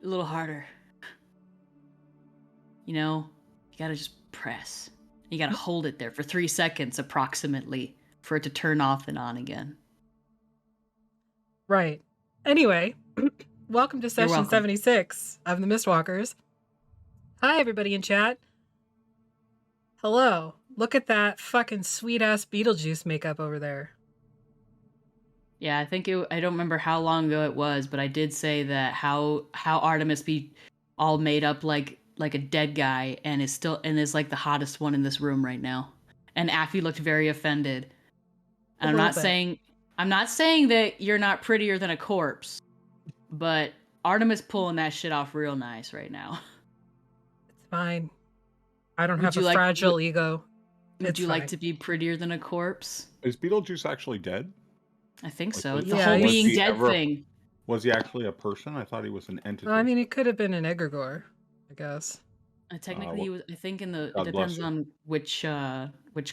A little harder. You know, you gotta just press. You gotta hold it there for 3 seconds approximately for it to turn off and on again. Right. Anyway, welcome to You're session welcome. 76 of the Mistwalkers. Hi, everybody in chat. Hello. Look at that fucking sweet-ass Beetlejuice makeup over there. Yeah, I don't remember how long ago it was, but I did say that how Artemis be all made up like a dead guy and is like the hottest one in this room right now. And Affy looked very offended. And I'm not saying that you're not prettier than a corpse, but Artemis pulling that shit off real nice right now. It's fine. I don't have a fragile ego. Would you like to be prettier than a corpse? Is Beetlejuice actually dead? I think Like, so. It's the whole being dead thing. Was he actually a person? I thought he was an entity. I mean, it could have been an egregore, I guess. Technically, he was. I think it depends on which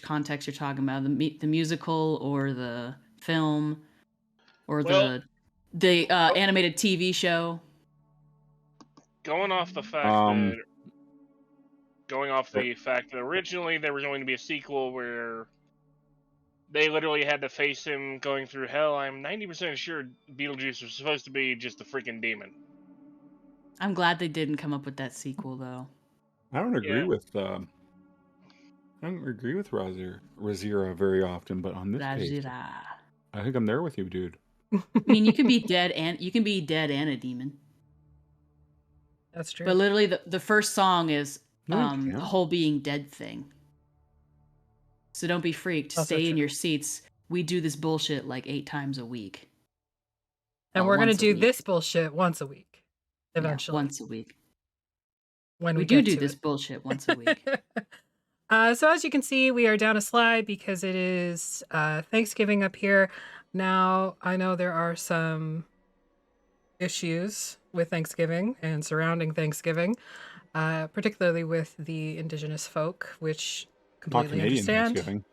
context you're talking about, the musical or the film, or the animated TV show. Going off the fact that originally there was going to be a sequel where they literally had to face him going through hell, I'm 90% sure Beetlejuice was supposed to be just a freaking demon. I'm glad they didn't come up with that sequel, though. I don't agree with Razira very often, but on this case, I think I'm there with you, dude. I mean, you can be dead and a demon. That's true. But literally, the first song is the whole being dead thing. So don't be freaked. Stay in your seats. We do this bullshit like 8 times a week. And we're going to do this bullshit once a week. Eventually. Yeah, once a week. When we do this bullshit once a week. So as you can see, we are down a slide because it is Thanksgiving up here. Now, I know there are some issues with Thanksgiving and surrounding Thanksgiving, particularly with the indigenous folk, which completely Not Canadian understand. Thanksgiving.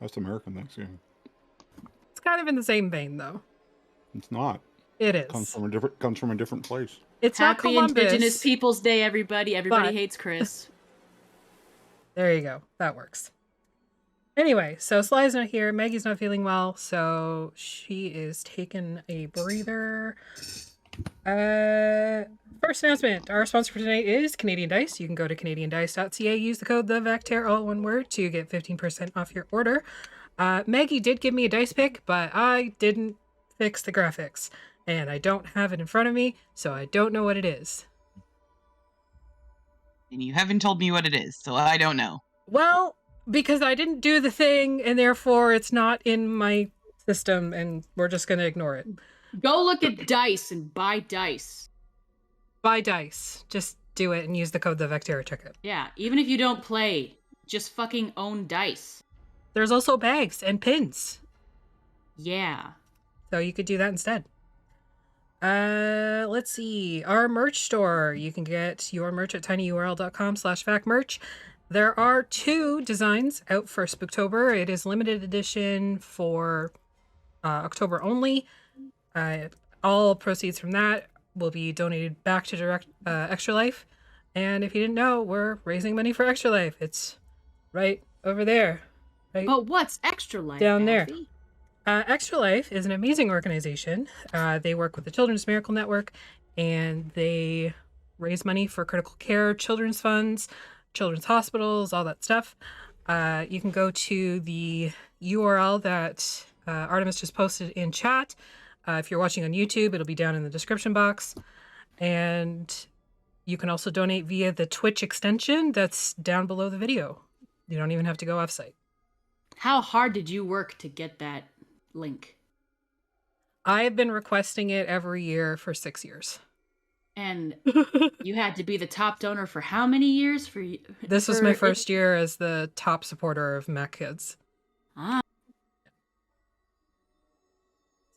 That's American Thanksgiving. It's kind of in the same vein, though. It's not. It is. Comes from a different place. It's Happy not Columbus. Indigenous Peoples Day, everybody. Everybody hates Chris. There you go. That works. Anyway, so Sly's not here. Maggie's not feeling well, so she is taking a breather. First announcement. Our sponsor for tonight is Canadian Dice. You can go to canadiandice.ca, use the code TheVactair, all one word, to get 15% off your order. Maggie did give me a dice pick, but I didn't fix the graphics. And I don't have it in front of me, so I don't know what it is. And you haven't told me what it is, so I don't know. Well, because I didn't do the thing, and therefore it's not in my system, and we're just going to ignore it. Go look at dice and buy dice. Buy dice. Just do it and use the code TheVactair ticket. Yeah, even if you don't play, just fucking own dice. There's also bags and pins. Yeah. So you could do that instead. Let's see. Our merch store. You can get your merch at tinyurl.com/factmerch. There are 2 designs out for Spooktober. It is limited edition for October only. All proceeds from that will be donated back to Extra Life. And if you didn't know, we're raising money for Extra Life. It's right over there. Right? But what's Extra Life? Down there. Extra Life is an amazing organization. They work with the Children's Miracle Network, and they raise money for critical care, children's funds, children's hospitals, all that stuff. You can go to the URL that Artemis just posted in chat. If you're watching on YouTube, it'll be down in the description box. And you can also donate via the Twitch extension that's down below the video. You don't even have to go offsite. How hard did you work to get that link? I've been requesting it every year for 6 years. And you had to be the top donor for how many years? This was my first year as the top supporter of Mac Kids. Ah.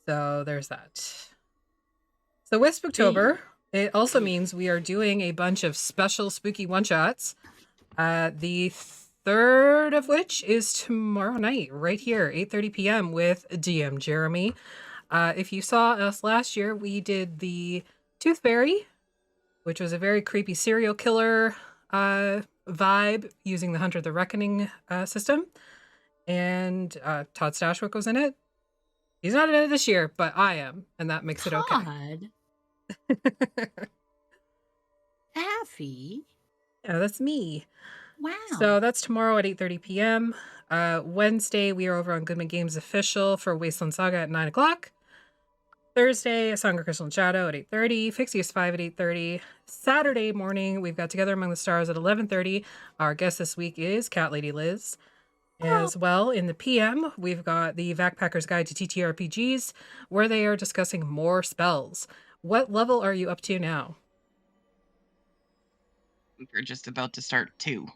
So there's that. So with Spooktober, it also means we are doing a bunch of special spooky one-shots. The third of which is tomorrow night, right here, 8:30 p.m. with DM Jeremy. If you saw us last year, we did the Tooth Fairy which was a very creepy serial killer vibe using the Hunter the Reckoning system. And Todd Stashwick was in it. He's not in it this year, but I am, and that makes it okay. Taffy? Yeah, that's me. Wow. So that's tomorrow at 8:30 p.m. Wednesday, we are over on Goodman Games Official for Wasteland Saga at 9 o'clock. Thursday, A Song of Crystal and Shadow at 8:30. Fixius 5 at 8:30. Saturday morning, we've got Together Among the Stars at 11:30. Our guest this week is Cat Lady Liz. As well, in the PM, we've got the Backpacker's Guide to TTRPGs, where they are discussing more spells. What level are you up to now? We're just about to start 2.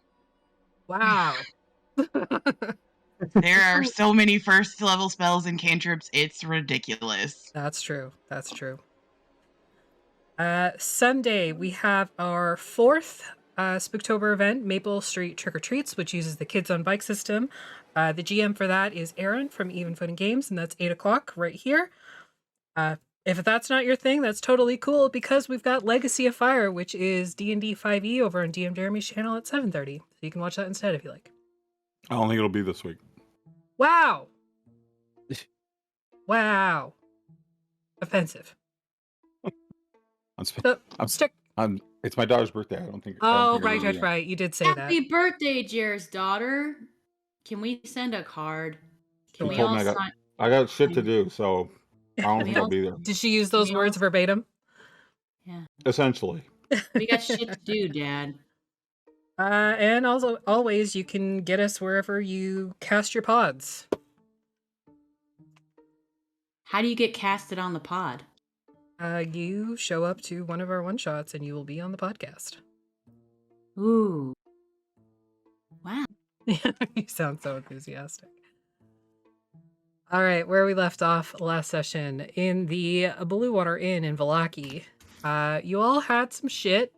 Wow. There are so many first level spells and cantrips, it's ridiculous. That's true. That's true. Sunday, we have our 4th Spooktober event, Maple Street Trick or Treats, which uses the Kids on Bike system. The GM for that is Aaron from Even Footing Games, and that's 8 o'clock right here. If that's not your thing, that's totally cool, because we've got Legacy of Fire, which is D&D 5e over on DM Jeremy's channel at 7:30. So you can watch that instead if you like. I don't think it'll be this week. Wow. Wow. Offensive. It's my daughter's birthday. I don't think. Oh, right. You did say that. Happy birthday, Jer's daughter. Can we send a card? Can we all I got shit to do, so I don't think I'll be there. Did she use those words verbatim? Yeah. Essentially. We got shit to do, Dad. And also, always, you can get us wherever you cast your pods. How do you get casted on the pod? You show up to one of our one-shots and you will be on the podcast. Ooh. Wow. You sound so enthusiastic. All right, where we left off last session, in the Blue Water Inn in Vallaki, you all had some shit.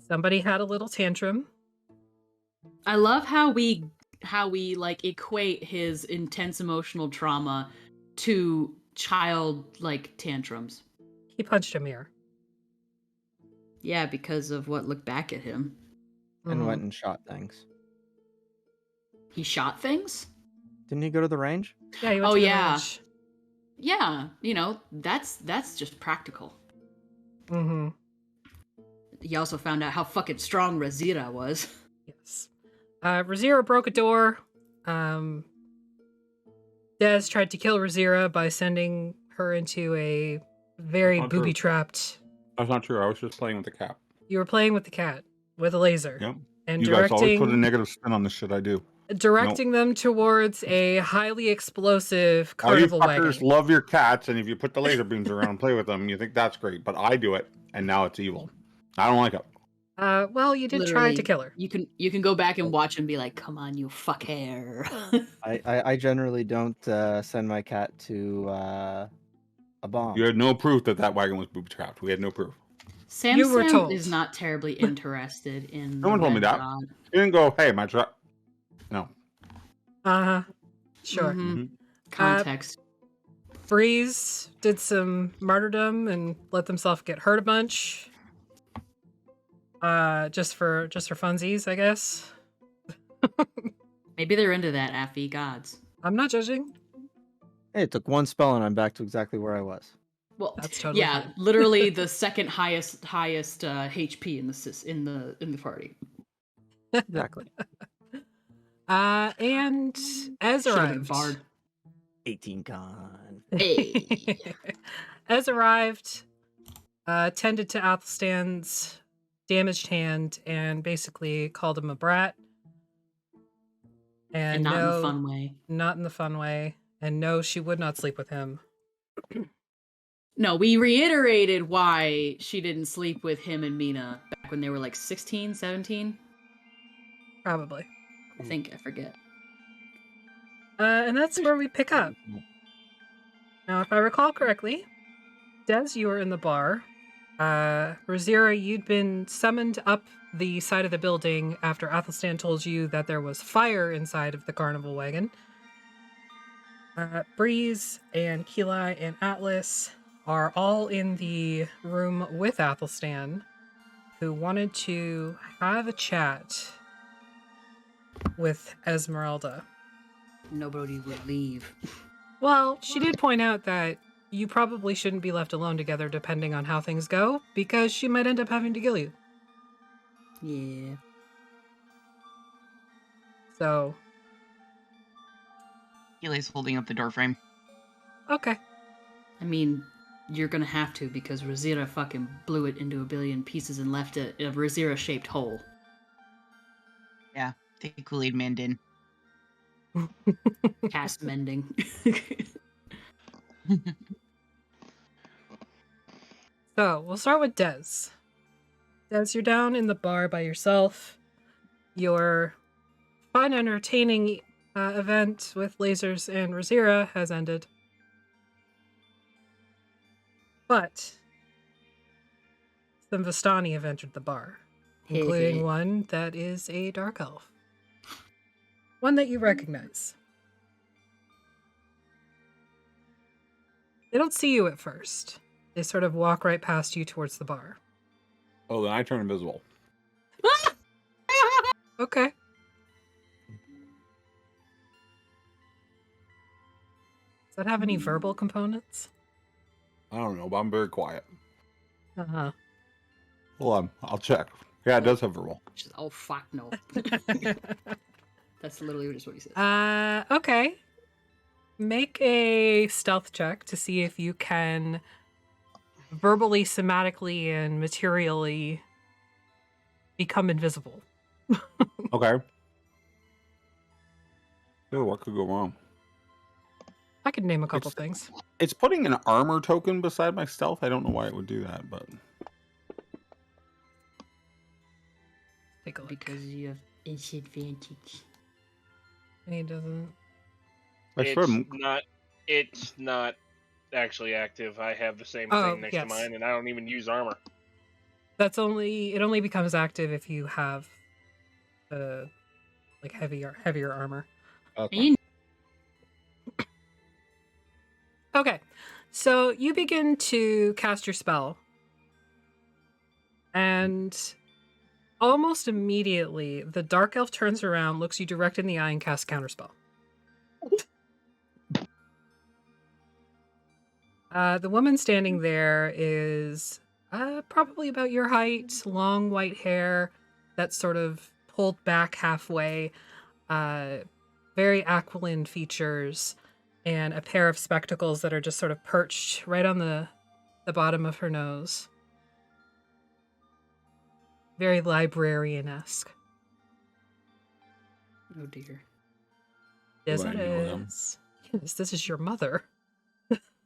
Somebody had a little tantrum. I love how we like equate his intense emotional trauma to child-like tantrums. He punched a mirror. Yeah, because of what looked back at him. And went and shot things. He shot things? Didn't he go to the range? Yeah, he went to the range. Yeah, that's just practical. Mm-hmm. He also found out how fucking strong Razira was. Yes. Razira broke a door. Dez tried to kill Razira by sending her into a very booby-trapped... That's not true. I was just playing with the cat. You were playing with the cat, with a laser. Yep. And you guys always put a negative spin on the shit I do. Directing them towards a highly explosive carnival wagon. You fuckers love your cats, and if you put the laser beams around and play with them, you think that's great. But I do it, and now it's evil. I don't like it. Well, you did try to kill her. You can go back and watch and be like, "Come on, you fuckhair." I generally don't send my cat to a bomb. You had no proof that wagon was booby trapped. We had no proof. Sam is not terribly interested in. No one told me that. You didn't go, "Hey, my truck." No. Sure. Mm-hmm. Context. Breeze did some martyrdom and let themselves get hurt a bunch. Just for funsies, I guess. Maybe they're into that, Affy gods. I'm not judging. Hey, it took one spell and I'm back to exactly where I was. Well, that's totally fine. Literally the second highest HP in the party. Exactly. And Ez arrived. 18 con. Hey. Ez arrived, tended to Athelstan's damaged hand, and basically called him a brat. And not in the fun way. Not in the fun way. And no, she would not sleep with him. No, we reiterated why she didn't sleep with him and Mina back when they were like 16, 17. Probably. I forget. And that's where we pick up. Now, if I recall correctly, Des, you were in the bar. Razira, you'd been summoned up the side of the building after Athelstan told you that there was fire inside of the carnival wagon. Breeze and Keli and Atlas are all in the room with Athelstan, who wanted to have a chat with Esmeralda. Nobody would leave. Well, she did point out that you probably shouldn't be left alone together depending on how things go, because she might end up having to kill you. Yeah. So, Healy's holding up the door frame. okay. I mean, you're gonna have to because Razira fucking blew it into a billion pieces and left a Razira-shaped hole. Yeah, the Kool-Aid man did. Cast mending. So, we'll start with Des. Des, you're down in the bar by yourself. Your fun, entertaining event with lasers and Razira has ended. But some Vistani have entered the bar, including one that is a dark elf. One that you recognize. They don't see you at first. They sort of walk right past you towards the bar. Oh, then I turn invisible. Okay. Does that have any verbal components? I don't know, but I'm very quiet. Uh-huh. Hold on, I'll check. Yeah, it does have verbal. Just, oh, fuck no. That's literally just what he said. Okay. Make a stealth check to see if you can verbally, somatically, and materially become invisible. Okay. Ooh, what could go wrong? I could name a couple things. It's putting an armor token beside my stealth. I don't know why it would do that, but Take a look. Because you have disadvantage. And he doesn't. It's not actually active. I have the same Oh, thing next yes. to mine, and I don't even use armor. It only becomes active if you have heavier armor. Okay. Okay. So you begin to cast your spell. And almost immediately the dark elf turns around, looks you direct in the eye, and casts counterspell. The woman standing there is probably about your height, long white hair that's sort of pulled back halfway, very aquiline features, and a pair of spectacles that are just sort of perched right on the bottom of her nose. Very librarian-esque. Oh dear. Yes, Do I it know them? is. Yes, this is your mother.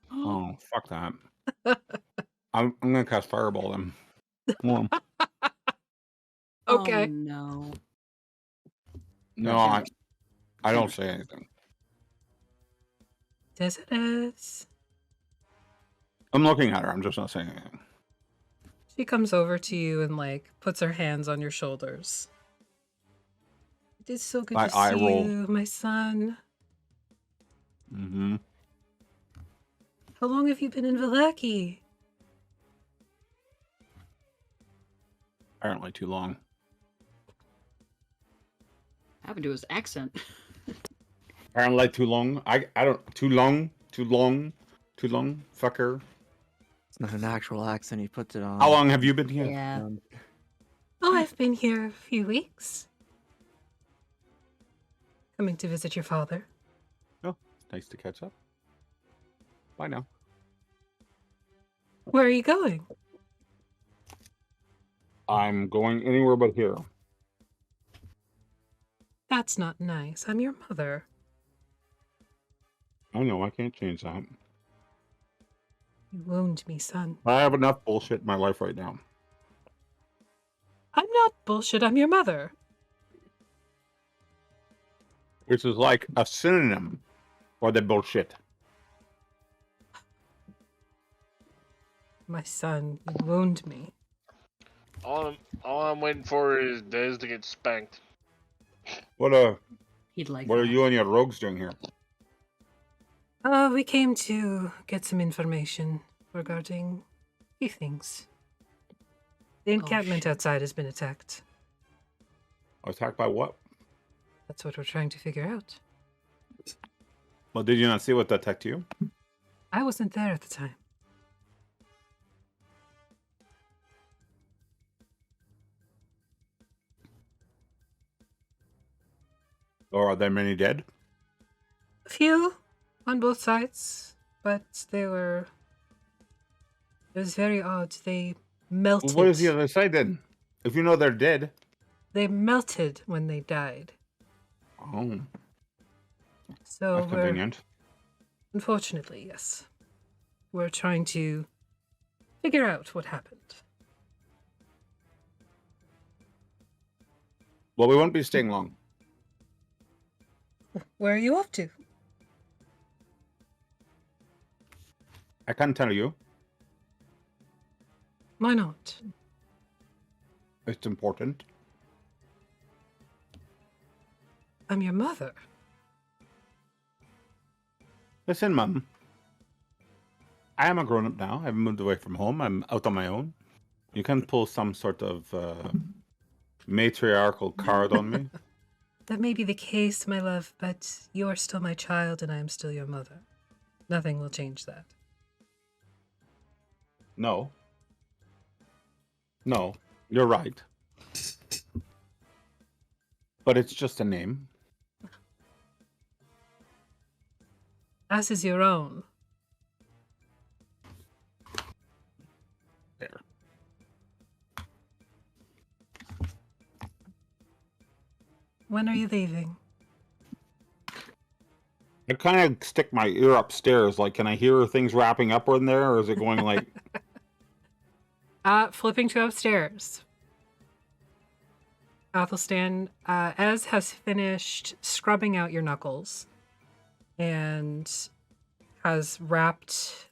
Oh, fuck that. I'm gonna cast Fireball then. Come on. Okay. Oh, no. No, I don't say anything. Yes, it is. I'm looking at her. I'm just not saying anything. She comes over to you and puts her hands on your shoulders. It is so good My to eye see roll. you, my son. Mm-hmm. How long have you been in Vallaki? Apparently too long. Happened to his accent. Apparently too long. I don't. Too long. Fucker. It's not an actual accent. He puts it on. How long have you been here? Yeah. Oh, I've been here a few weeks. Coming to visit your father. Oh, nice to catch up. Bye now. Where are you going? I'm going anywhere but here. That's not nice. I'm your mother. I know, I can't change that. You wound me, son. I have enough bullshit in my life right now. I'm not bullshit. I'm your mother. Which is like a synonym for the bullshit. My son, you wound me. All I'm waiting for is Dez to get spanked. What He'd like are that. you and your rogues doing here? We came to get some information regarding a few things. The encampment shit. outside has been attacked. Attacked by what? That's what we're trying to figure out. Well, did you not see what attacked you? I wasn't there at the time. Or are there many dead? A few on both sides, but they were. It was very odd. They melted. Well, what is the other side then? If you know they're dead. They melted when they died. Oh, So that's convenient. Unfortunately, yes. We're trying to figure out what happened. Well, we won't be staying long. Where are you off to? I can't tell you. Why not? It's important. I'm your mother. Listen, Mum. I am a grown-up now. I've moved away from home. I'm out on my own. You can pull some sort of matriarchal card on me. That may be the case, my love, but you are still my child and I am still your mother. Nothing will change that. No. No, you're right. But it's just a name. As is your own. There. When are you leaving? I kind of stick my ear upstairs. Like, can I hear things wrapping up in there, or is it going like... Flipping to upstairs. Athelstan, Ez has finished scrubbing out your knuckles and has wrapped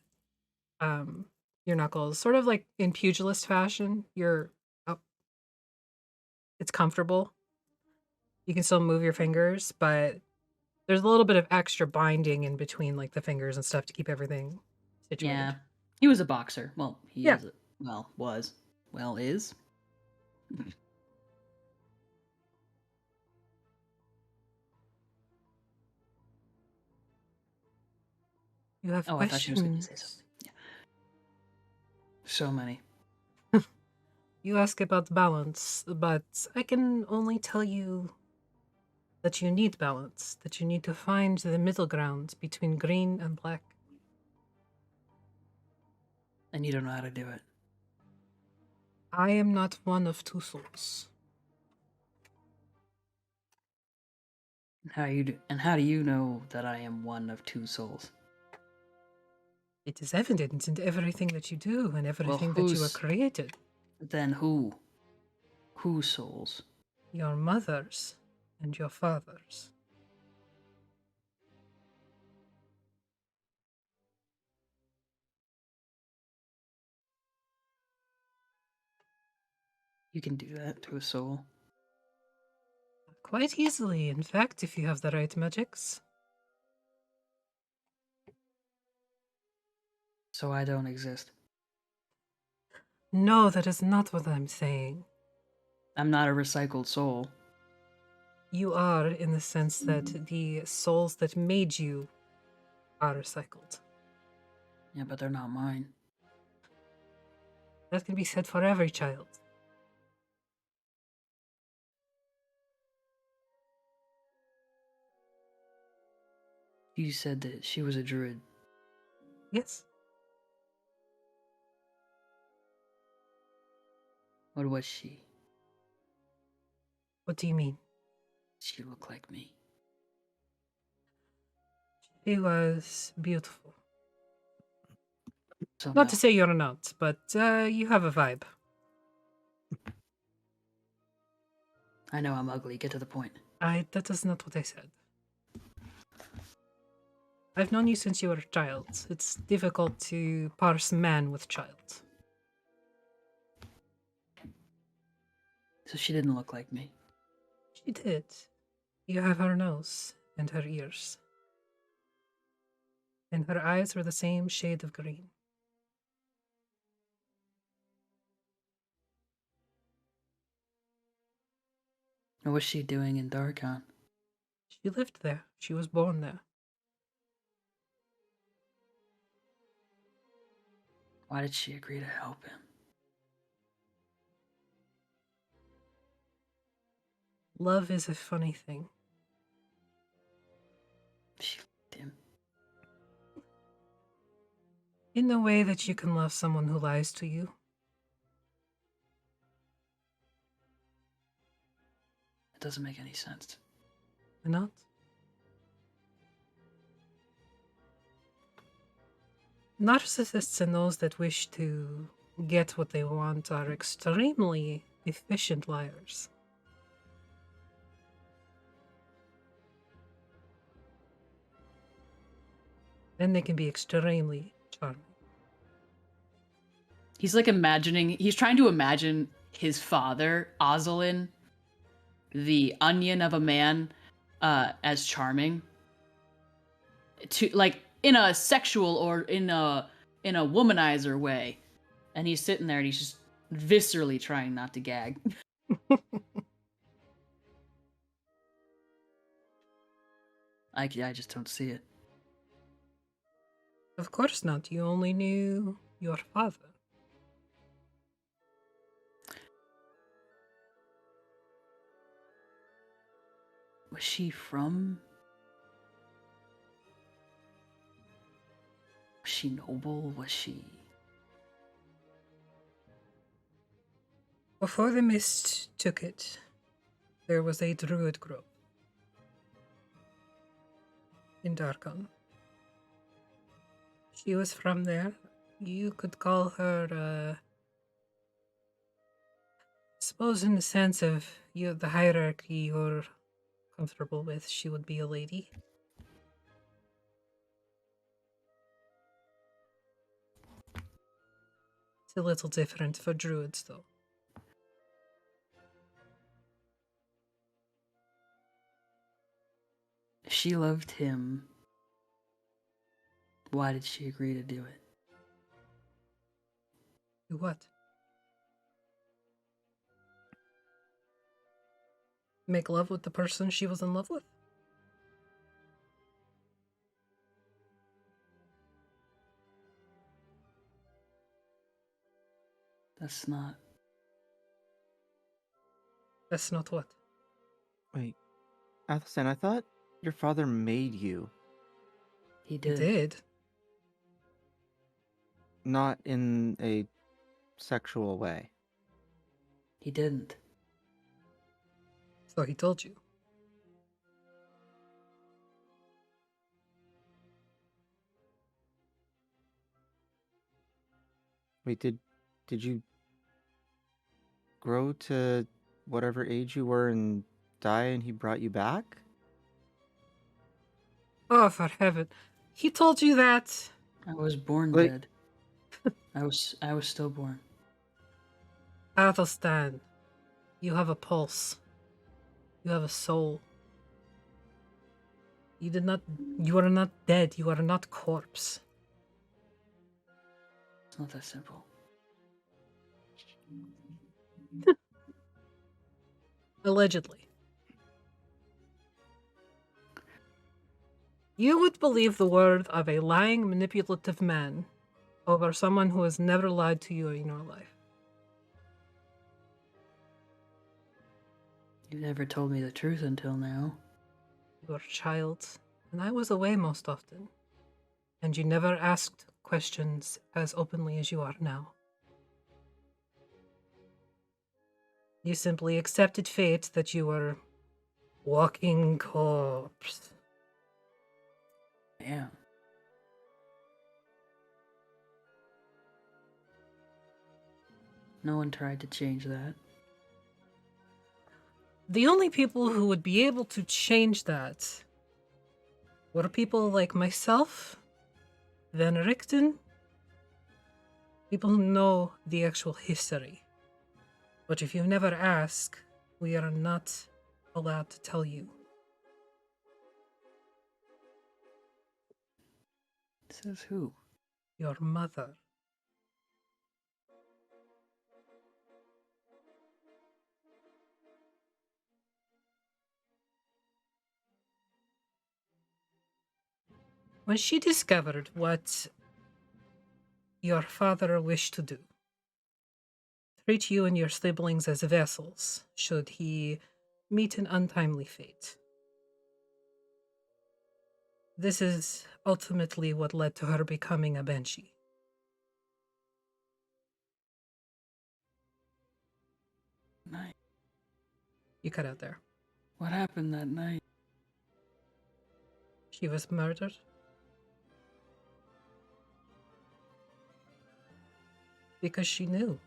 your knuckles sort of like in pugilist fashion. You're up. It's comfortable. You can still move your fingers, but there's a little bit of extra binding in between like the fingers and stuff to keep everything situated. Yeah. He was a boxer. Well, he Yeah. is. Well, was. Well, is. You have Oh, I thought she was going to say questions. something. Yeah. So many. You ask about balance, but I can only tell you that you need balance, that you need to find the middle ground between green and black. And you don't know how to do it. I am not one of two souls. And how do you know that I am one of two souls? It is evident in everything that you do and everything that you are whose- created. Then who? Whose souls? Your mother's and your father's. You can do that to a soul. Quite easily, in fact, if you have the right magics. So I don't exist. No, that is not what I'm saying. I'm not a recycled soul. You are, in the sense that the souls that made you are recycled. Yeah, but they're not mine. That can be said for every child. You said that she was a druid. Yes. What was she? What do you mean? She looked like me. She was beautiful. So Not no. to say you're not, but you have a vibe. I know I'm ugly. Get to the point. That is not what I said. I've known you since you were a child. It's difficult to parse man with child. So she didn't look like me. She did. You have her nose and her ears. And her eyes were the same shade of green. What was she doing in Darkon? She lived there. She was born there. Why did she agree to help him? Love is a funny thing. She loved him. In the way that you can love someone who lies to you. It doesn't make any sense. Why not? Narcissists and those that wish to get what they want are extremely efficient liars. And they can be extremely charming. He's like he's trying to imagine his father, Ozolin, the onion of a man, as charming. To like in a sexual or in a womanizer way. And he's sitting there and he's just viscerally trying not to gag. I just don't see it. Of course not. You only knew your father. Was she from? Was she noble? Was she? Before the mist took it, there was a druid grove in Darkon. She was from there. You could call her, I suppose in the sense of the hierarchy you're comfortable with, she would be a lady. It's a little different for druids, though. If she loved him, why did she agree to do it? Do what? Make love with the person she was in love with? That's not. That's not what. Wait, Athelstan, I thought your father made you. He He did. did. Not in a sexual way. He didn't. So he told you. Wait, did you grow to whatever age you were and die and he brought you back? Oh, for heaven. He told you that. I was born Wait. dead. I was stillborn. Athelstan, you have a pulse. You have a soul. You are not dead. You are not corpse. It's not that simple. Allegedly. You would believe the word of a lying, manipulative man over someone who has never lied to you in your life. You never told me the truth until now. You were a child, and I was away most often. And you never asked questions as openly as you are now. You simply accepted fate that you were walking corpse. Damn. No one tried to change that. The only people who would be able to change that were people like myself, Van Richten, people who know the actual history. But if you never ask, we are not allowed to tell you. Says who? Your mother. When she discovered what your father wished to do, treat you and your siblings as vessels should he meet an untimely fate. This is ultimately what led to her becoming a banshee. Night. You cut out there. What happened that night? She was murdered. Because she knew.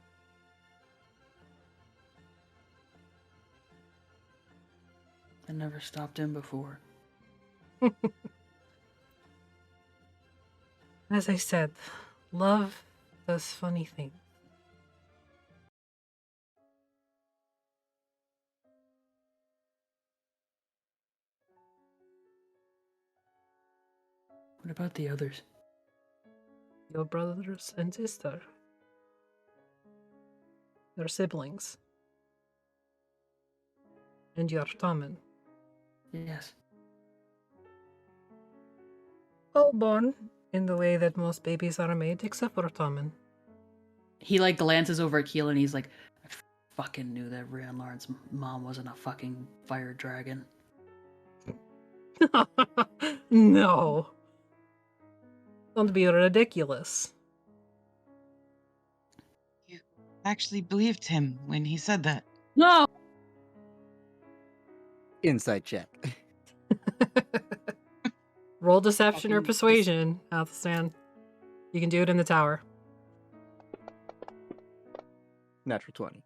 I never stopped in before. As I said, love does funny things. What about the others? Your brothers and sister. Your siblings. And your Tommen. Yes. All born in the way that most babies are made, except for Tommen. He like glances over at Keel and he's like, I fucking knew that Rian Lawrence's mom wasn't a fucking fire dragon. No. Don't be ridiculous. You actually believed him when he said that. No! Insight check. Roll deception or Fucking persuasion, Athelstan. You can do it in the tower. Natural 20.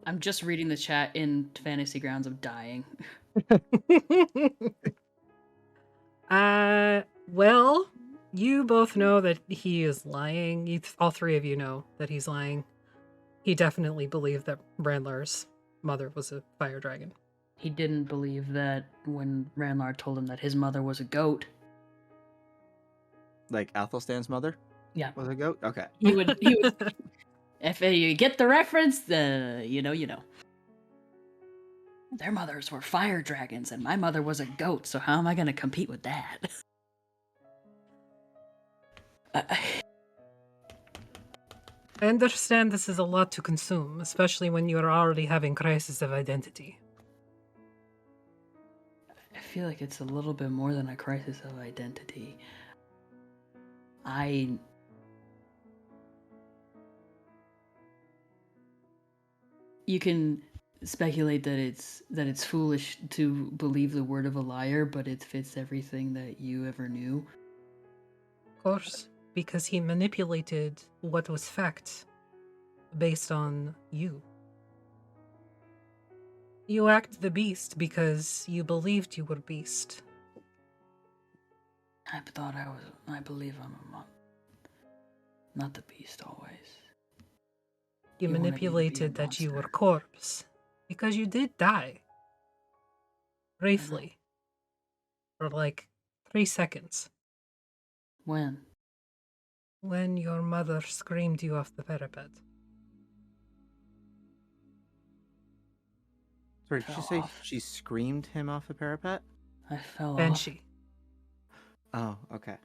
I'm just reading the chat in Fantasy Grounds of dying. Well, you both know that he is lying. All three of you know that he's lying. He definitely believed that Randlar's mother was a fire dragon. He didn't believe that when Randlar told him that his mother was a goat. Like Athelstan's mother Yeah. was a goat? Okay. He would if you get the reference, you know. Their mothers were fire dragons and my mother was a goat, so how am I going to compete with that? I understand this is a lot to consume, especially when you are already having crisis of identity. I feel like it's a little bit more than a crisis of identity. You can speculate that it's foolish to believe the word of a liar, but it fits everything that you ever knew. Of course, because he manipulated what was fact based on you. You act the beast because you believed you were beast. I believe I'm not the beast always. You You wanted me to be a manipulated that you were monster. corpse because you did die. Briefly. For like 3 seconds. When? When your mother screamed you off the parapet. Sorry, did you Fell say off. she screamed him off the parapet? I fell Banshee. Oh, okay.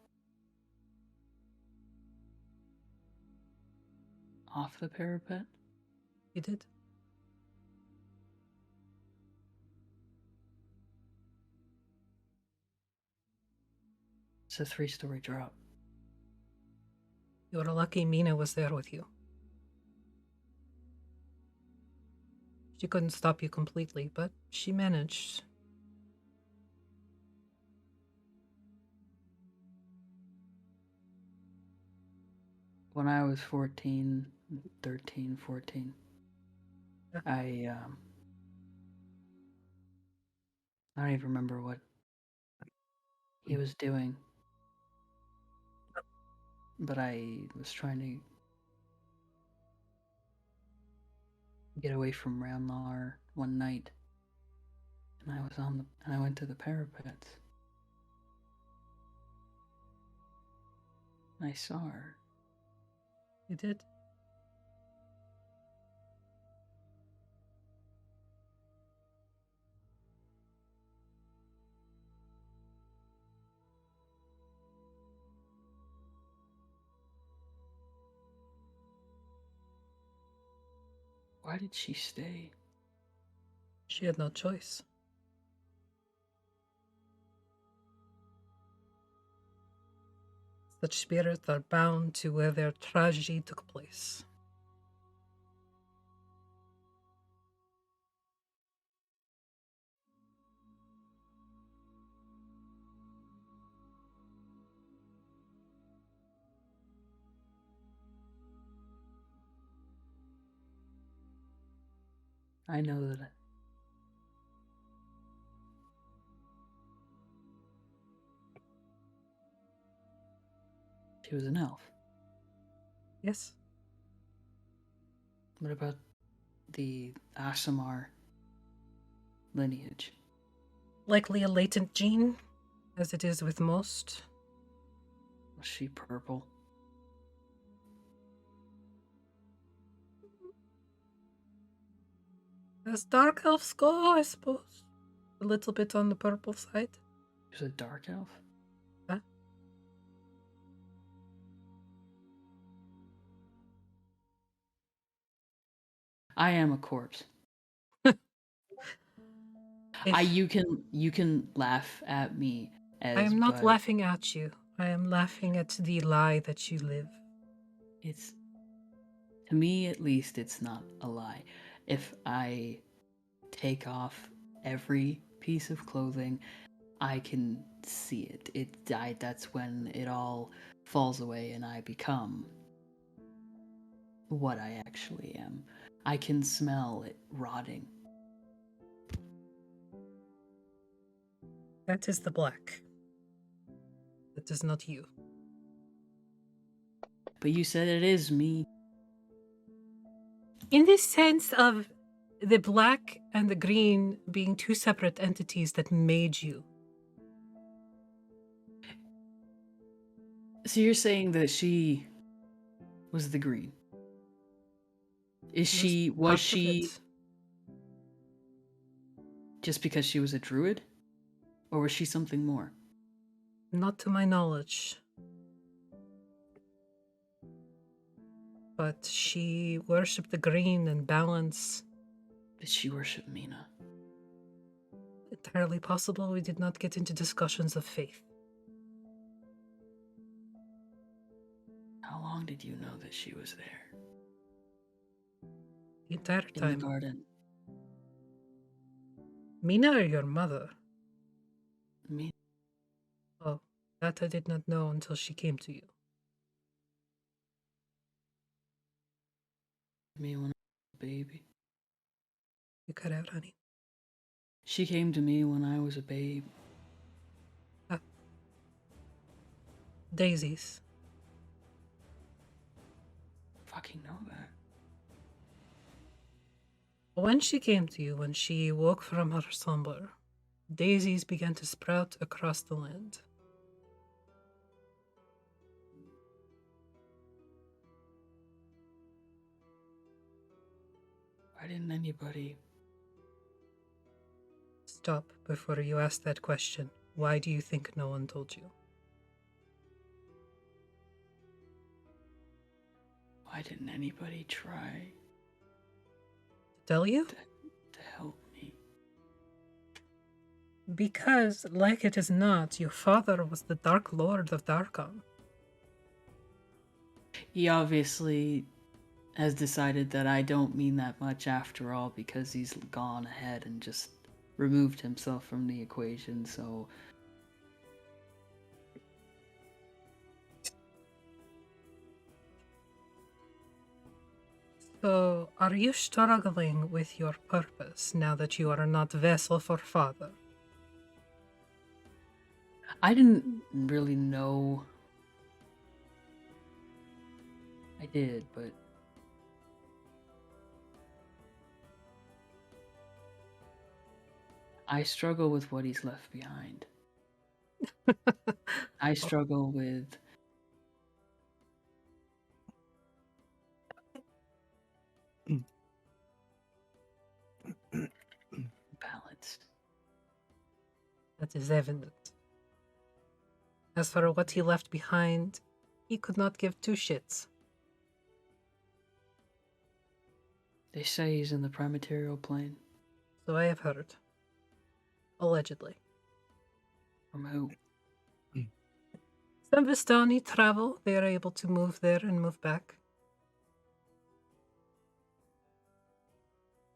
off the parapet. You did. It's a 3-story drop. You were lucky Mina was there with you. She couldn't stop you completely, but she managed. When I was 14, 13, 14, Yeah. I don't even remember what he was doing, but I was trying to get away from Ramlar one night, and I went to the parapets. And I saw her. You did. Why did she stay? She had no choice. Such spirits are bound to where their tragedy took place. I know that. She was an elf. Yes? What about the Asimar lineage? Likely a latent gene, as it is with most. Was she purple? As dark elves go, I suppose. A little bit on the purple side. She was a dark elf? Huh? I am a corpse. If You can laugh at me as I am not but laughing at you. I am laughing at the lie that you live. it's, to me at least, it's not a lie. If I take off every piece of clothing, I can see it. That's when it all falls away and I become what I actually am. I can smell it rotting. That is the black. That is not you. But you said it is me. In this sense of the black and the green being two separate entities that made you. So you're saying that she was the green? Was Part of she it. just because she was a druid? Or was she something more? Not to my knowledge. But she worshipped the green and balance. Did she worship Mina? Entirely possible. We did not get into discussions of faith. How long did you know that she was there? The entire In the time. garden? Mina or your mother? Mina? Oh, that I did not know until she came to you. Me when I was a baby. You cut out, honey. She came to me when I was a babe. Daisies. Fucking know that. When she came to you, when she woke from her slumber, daisies began to sprout across the land. Why didn't anybody? Stop before you ask that question. Why do you think no one told you? Why didn't anybody try Tell you? to help me? Because, like it is not, your father was the Dark Lord of Darkon. He obviously has decided that I don't mean that much after all because he's gone ahead and just removed himself from the equation, so So, are you struggling with your purpose now that you are not vessel for father? I didn't really know. I did, but I struggle with what he's left behind. I struggle with balance. That is evident. As for what he left behind, he could not give two shits. They say he's in the primaterial plane. So I have heard. Allegedly. From who? Some Vistani travel. They are able to move there and move back.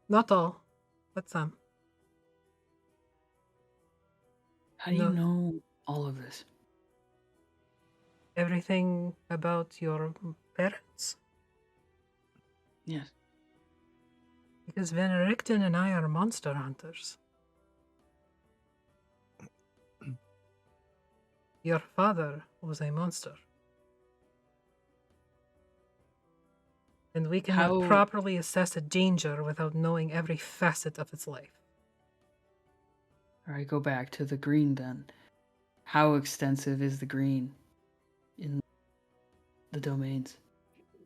Not all, but some. How do you know all of this? Everything about your parents? Yes. Because Van Richten and I are monster hunters. Your father was a monster. And we cannot How- properly assess a danger without knowing every facet of its life. All right, go back to the green then. How extensive is the green in the domains?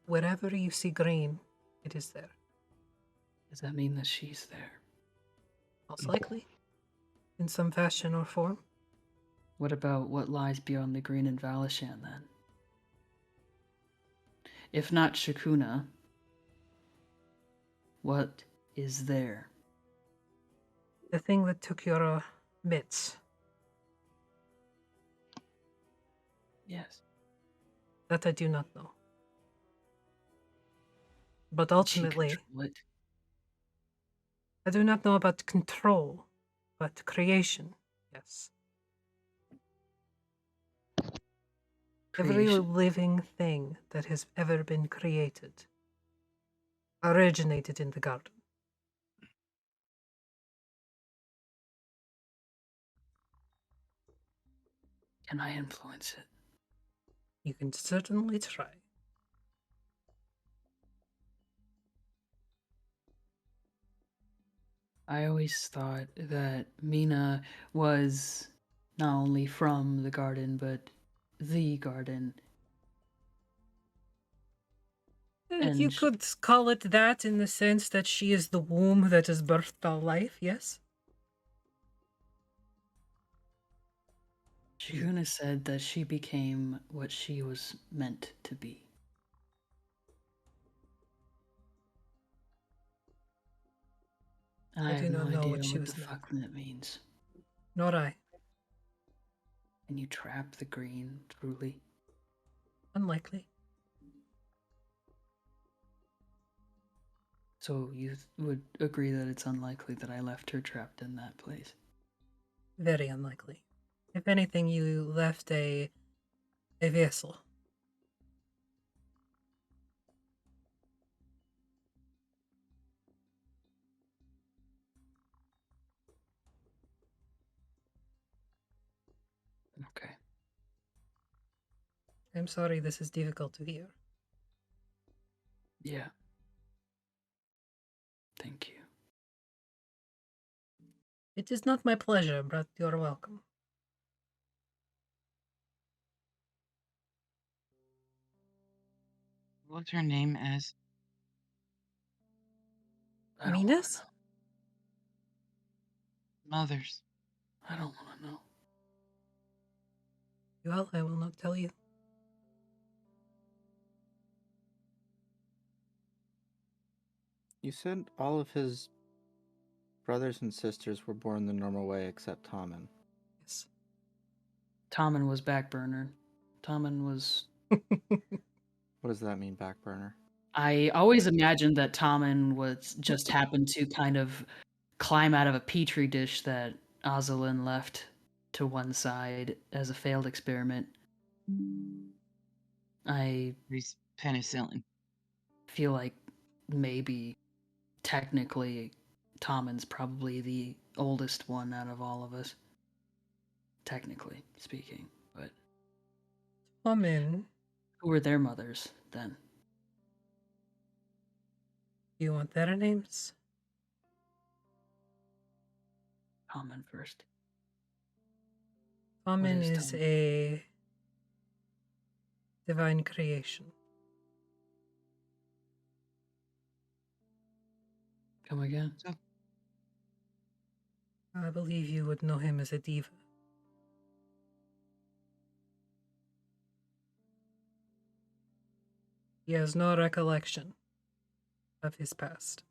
Wherever you see green, it is there. Does that mean that she's there? Most likely. In some fashion or form. What about what lies beyond the green in Valishan then? If not Shakuna, what is there? The thing that took your mitts. Yes. That I do not know. But Did she ultimately, control it? I do not know about control, but creation, yes. Every Creation. living thing that has ever been created originated in the garden. Can I influence it? You can certainly try. I always thought that Mina was not only from the garden, but the garden. You And could call it that in the sense that she is the womb that has birthed all life, yes? Shakuna said that she became what she was meant to be. And I I have do no not know idea what she what was the meant. fuck that means. Nor I. Can you trap the green, truly? Unlikely. So you would agree that it's unlikely that I left her trapped in that place? Very unlikely. If anything, you left a vessel. Okay. I'm sorry this is difficult to hear. Yeah. Thank you. It is not my pleasure, but you're welcome. What's her name as? I don't wanna Venus? Mother's. know. I don't want to know. Well, I will not tell you. You said all of his brothers and sisters were born the normal way except Tommen. Yes. Tommen was backburner. Tommen was... What does that mean, backburner? I always imagined that Tommen was just happened to kind of climb out of a petri dish that Ozalin left to one side as a failed experiment. I He's penicillin. feel like maybe technically Tommen's probably the oldest one out of all of us. Technically speaking. But Tommen, who were their mothers then? do you want their names? Tommen first. Tommen is is Tommen? a divine creation. Come again? So, I believe you would know him as a diva. He has no recollection of his past.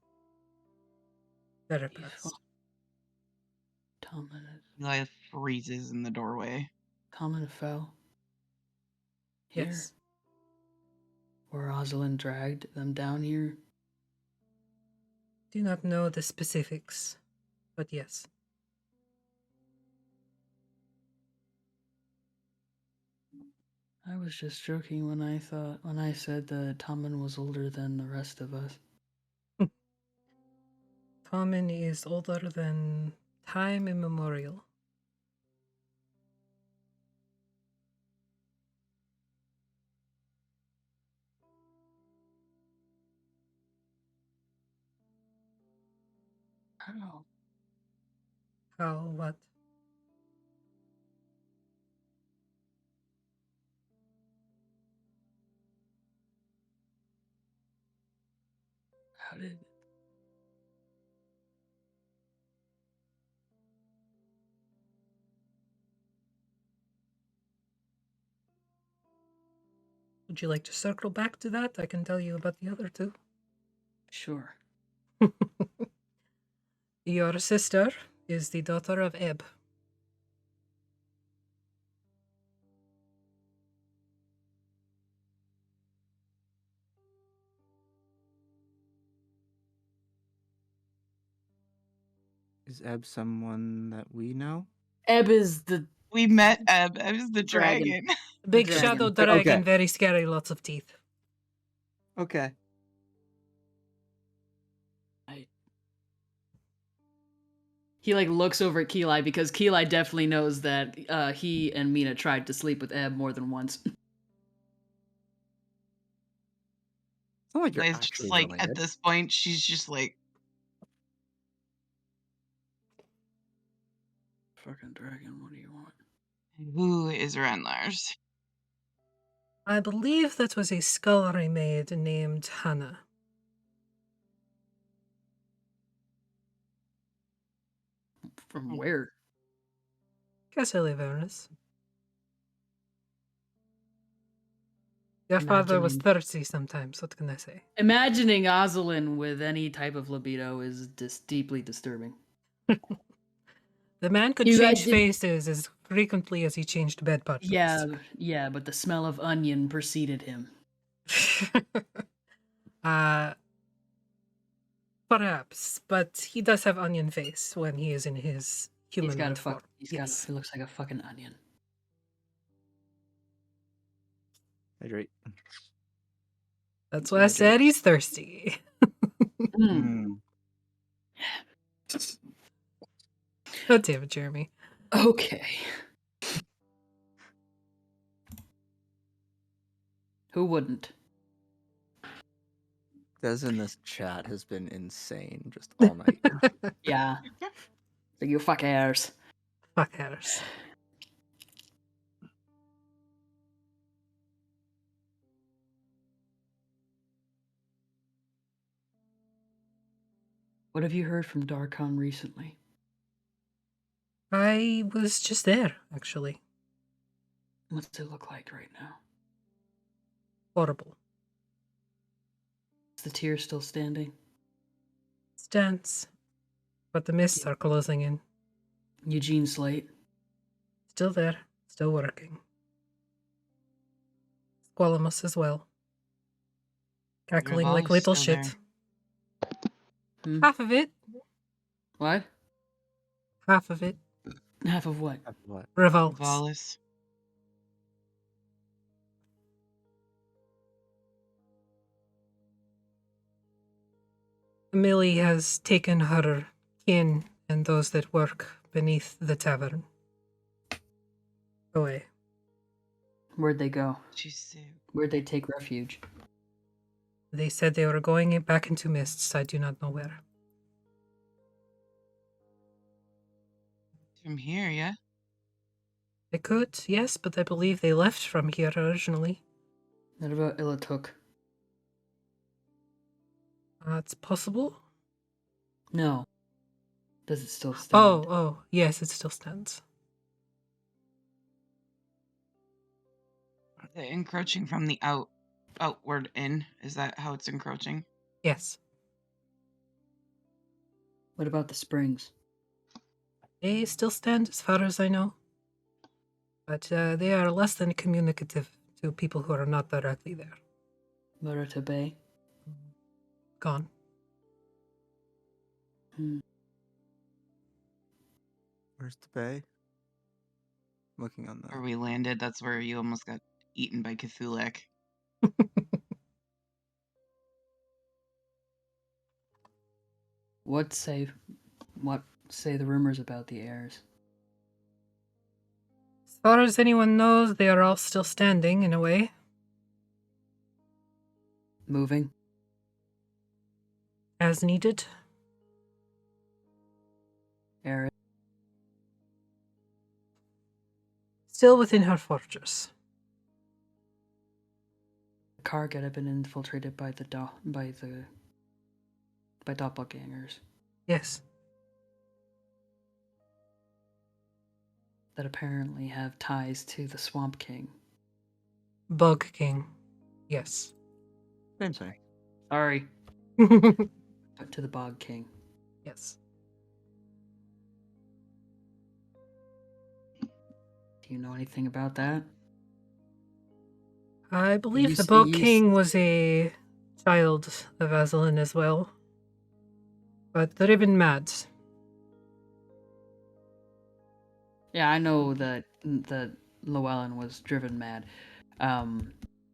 Very Peaceful. best. Tomlin, Eli freezes in the doorway. Tomlin fell. Here. Yes. Where Rosalind dragged them down here. Do not know the specifics, but yes. I was just joking when I said that Tomlin was older than the rest of us. Tommen is older than time immemorial. How? How, what? How did? Would you like to circle back to that? I can tell you about the other two. Sure. Your sister is the daughter of Ebb. Is Ebb someone that we know? Ebb is the We met Ebb. Ebb is the Dragon. dragon. Big dragon. shadow dragon, Okay. very scary, lots of teeth. Okay. He like looks over at Keli because Keli definitely knows that he and Mina tried to sleep with Ebb more than once. It's not like you're Eli's actually just like, at related. this point, she's just like, Fucking dragon, what do you want? who is Renlars? I believe that was a scullery maid named Hannah. From where? Castle Avernus. Your father was Imagining- thirsty sometimes, what can I say? Imagining Ozelin with any type of libido is just deeply disturbing. The man could You guys change did- faces as frequently as he changed bed partners. Yeah, but the smell of onion preceded him. Perhaps, but he does have onion face when he is in his He humanoid form. Yes. he looks like a fucking onion. Hydrate. That's why I said he's thirsty. Mm. God damn it, Jeremy. Okay. Who wouldn't? Des in this chat has been insane just all night. Yeah. So you fuckers. Fuck hatters. What have you heard from Darkon recently? I was just there, actually. What's it look like right now? Horrible. Is the tear still standing? Stands. But the mists are closing in. Eugene Slate. Still there. Still working. Squalamus as well. Cackling like Revolve's little still shit. Hmm? Half of it. What? Half of it. Half of what? What? Revolves. Valis. Millie has taken her kin and those that work beneath the tavern away. Where'd they go? She's sick. Where'd they take refuge? They said they were going back into mists. I do not know where. From here, yeah? They could, yes, but I believe they left from here originally. What about Ilatuk? It's possible. No. Does it still stand? Oh, yes, it still stands. Are they encroaching from the outward in? Is that how it's encroaching? Yes. What about the springs? They still stand as far as I know. But they are less than communicative to people who are not directly there. Murata Bay? Gone. Hmm. Where's the bay? Looking on Where the. we landed, that's where you almost got eaten by Cthulhu. What say the rumors about the heirs? As far as anyone knows, they are all still standing in a way. Moving? As needed. Eris? Still within her fortress. The Kargat have been infiltrated by doppelgangers Yes. that apparently have ties to the Swamp King. Bug King. Yes. Same thing. Sorry, but to the Bog King. Yes. Do you know anything about that? I believe the s- Bug you s- King was a child of Aslan as well. But driven mad. Yeah, I know that Llewellyn was driven mad.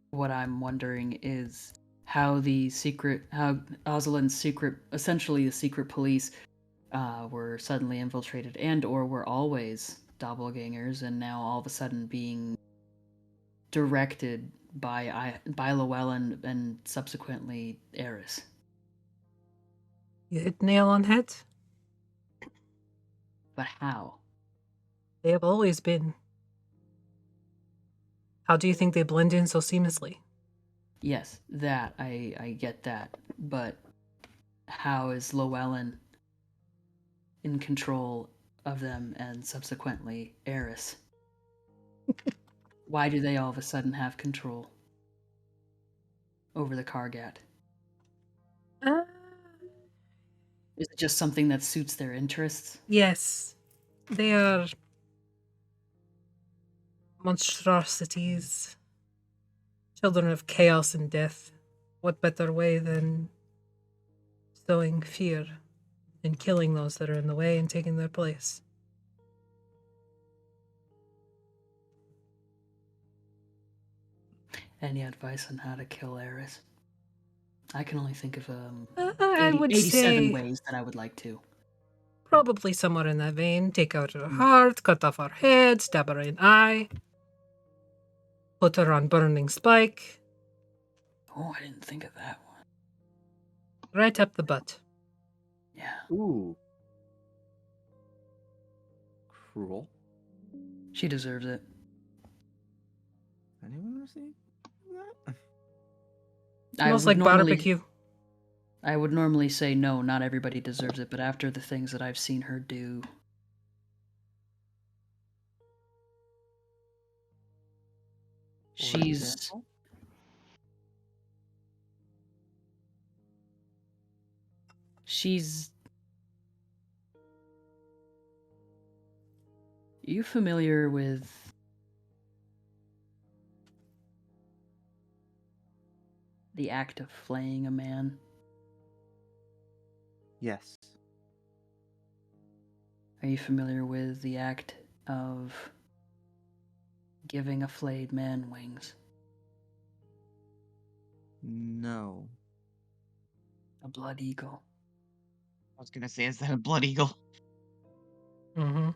What I'm wondering is how Aslan's secret, essentially the secret police, were suddenly infiltrated and/or were always doppelgangers, and now all of a sudden being directed by Llewellyn and subsequently Eris. You hit nail on head. But how? They have always been. How do you think they blend in so seamlessly? Yes, that I get that, but how is Llewellyn in control of them and subsequently Eris? Why do they all of a sudden have control over the Kargat? Is it just something that suits their interests? Yes. They are monstrosities. Children of chaos and death. What better way than sowing fear and killing those that are in the way and taking their place? Any advice on how to kill Eris? I can only think of I would 87 say ways that I would like to. probably somewhere in that vein. Take out her heart, cut off her head, stab her in eye, put her on burning spike, Oh, I didn't think of that one. right up the butt. Yeah. Ooh. Cruel. She deserves it. Anyone want to see that? Smells like barbecue. I would normally say no, not everybody deserves it, but after the things that I've seen her do, For she's example? she's you familiar with the act of flaying a man? Yes. Are you familiar with the act of giving a flayed man wings? No. A blood eagle. I was gonna say, is that a blood eagle? Mm-hmm.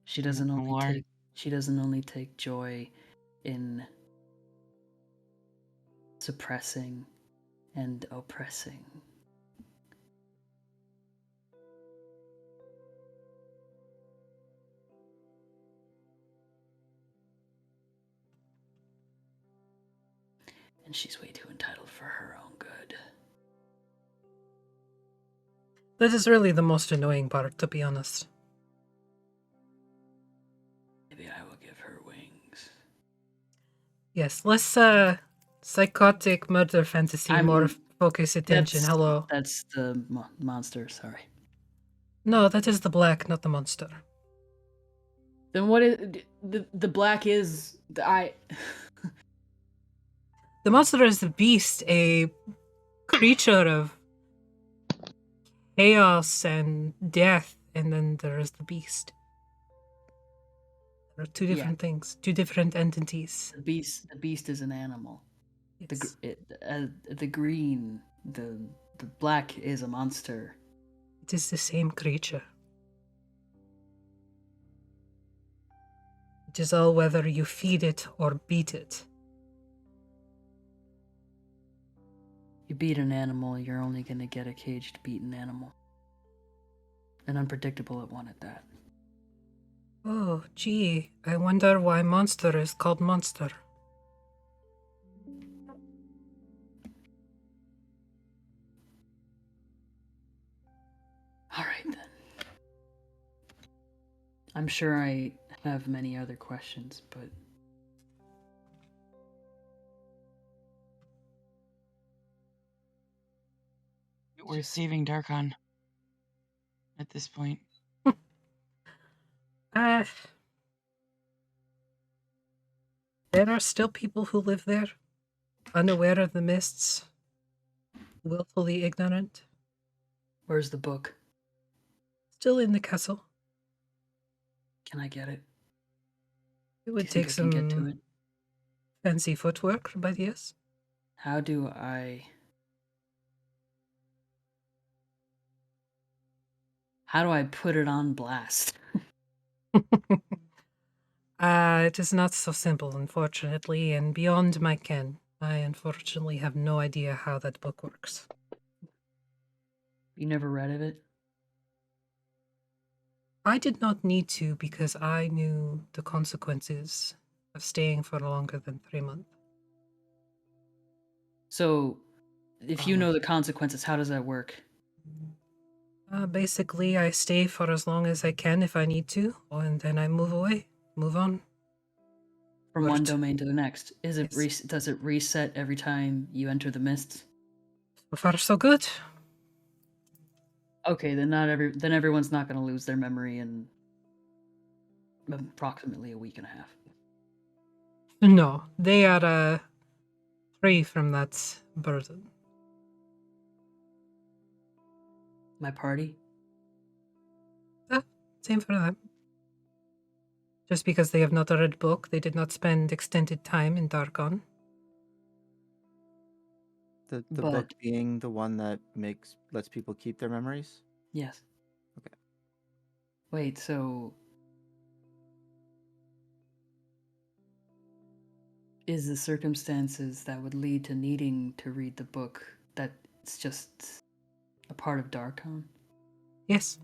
She doesn't only Lord. take joy in suppressing and oppressing. And she's way too entitled for her own good. That is really the most annoying part, to be honest. Maybe I will give her wings. Yes, less psychotic murder fantasy, more Focus attention. Hello. That's the monster. Sorry. No, that is the black, not the monster. Then what is the black is the I? The monster is the beast, a creature of chaos and death, and then there is the beast. There are two Yeah. different things, two different entities. The beast is an animal. Yes. The green, the black is a monster. It is the same creature. It is all whether you feed it or beat it. You beat an animal, you're only gonna get a caged, beaten animal. And unpredictable at one at that. Oh, gee, I wonder why monster is called monster. Alright then. I'm sure I have many other questions, but We're saving Darkon at this point. There are still people who live there, unaware of the mists, willfully ignorant, where's the book? still in the castle. Can I get it? It Do would you think take I can get to some it? fancy footwork, but yes. How do I put it on blast? It is not so simple, unfortunately, and beyond my ken. I unfortunately have no idea how that book works. You never read of it? I did not need to because I knew the consequences of staying for longer than 3 months. So, if you know the consequences, how does that work? Basically, I stay for as long as I can if I need to, and then I move away, move on. From one Right. domain to the next. Is it Yes. does it reset every time you enter the mists? So far, so good. Okay, then everyone's not going to lose their memory in approximately a week and a half. No, they are free from that burden. My party? Same for them. Just because they have not read book, they did not spend extended time in Darkon. The But- book being the one that lets people keep their memories. Yes. Okay. Wait, so is the circumstances that would lead to needing to read the book that it's just a part of Darkon? Yes,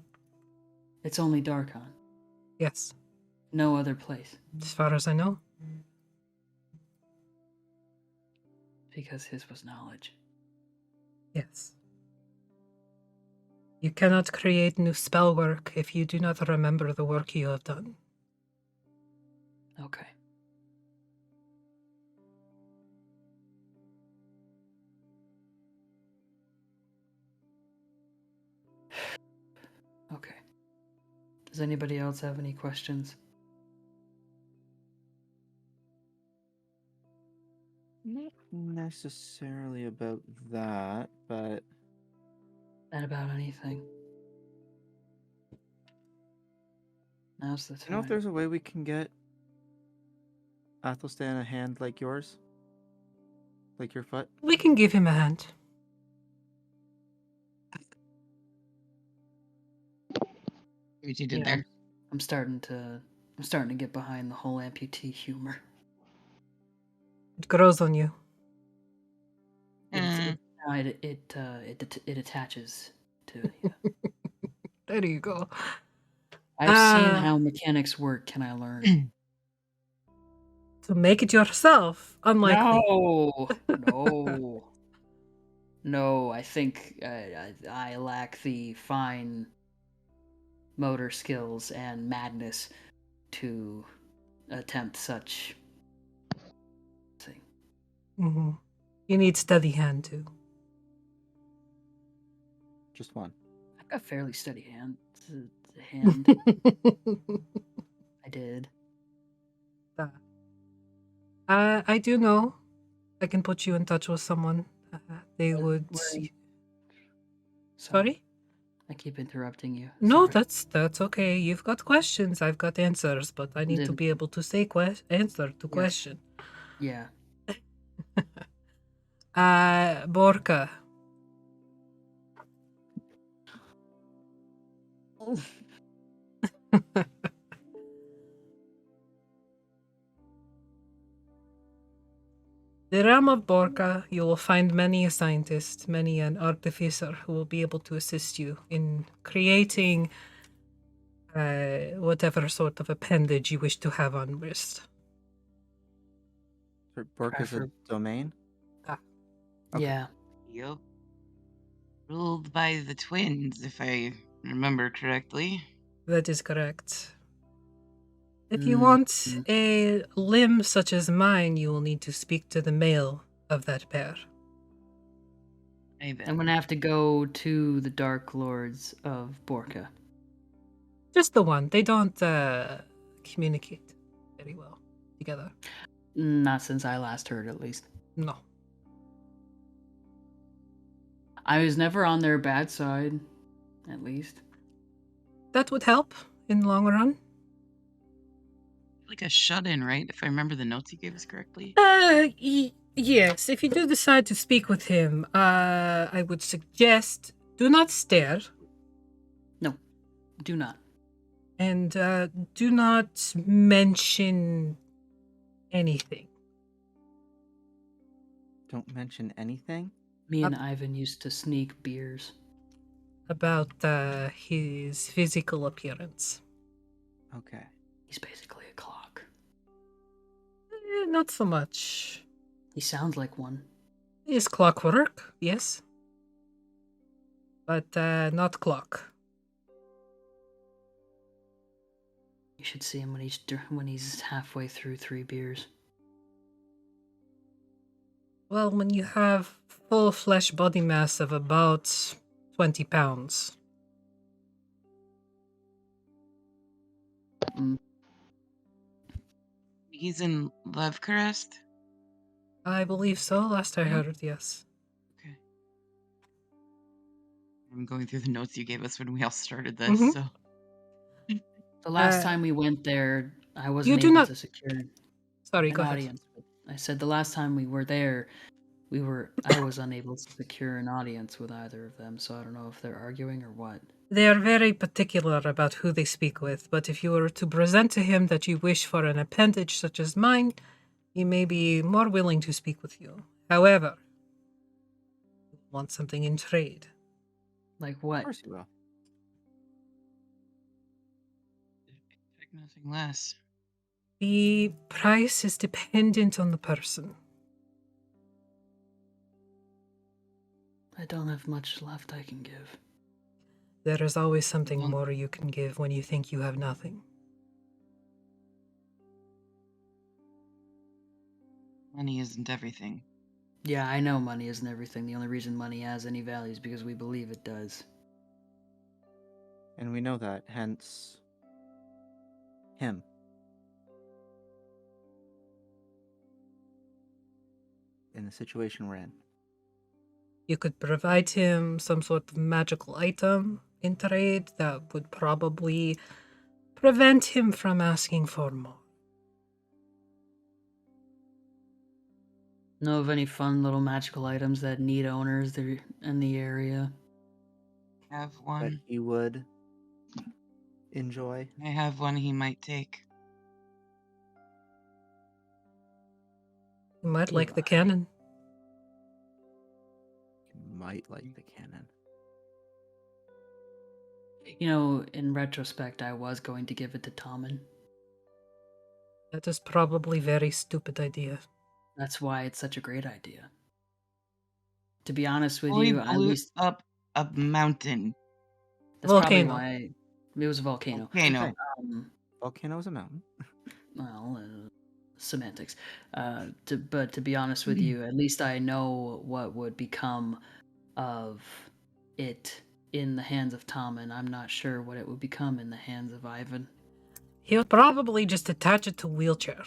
It's only Darkon. yes. No other place. As far as I know. Because his was knowledge. Yes. You cannot create new spell work if you do not remember the work you have done. Okay. Okay. Does anybody else have any questions? Not necessarily about that, but Not about anything. Now's the time. you know if there's a way we can get Athelstan a hand like yours? Like your foot? We can give him a hand. What you did Yeah, there. I'm starting to get behind the whole amputee humor. It grows on you. No, it attaches to. Yeah. There you go. I've seen how mechanics work. Can I learn? To make it yourself, unlikely. No. No, I think I lack the fine motor skills and madness to attempt such thing. Mm-hmm. You need steady hand too. Just one. I've got fairly steady hand. I did. I do know. I can put you in touch with someone. They would. Sorry? I keep interrupting you. No, Sorry. that's okay. You've got questions. I've got answers, but I need to be able to say answer to question. Yeah. Borka. The realm of Borka, you will find many a scientist, many an artificer who will be able to assist you in creating whatever sort of appendage you wish to have on wrist. Bork is a domain? Okay. Yeah. Yep. Ruled by the twins, if I remember correctly. That is correct. If you want a limb such as mine, you will need to speak to the male of that pair. I'm gonna have to go to the Dark Lords of Borka. Just the one. They don't communicate very well together. Not since I last heard, at least. No. I was never on their bad side, at least. That would help in the long run. Like a shut-in, right? If I remember the notes you gave us correctly. Yes. If you do decide to speak with him, I would suggest do not stare. No, do not. And do not mention anything. Don't mention anything? Me and Ivan used to sneak beers. About his physical appearance. Okay. He's basically a clock. Not so much. He sounds like one. Is clockwork, yes. But not clock. You should see him when he's halfway through 3 beers. Well, when you have full flesh body mass of about 20 pounds. He's in Lovecrest? I believe so, last I heard, yes. Okay. I'm going through the notes you gave us when we all started this, so... The last time we went there, I wasn't you do able not... to secure Sorry, an go ahead. audience. I said the last time we were there, I was unable to secure an audience with either of them, so I don't know if they're arguing or what. They are very particular about who they speak with, but if you were to present to him that you wish for an appendage such as mine, he may be more willing to speak with you. However, you want something in trade. Like what? Of course you will. Expect nothing less. The price is dependent on the person. I don't have much left I can give. There is always something more you can give when you think you have nothing. Money isn't everything. Yeah, I know money isn't everything. The only reason money has any value is because we believe it does. And we know that, hence him. In the situation we're in. You could provide him some sort of magical item in trade that would probably prevent him from asking for more. Know of any fun little magical items that need owners that are in the area? Have That one. he would enjoy. I have one he might take. You might like the cannon. He might like the cannon. You know, in retrospect, I was going to give it to Tommen. That is probably a very stupid idea. That's why it's such a great idea. To be honest with Well, you, he at blew least up a mountain. that's probably Volcano. why it was a volcano. Volcano. Okay. Volcano is a mountain. Well, semantics. But to be honest with you, at least I know what would become of it in the hands of Tommen. I'm not sure what it would become in the hands of Ivan. He'll probably just attach it to a wheelchair.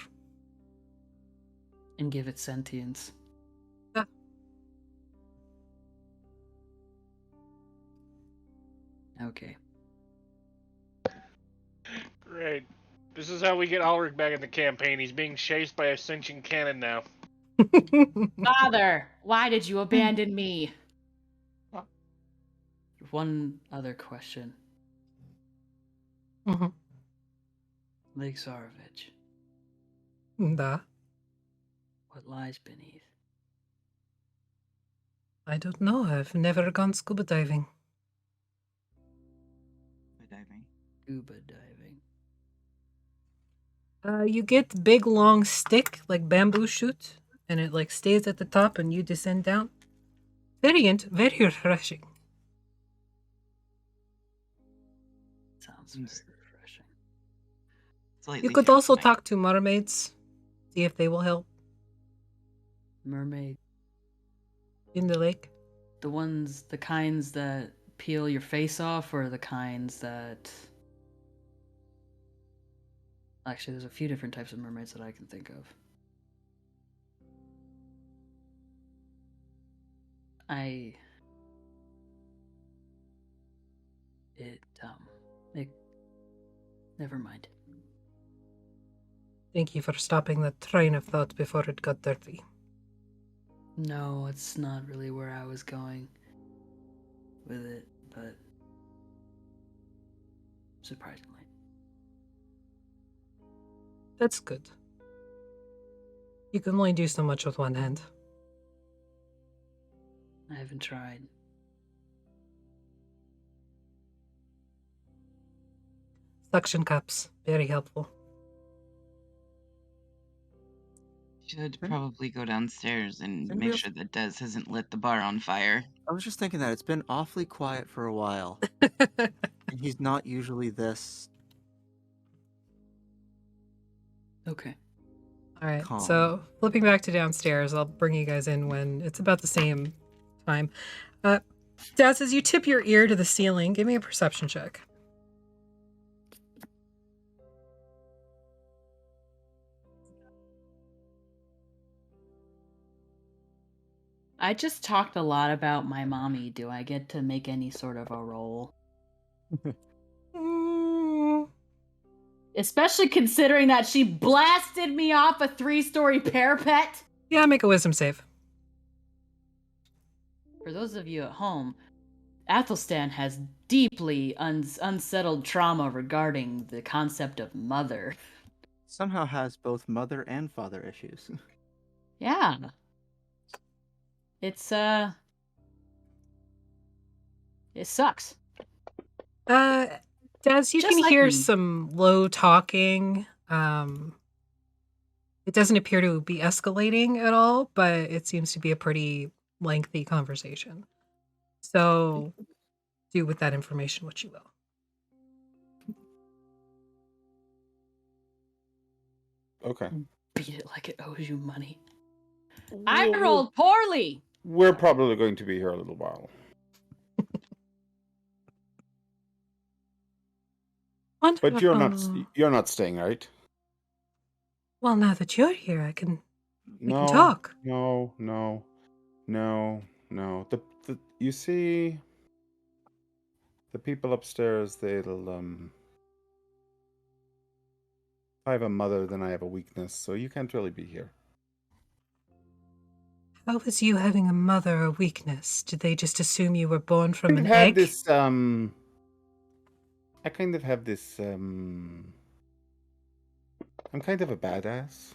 And give it sentience. Yeah. Okay. Great. This is how we get Ulrich back in the campaign. He's being chased by a sentient cannon now. Father, why did you abandon me? One other question. Mhm. Lake Zarovich, Da. what lies beneath? I don't know. I've never gone scuba diving. Diving. Scuba diving. You get big long stick, like bamboo shoot, and it like stays at the top and you descend down. Very refreshing. Sounds Mm. very refreshing. Slightly You could also terrifying. talk to mermaids, see if they will help Mermaid. in the lake. The kinds that peel your face off, or the kinds that... Actually, there's a few different types of mermaids that I can think of. Never mind. Thank you for stopping that train of thought before it got dirty. No, it's not really where I was going with it, but surprisingly. That's good. You can only do so much with one hand. I haven't tried. Suction cups, very helpful. Should probably go downstairs and Didn't we make have- sure that Des hasn't lit the bar on fire. I was just thinking that it's been awfully quiet for a while, and he's not usually this. Okay. All right, Calm. so flipping back to downstairs, I'll bring you guys in when it's about the same time. Daz, as you tip your ear to the ceiling, give me a perception check. I just talked a lot about my mommy. Do I get to make any sort of a roll? Especially considering that she blasted me off a 3-story parapet. Yeah, make a wisdom save. For those of you at home, Athelstan has deeply unsettled trauma regarding the concept of mother. Somehow has both mother and father issues. Yeah. It's, it sucks. Daz, you Just can like hear me. some low talking. It doesn't appear to be escalating at all, but it seems to be a pretty lengthy conversation. So do with that information what you will. Okay. Beat it like it owes you money. I rolled poorly. We're probably going to be here a little while. But you're Wonderful. not staying, right? Well, now that you're here, we can No. talk. No. You see, the people upstairs, I have a mother, then I have a weakness, so you can't really be here. How was you having a mother a weakness? Did they just assume you were born from an I egg? I kind of have this, I'm kind of a badass.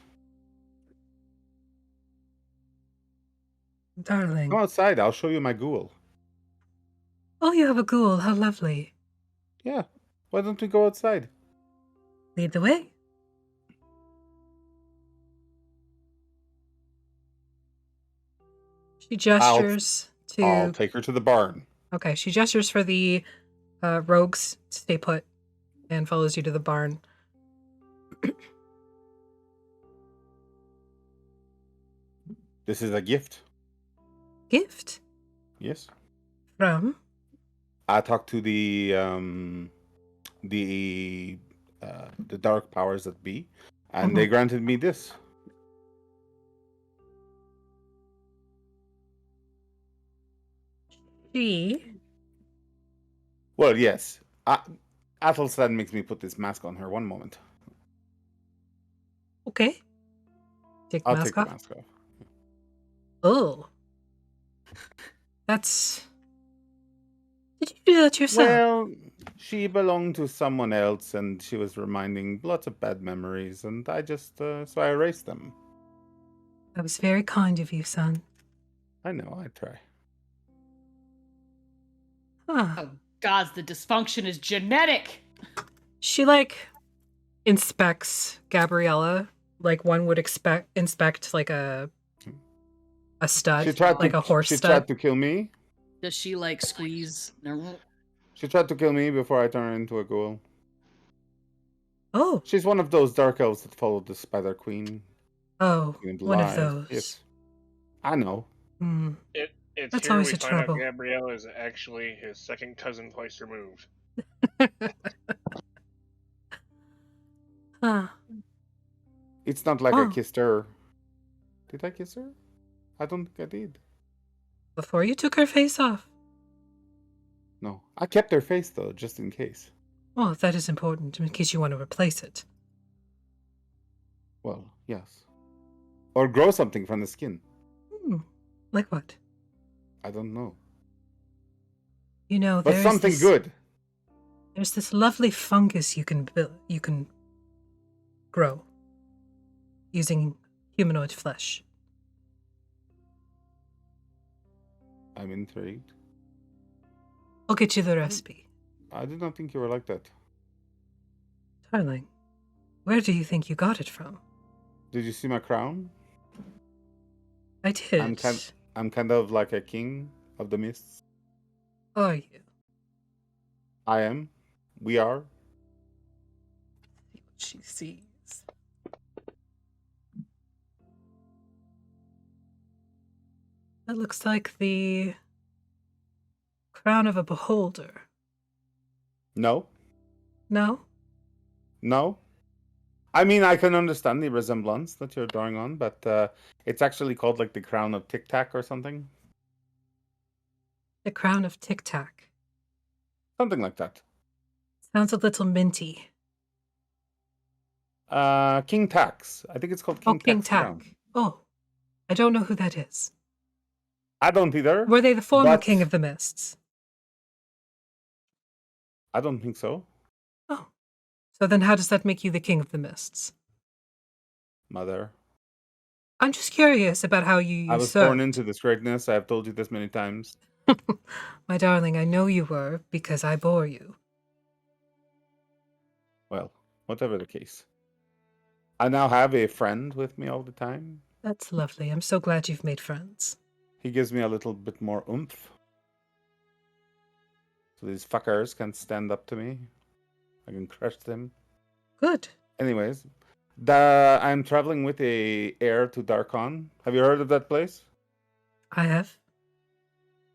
Darling. Come outside, I'll show you my ghoul. Oh, you have a ghoul. How lovely. Yeah, why don't we go outside? Lead the way. She gestures I'll to... take her to the barn. Okay, she gestures for the rogues to stay put and follows you to the barn. This is a gift. Gift? Yes. From? I talked to the dark powers that be, and they granted me this. She. Well, yes. Athelstan makes me put this mask on her. One moment. Okay. Take the I'll mask take the off. mask off. Oh. That's. Did you do that yourself? Well, she belonged to someone else, and she was reminding lots of bad memories, and I just so I erased them. That was very kind of you, son. I know. I try. Huh. Oh, gods, the dysfunction is genetic. She inspects Gabriella like one would inspect like a stud, She tried like to. a horse She stud. tried to kill me. Does she like squeeze? She tried to kill me before I turned her into a ghoul. Oh, She's one of those dark elves that followed the Spider Queen. one of Lies. those. Yes, I know. Hmm. It's That's here always we a find out trouble. Gabrielle is actually his second cousin twice removed. Huh. It's not like I Oh. kissed her. Did I kiss her? I don't think I did. Before you took her face off. No, I kept her face though, just in case. Oh, that is important in case you want to replace it. Well, yes. Or grow something from the skin. Like what? I don't know. You know, But something good. There's this lovely fungus you can grow using humanoid flesh. I'm intrigued. I'll get you the recipe. I did not think you were like that. Darling, where do you think you got it from? Did you see my crown? I did. I'm kind of like a king of the mists. Are you? I am. We are. See what she sees. That looks like the crown of a beholder. No. No? No. I mean, I can understand the resemblance that you're drawing on, but it's actually called like the crown of Tic Tac or something. The crown of Tic Tac. Something like that. Sounds a little minty. King Tax. I think it's called King King Tax crown. Tac. Oh, I don't know who that is. I don't either. Were they the former but King of the Mists? I don't think so. Oh. So then how does that make you the King of the Mists? Mother. I'm just curious about how you I was born into this greatness. I have told you this many times. My darling, I know you were because I bore you. Well, whatever the case. I now have a friend with me all the time. That's lovely. I'm so glad you've made friends. He gives me a little bit more oomph. So these fuckers can stand up to me. I can crush them. Good. Anyways, I'm traveling with a heir to Darkon. Have you heard of that place? I have.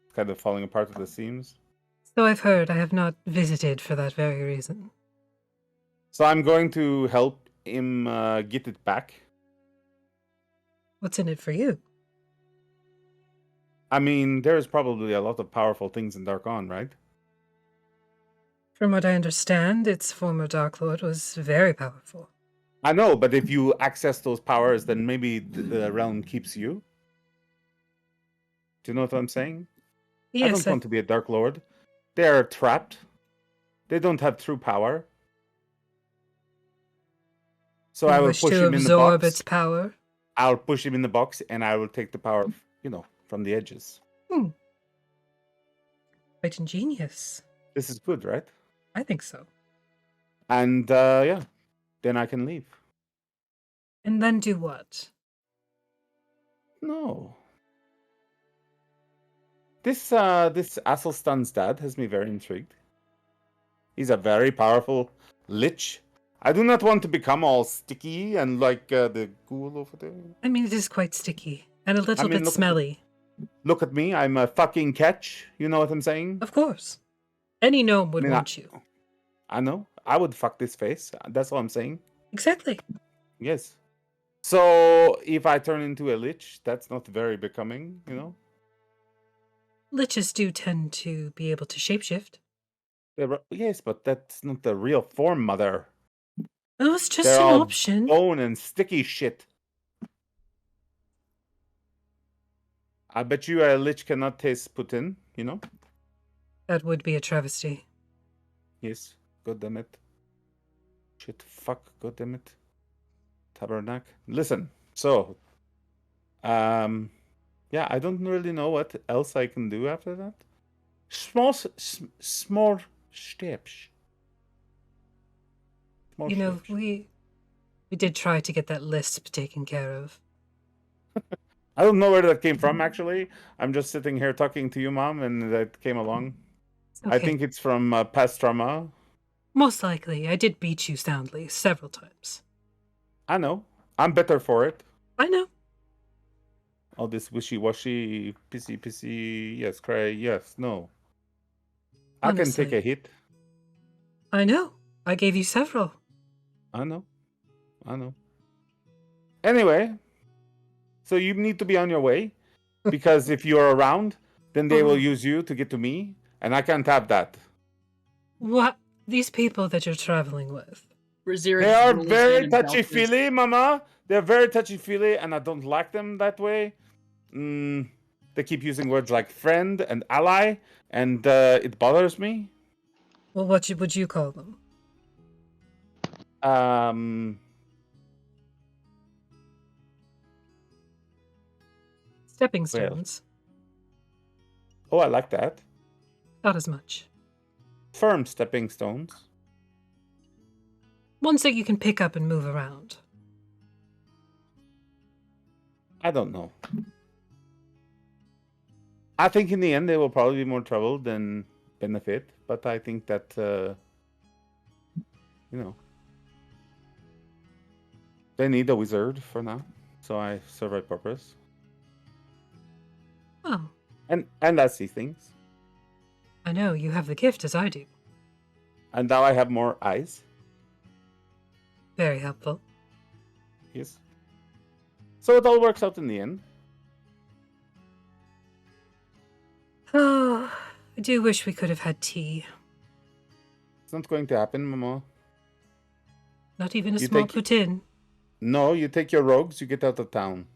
It's kind of falling apart at the seams. So I've heard. I have not visited for that very reason. So I'm going to help him get it back. What's in it for you? I mean, there's probably a lot of powerful things in Darkon, right? From what I understand, its former Dark Lord was very powerful. I know, but if you access those powers, then maybe the realm keeps you. Do you know what I'm saying? Yes, I don't want to be a Dark Lord. They are trapped. They don't have true power. So I will wish push to him in the absorb box. its power. I'll push him in the box, and I will take the power, from the edges. Quite ingenious. This is good, right? I think so. And then I can leave. And then do what? No. This Asselstan's dad has me very intrigued. He's a very powerful lich. I do not want to become all sticky and like the ghoul over there. I mean, it is quite sticky and a little bit look smelly. Look at me. I'm a fucking catch. You know what I'm saying? Of course. Any gnome would I mean, want you. I know. I would fuck this face. That's what I'm saying. Exactly. Yes. So if I turn into a lich, that's not very becoming, you know? Liches do tend to be able to shapeshift. Yes, but that's not the real form, mother. It was just They're an all option. bone and sticky shit. I bet you a lich cannot taste Putin, you know? That would be a travesty. Yes. God damn it. Shit, fuck, god damn it. Tabernacle. Listen, so, yeah, I don't really know what else I can do after that. Small steps. Small You know, steps. we did try to get that lisp taken care of. I don't know where that came from, actually. I'm just sitting here talking to you, Mom, and that came along. Okay. I think it's from past trauma. Most likely. I did beat you soundly several times. I know. I'm better for it. I know. All this wishy-washy, pissy, yes, cry, yes, no. I can take Honestly. a hit. I know. I gave you several. I know. Anyway, so you need to be on your way, because if you're around, then they will Oh. use you to get to me, and I can't have that. What? These people that you're traveling with. Razira They just are rolled his hand very and belches. touchy-feely, Mama. They're very touchy-feely, and I don't like them that way. They keep using words like friend and ally, and it bothers me. Well, what would you call them? Stepping Well, stones. oh, I like that. Not as much. Firm stepping stones. Ones that you can pick up and move around. I don't know. I think in the end they will probably be more trouble than benefit, but I think that, you know, they need a wizard for now, so I serve my purpose. Oh, And I see things. I know, you have the gift as I do. And now I have more eyes. Very helpful. Yes. So it all works out in the end. Oh, I do wish we could have had tea. It's not going to happen, Mama. Not even a You small take- poutine. No, you take your rogues, you get out of town.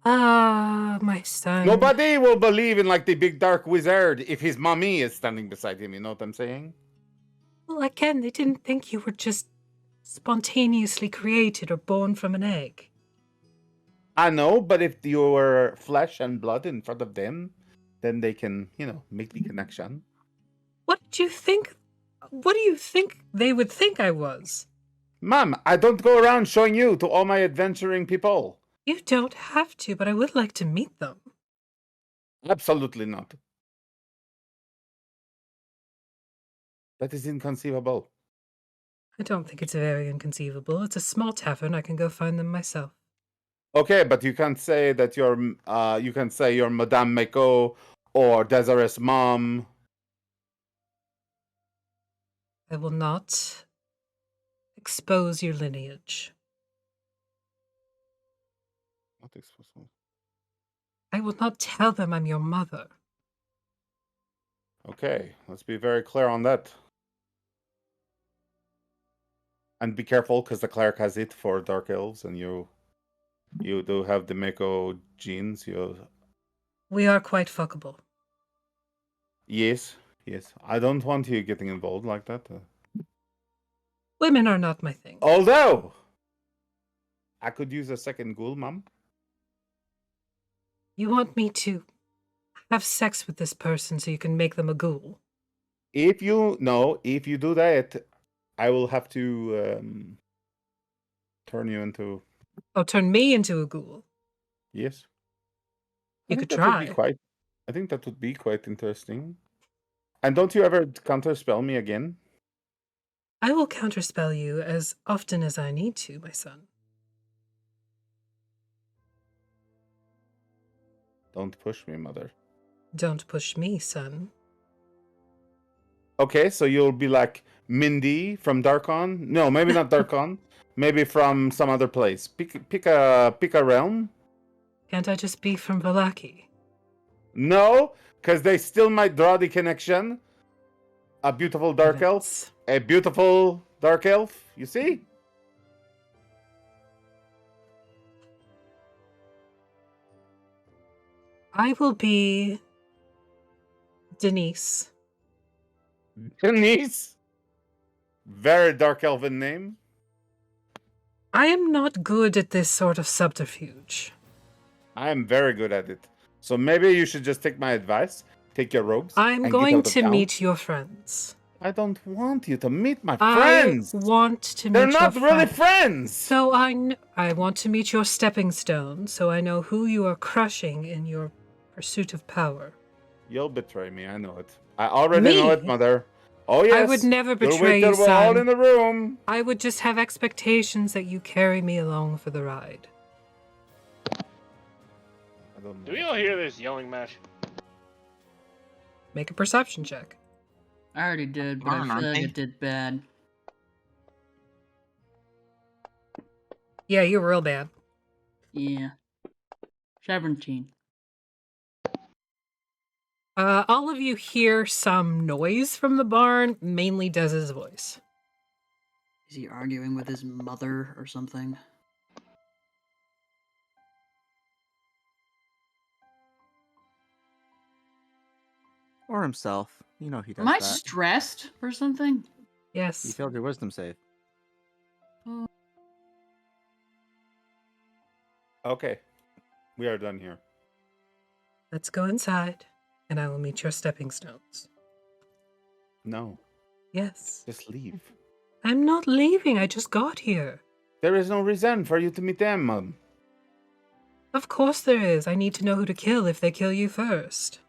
Ah, my son. Nobody will believe in like the big dark wizard if his mommy is standing beside him, you know what I'm saying? Well, again, they didn't think you were just spontaneously created or born from an egg. I know, but if you were flesh and blood in front of them, then they can, you know, make the connection. What do you think? What do you think they would think I was? Mom, I don't go around showing you to all my adventuring people. You don't have to, but I would like to meet them. Absolutely not. That is inconceivable. I don't think it's very inconceivable. It's a small tavern. I can go find them myself. Okay, but you can't say that you can say you're Madame Mako or Desiree's mom. I will not expose your lineage. Not exposed. I will not tell them I'm your mother. Okay, let's be very clear on that. And be careful, because the cleric has it for dark elves, and you do have the Mako genes. We are quite fuckable. Yes. I don't want you getting involved like that. Women are not my thing. Although, I could use a second ghoul, Mom. You want me to have sex with this person so you can make them a ghoul? If you do that, I will have to turn you into. Oh, turn me into a ghoul. Yes. You I could think that would be try. I think that would be quite interesting. And don't you ever counterspell me again? I will counterspell you as often as I need to, my son. Don't push me, mother. Don't push me, son. Okay, so you'll be like Mindy from Darkon. No, maybe not Darkon. Maybe from some other place. Pick a realm. Can't I just be from Valaki? No, because they still might draw the connection. A beautiful dark elf. Heavens. A beautiful dark elf. You see? I will be Denise. Denise. Very dark elven name. I am not good at this sort of subterfuge. I am very good at it. So maybe you should just take my advice. Take your robes. I'm and get going out of to town. meet your friends. I don't want you to meet my I friends. want to They're meet not your really friends. friends. So I want to meet your stepping stone, so I know who you are crushing in your pursuit of power. You'll betray me. I know it. I already know it, Me? Mother. Oh yes. I would never You'll betray wait till you, we're all son. in the room. I would just have expectations that you carry me along for the ride. I don't Do know. we all hear this yelling match? Make a perception check. I already did, but I Darn, feel aren't like they? it did bad. Yeah, you're real bad. Yeah. 17. All of you hear some noise from the barn, mainly Dez's voice. Is he arguing with his mother or something? Or himself. You know he does Am I that. stressed or something? You Yes. failed your wisdom save. Okay. We are done here. Let's go inside, and I will meet your stepping stones. No. Yes. Just leave. I'm not leaving, I just got here. There is no reason for you to meet them, Mom. Of course there is. I need to know who to kill if they kill you first.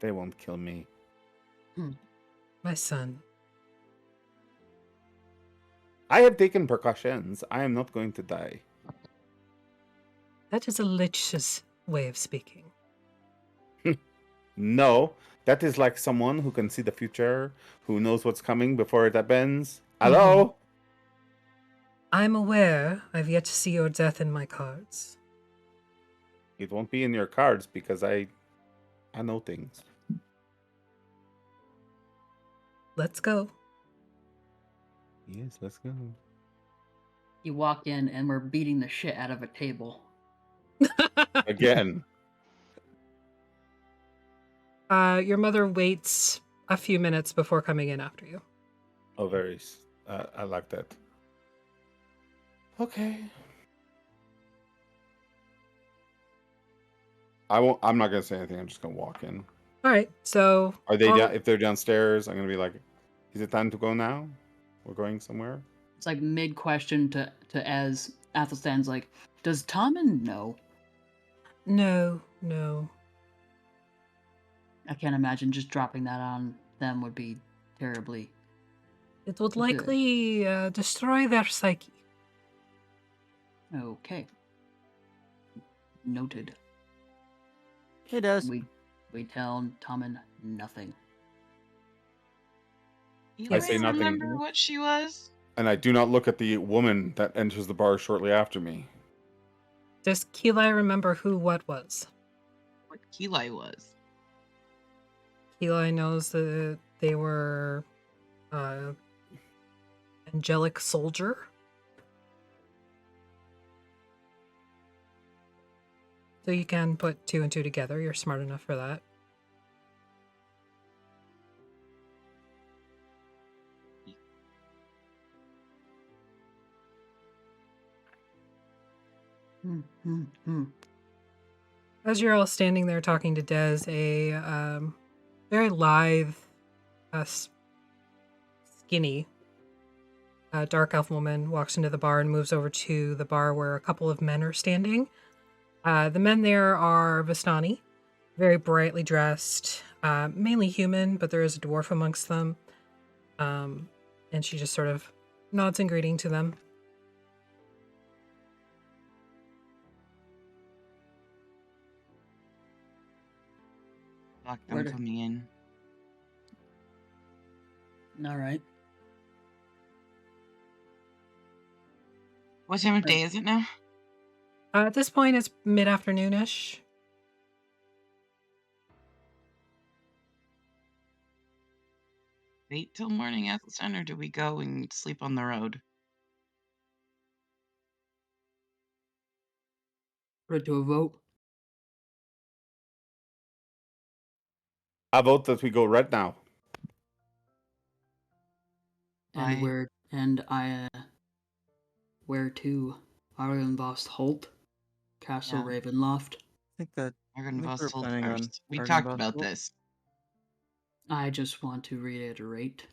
They won't kill me. My son. I have taken precautions. I am not going to die. That is a lich's way of speaking. No, that is like someone who can see the future, who knows what's coming before it happens. Hello? I'm aware I've yet to see your death in my cards. It won't be in your cards because I know things. Let's go. Yes, let's go. You walk in and we're beating the shit out of a table. Again. Your mother waits a few minutes before coming in after you. Oh, very. I like that. Okay. I'm not gonna say anything. I'm just gonna walk in. All right, so Are they all- down? If they're downstairs, I'm gonna be like, "Is it time to go now? We're going somewhere." It's like mid question to as Athelstan's like, does Tommen know? No. I can't imagine just dropping that on them would be terribly. It would Good. likely destroy their psyche. Okay. Noted. It does. We tell Tommen nothing. You I say nothing. remember what she was? And I do not look at the woman that enters the bar shortly after me. Does Keli remember who what was? What Keli was? Keli knows that they were angelic soldier. So you can put two and two together. You're smart enough for that. As you're all standing there talking to Des, a very lithe, skinny, dark elf woman walks into the bar and moves over to the bar where a couple of men are standing. The men there are Vistani, very brightly dressed, mainly human, but there is a dwarf amongst them. And she just sort of nods in greeting to them. Block them Where do- coming in. All right. What time of day is it now? At this point, it's mid-afternoonish. Wait till morning, Athelstan, or do we go and sleep on the road? Put it to a vote. I vote that we go right now. And where to? Arlenvost Holt, Castle Yeah. Ravenloft. I think we're Argenvost Holt planning on first. We talked Argenvost about Holt. this. I just want to reiterate.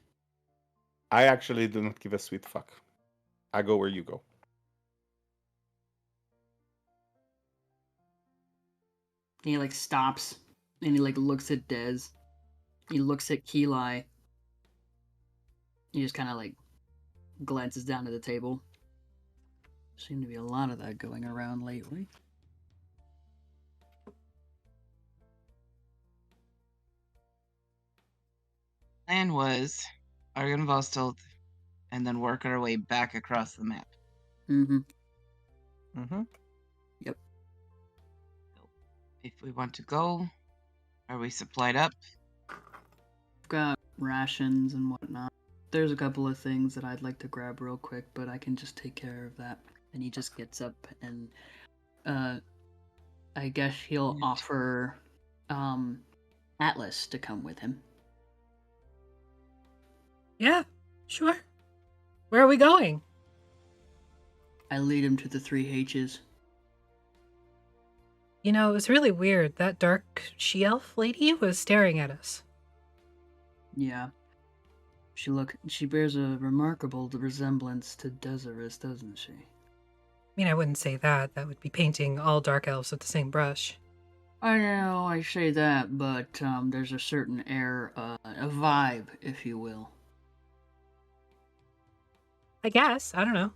I actually do not give a sweet fuck. I go where you go. And he like stops and he like looks at Dez. He looks at Keli. He just kind of like glances down to the table. Seem to be a lot of that going around lately. Plan was Argenvost Holt and then work our way back across the map. Mm-hmm. Mm-hmm. Yep. If we want to go, are we supplied up? I've got rations and whatnot. There's a couple of things that I'd like to grab real quick, but I can just take care of that. And he just gets up and I guess he'll Right. offer Atlas to come with him. Yeah, sure. Where are we going? I lead him to the 3 H's. You know, it was really weird. That dark she-elf lady was staring at us. Yeah. She bears a remarkable resemblance to Desirous, doesn't she? I mean, I wouldn't say that. That would be painting all dark elves with the same brush. I know, I say that, but there's a certain air, a vibe, if you will. I guess. I don't know.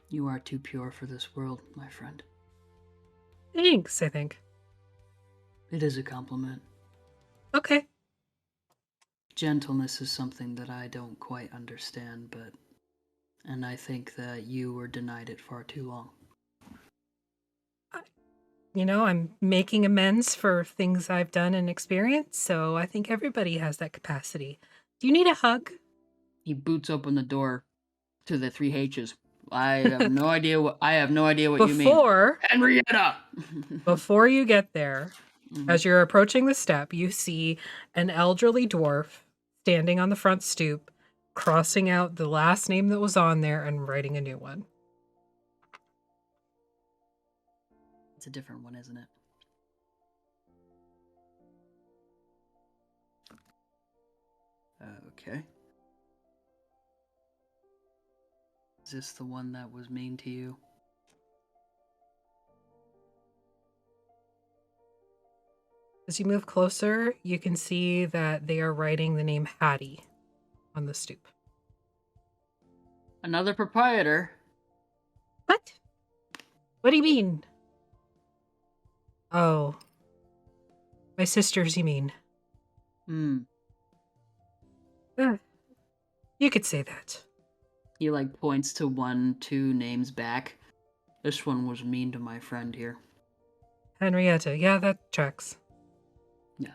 You are too pure for this world, my friend. Thanks, I think. It is a compliment. Okay. Gentleness is something that I don't quite understand, and I think that you were denied it far too long. You know, I'm making amends for things I've done and experienced, so I think everybody has that capacity. Do you need a hug? He boots open the door to the 3 H's. I have no idea what you mean. Henrietta! Before you get there, Mhm. as you're approaching the step, you see an elderly dwarf standing on the front stoop, crossing out the last name that was on there and writing a new one. It's a different one, isn't it? Okay. Is this the one that was mean to you? As you move closer, you can see that they are writing the name Hattie on the stoop. Another proprietor? What? What do you mean? Oh. My sisters, you mean? You could say that. He like points to 2 names back. This one was mean to my friend here. Henrietta, yeah, that tracks. Yeah.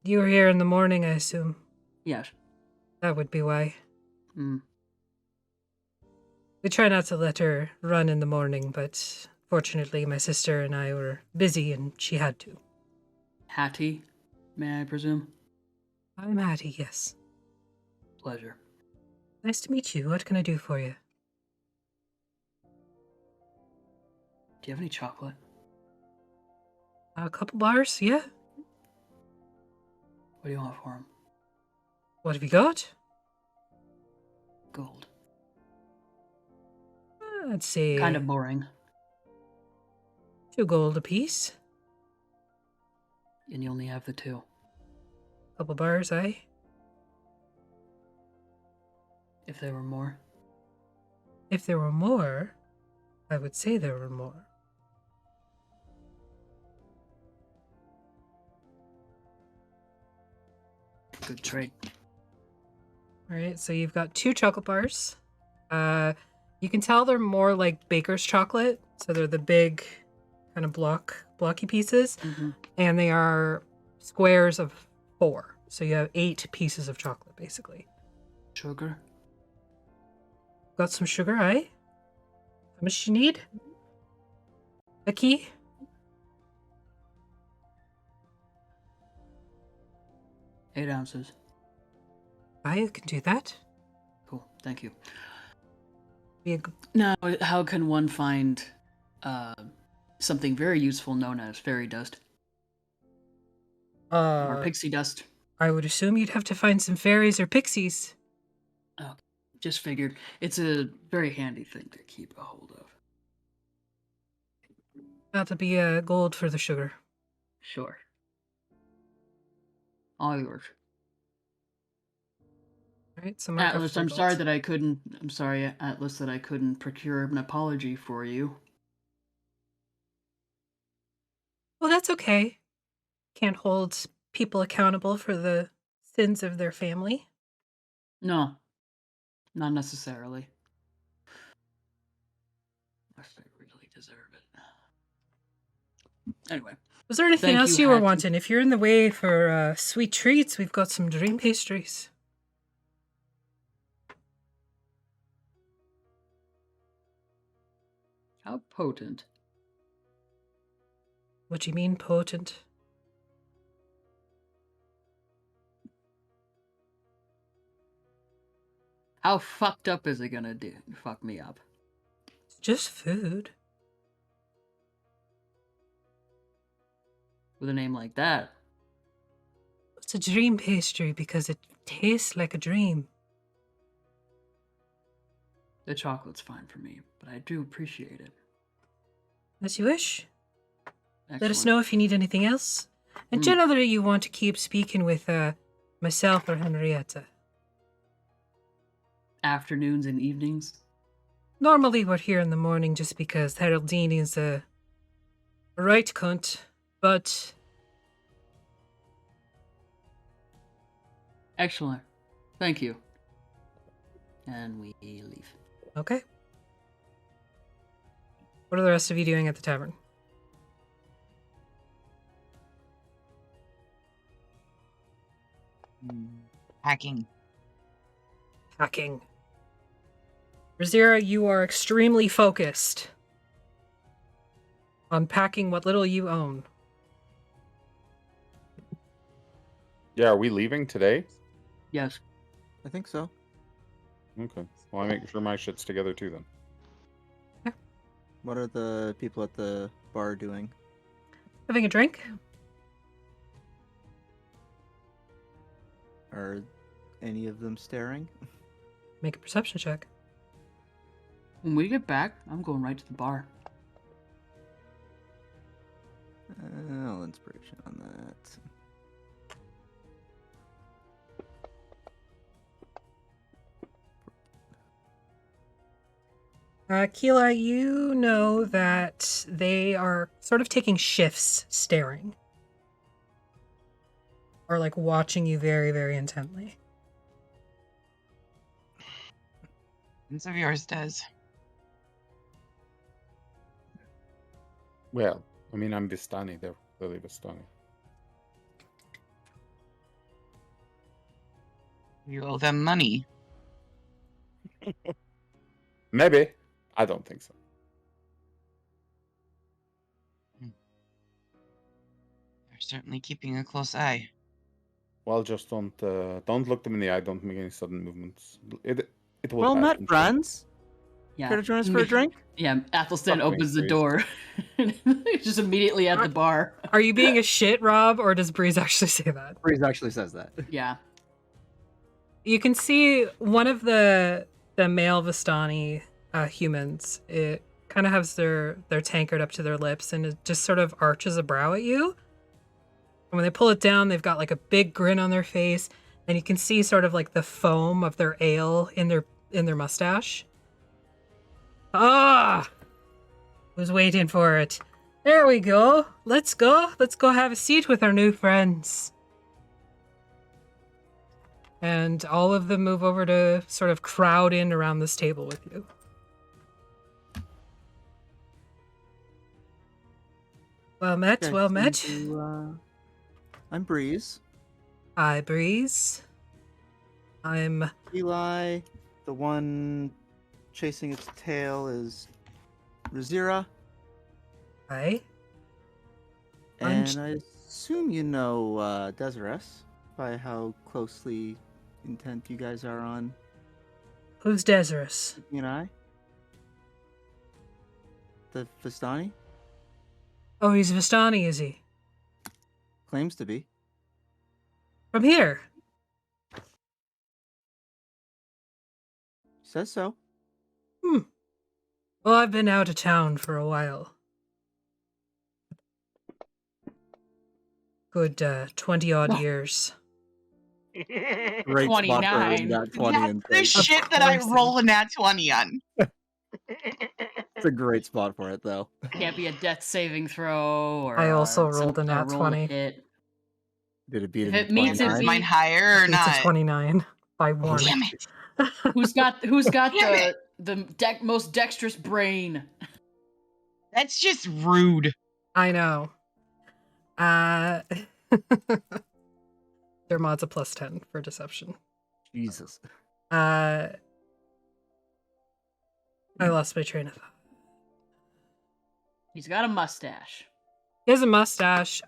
You were here in the morning, I assume. Yes. That would be why. Hmm. We try not to let her run in the morning, but fortunately my sister and I were busy and she had to. Hattie, may I presume? I'm Hattie, yes. Pleasure. Nice to meet you. What can I do for you? Do you have any chocolate? A couple bars, yeah? What do you want for him? What have you got? Gold. I'd say Kind of boring. 2 gold apiece. And you only have the 2. Couple bars, eh? If there were more. If there were more, I would say there were more. Good trade. All right, so you've got 2 chocolate bars. You can tell they're more like baker's chocolate, so they're the big kind of blocky pieces, and they are squares of 4. So you have 8 pieces of chocolate, basically. Sugar. Got some sugar, aye? How much you need? A key? Eight ounces. I can do that. Cool. Thank you. Be a Now, how can one find something very useful known as fairy dust or pixie dust? I would assume you'd have to find some fairies or pixies. Oh, just figured. It's a very handy thing to keep a hold of. That'll be gold for the sugar. Sure. All yours. Right, so mark up Atlas, for I'm gold. sorry that I couldn't. I'm sorry, Atlas, that I couldn't procure an apology for you. Well, that's okay. Can't hold people accountable for the sins of their family. No, not necessarily. Unless they really deserve it. Anyway, Was there anything Thank else you, you were Hattie. wanting? If you're in the way for sweet treats, we've got some dream pastries. how potent. What do you mean, potent? How fucked up is it gonna fuck me up? It's just food. With a name like that? It's a dream pastry because it tastes like a dream. The chocolate's fine for me, but I do appreciate it. As you wish. Let us Excellent. know if you need anything else. And generally, you want to keep speaking with myself or Henrietta. Afternoons and evenings? Normally, we're here in the morning just because Haroldine is a right cunt, but Excellent. Thank you. And we leave. okay. What are the rest of you doing at the tavern? Hacking. Hacking. Razira, you are extremely focused on packing what little you own. Yeah, are we leaving today? Yes. I think so. Okay. Well, I make sure my shit's together too then. What are the people at the bar doing? Having a drink? Are any of them staring? Make a perception check. When we get back, I'm going right to the bar. All inspiration on that. Keela, you know that they are sort of taking shifts staring. Or like watching you very, very intently. Sense of yours does. Well, I mean, I'm Vistani. They're clearly Vistani. You owe them money. Maybe. I don't think so. They're certainly keeping a close eye. Well, just don't look them in the eye. Don't make any sudden movements. It will Well pass, met, I'm sure. friends. Yeah. Care to join us for a drink? Yeah, Athelstan Fuck me, opens the please. door. He's just immediately at the bar. Are you being a shit, Rob, or does Breeze actually say that? Breeze actually says that. Yeah. You can see one of the male Vistani humans. It kind of has their tankard up to their lips, and it just sort of arches a brow at you. And when they pull it down, they've got like a big grin on their face, and you can see sort of like the foam of their ale in their mustache. Ah, was waiting for it. There we go. Let's go. Let's go have a seat with our new friends. And all of them move over to sort of crowd in around this table with you. Well met, Okay, well so met. I'm Breeze. Hi, Breeze. I'm Eli. The one chasing its tail is Razira. Hi. And I assume you know Desiree by how closely intent you guys are on Who's Desirous? you and I. The Vistani Oh, he's Vistani, is he? claims to be. From here. Says so. Well, I've been out of town for a while. Good 20-odd years. Great spot for 29. that 20 That's and the say. shit that I course. roll a nat 20 on. It's a great spot for it, though. Can't be a death saving throw or I also some rolled a nat roll 20. hit. Did it beat If it? it meets it, Is 29? mine higher or It's not? a 29 by one. Damn it. Who's got Damn the most dexterous brain? That's just rude. I know. Their mod's a +10 for deception. Jesus. I lost my train of thought. He's got a mustache. He has a mustache,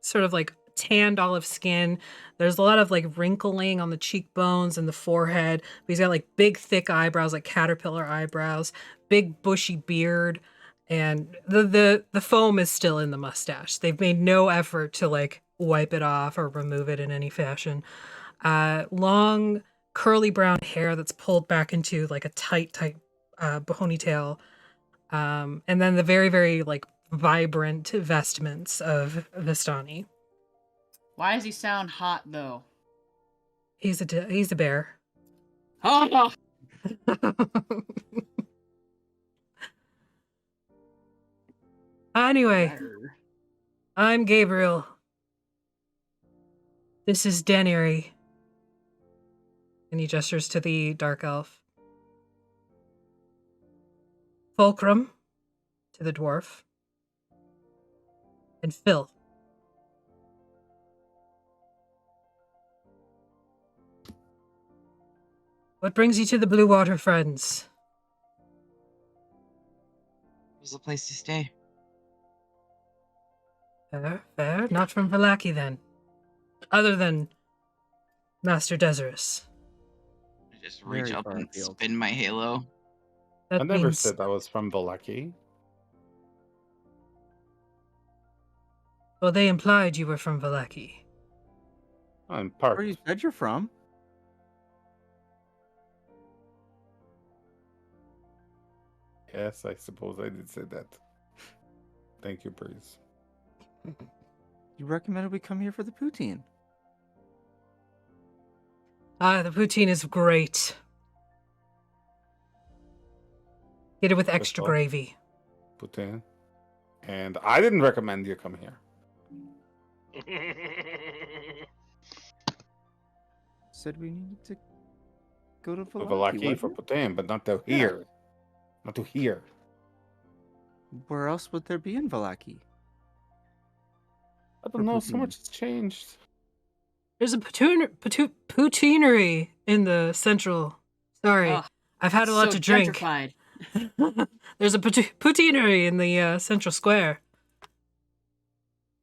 sort of like tanned olive skin. There's a lot of like wrinkling on the cheekbones and the forehead. But he's got like big, thick eyebrows, like caterpillar eyebrows, big bushy beard, and the foam is still in the mustache. They've made no effort to like wipe it off or remove it in any fashion. Long, curly brown hair that's pulled back into like a tight ponytail. And then the very, very like vibrant vestments of Vistani. Why does he sound hot though? He's a bear. Oh, Anyway, I'm Gabriel. This is Dreary. And he gestures to the dark elf. Fulcrum to the dwarf. And Phil. What brings you to the Blue Water, friends? There's a place to stay. Fair. Not from Vallaki, then. Other than Master Desirous. I just reach Very up far and afield. spin my halo. That I never means said I was from Vallaki. Well, they implied you were from Vallaki. I'm part. Where you said you're from? Yes, I suppose I did say that. Thank you, Breeze. You recommended we come here for the poutine. The poutine is great. Get it with extra Crystal. gravy. Putin. And I didn't recommend you come here. Said we needed to go to For Vallaki, Vallaki, for Putin, but not to here. Not to here. Where else would there be in Vallaki? I For don't know, so poutine. much has changed. There's a poutineery in the central. Sorry, Ugh, I've had a lot so to drink. gentrified. There's a poutineery in the central square.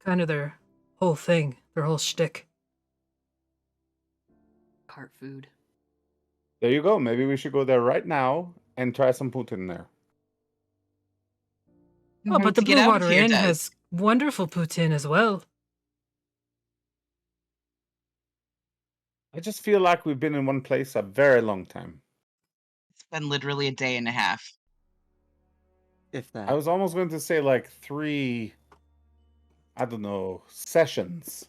Kind of their whole thing, their whole shtick. Cart food. There you go. Maybe we should go there right now and try some Putin there. Oh, but the To get Blue out of Water here Inn does. has wonderful poutine as well. I just feel like we've been in one place a very long time. It's been literally a day and a half. If that. I was almost going to say like 3, I don't know, sessions.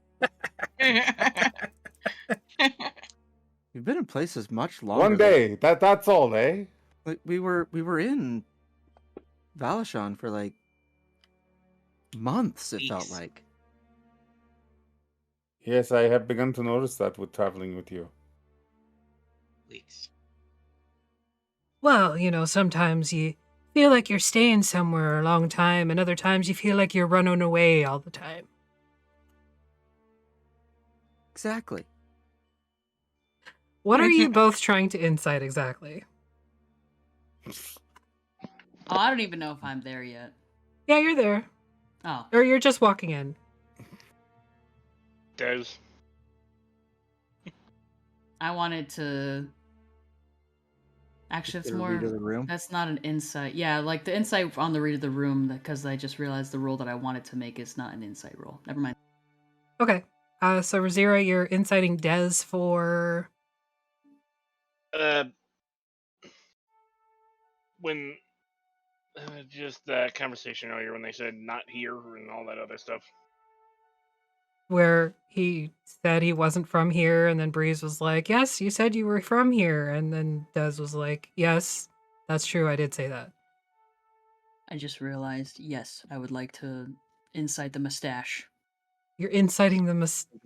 We've been in places much longer. One day. That's all, eh? Like we were in Valashon for like months, it felt Weeks. like. Yes, I have begun to notice that with traveling with you. weeks? Well, sometimes you feel like you're staying somewhere a long time, and other times you feel like you're running away all the time. Exactly. What are you both trying to insight exactly? Oh, I don't even know if I'm there yet. Yeah, you're there. Oh, Or you're just walking in. Des. I wanted to. Actually, it's Get a more. read of the room. That's not an insight. Yeah, like the insight on the read of the room, because I just realized the roll that I wanted to make is not an insight roll. Never mind. Okay. So Razira, you're inciting Des for. When just that conversation earlier when they said not here and all that other stuff. Where he said he wasn't from here, and then Breeze was like, "Yes, you said you were from here," and then Des was like, "Yes, that's true. I did say that." I just realized. Yes, I would like to insight the mustache. You're inciting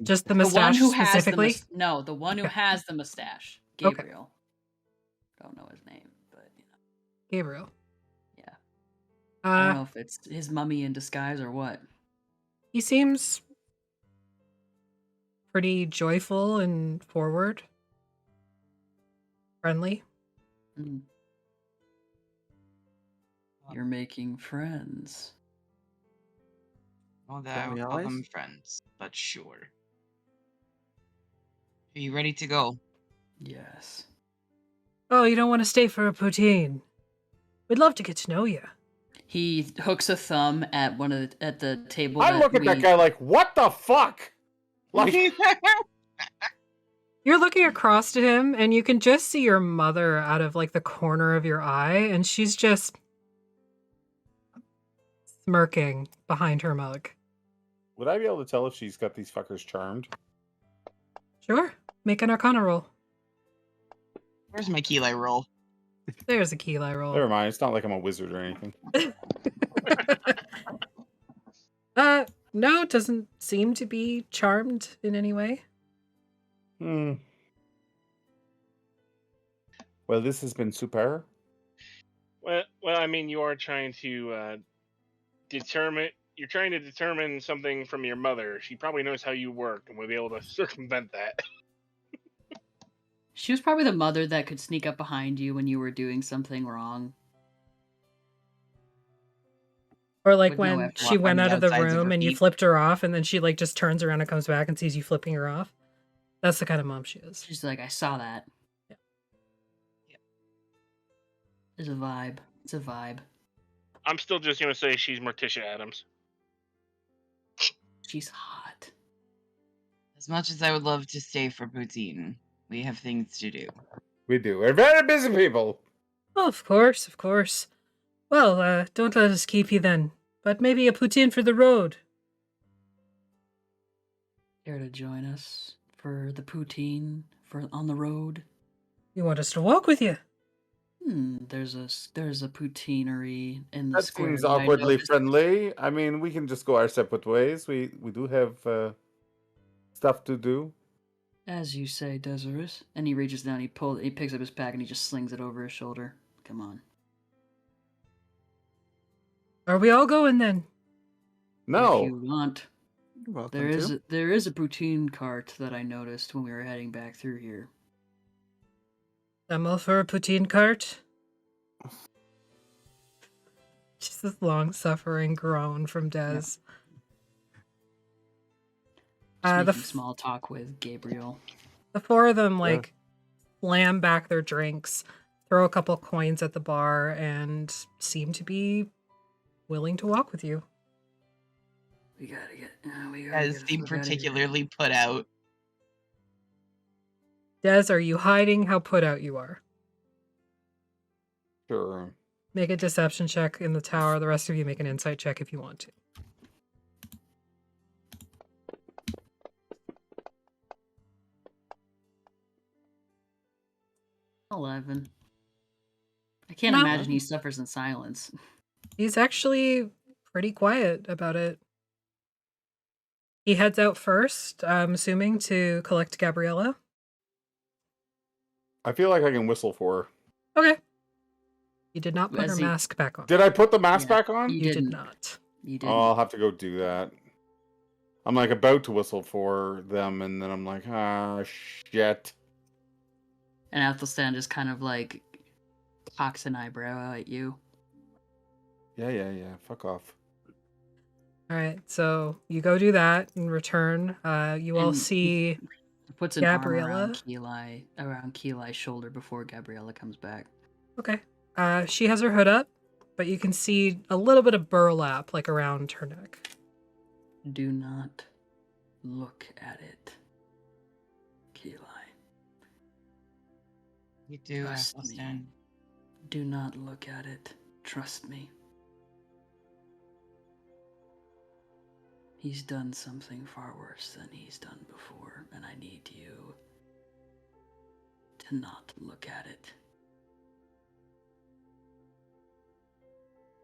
just the The one mustache who has the specifically. no, the one who Okay. has the mustache. Okay. Gabriel. Don't know his name, but Gabriel. yeah. I don't Uh, know if it's his mummy in disguise or what. he seems pretty joyful and forward, friendly. Mm. You're making friends. Well, that I would Friendly call them allies? friends, but sure. Are you ready to go? Yes. Oh, you don't want to stay for a poutine? We'd love to get to know you. He hooks a thumb at at the table. I look at that guy like, what the fuck? Like, You're looking across to him, and you can just see your mother out of like the corner of your eye, and she's just smirking behind her mug. would I be able to tell if she's got these fuckers charmed? Sure, make an Arcana roll. Where's my key light roll? There's a key light roll. Never mind. It's not like I'm a wizard or anything. No, it doesn't seem to be charmed in any way. Well, this has been super. Well, I mean, you are trying to determine. You're trying to determine something from your mother. She probably knows how you work and will be able to circumvent that. She was probably the mother that could sneak up behind you when you were doing something wrong. Or like Would know when after she walk went on out the of the outsides of room her and you feet. flipped her off, and then she like just turns around and comes back and sees you flipping her off. That's the kind of mom she is. She's like, I saw that. Yeah. Yeah. There's a vibe. It's a vibe. I'm still just gonna say she's Morticia Adams. She's hot. As much as I would love to stay for poutine, we have things to do. We do. We're very busy people. Oh, of course, of course. Well, don't let us keep you then. But maybe a poutine for the road. Care to join us for the poutine for on the road? You want us to walk with you? There's a poutineery in the That square. seems that I awkwardly noticed. friendly. I mean, we can just go our separate ways. We do have stuff to do. As you say, Desirous. And he reaches down, he picks up his pack, and he just slings it over his shoulder. Come on. Are we all going then? If No. you want. You're welcome There is to. there is a poutine cart that I noticed when we were heading back through here. I'm all for a poutine cart. Just this long-suffering groan from Des. Just The making small talk with Gabriel. The four of them like slam back their drinks, throw a couple coins at the bar, and seem to be willing to walk with you. We gotta get. As seem particularly put out. Des, are you hiding how put out you are? Sure. Make a deception check in the tower. The rest of you make an insight check if you want to. $11. I can't No. imagine he suffers in silence. He's actually pretty quiet about it. He heads out first, I'm assuming, to collect Gabriella. I feel like I can whistle for her. Okay. You did not put As her he- mask back on. Did I put the mask Yeah, back on? You did didn't. not. You Oh, didn't. I'll have to go do that. I'm like about to whistle for them, and then I'm like, shit. And Athelstan just kind of like cocks an eyebrow at you. Yeah. Fuck off. All right, so you go do that and return. You all And see Puts an Gabriella. arm around Keli's shoulder before Gabriella comes back. Okay. She has her hood up, but you can see a little bit of burlap like around her neck. Do not look at it, Keli. You do, Trust me. Athelstan. Do not look at it. Trust me. He's done something far worse than he's done before, and I need you to not look at it.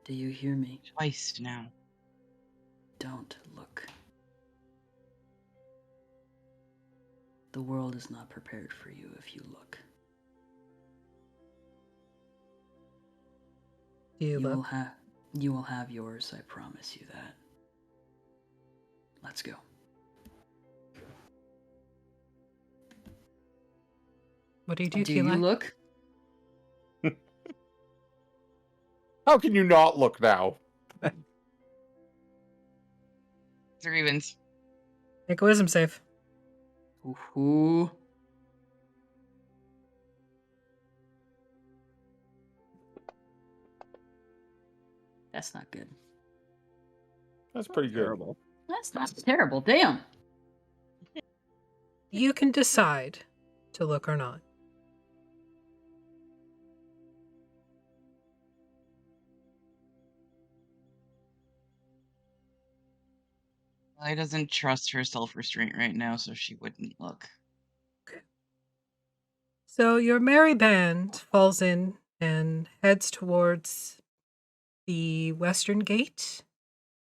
Do you hear me? Twice now. Don't look. The world is not prepared for you if you look. Do you look? You will have yours, I promise you that. Let's go. What do you do, Do you Keli? look? How can you not look now? It's Ravens. Make a wisdom save. Ooh. That's not good. That's pretty good. Terrible. That's not terrible. Damn. You can decide to look or not. Kelly doesn't trust her self-restraint right now, so she wouldn't look. So your merry band falls in and heads towards the western gate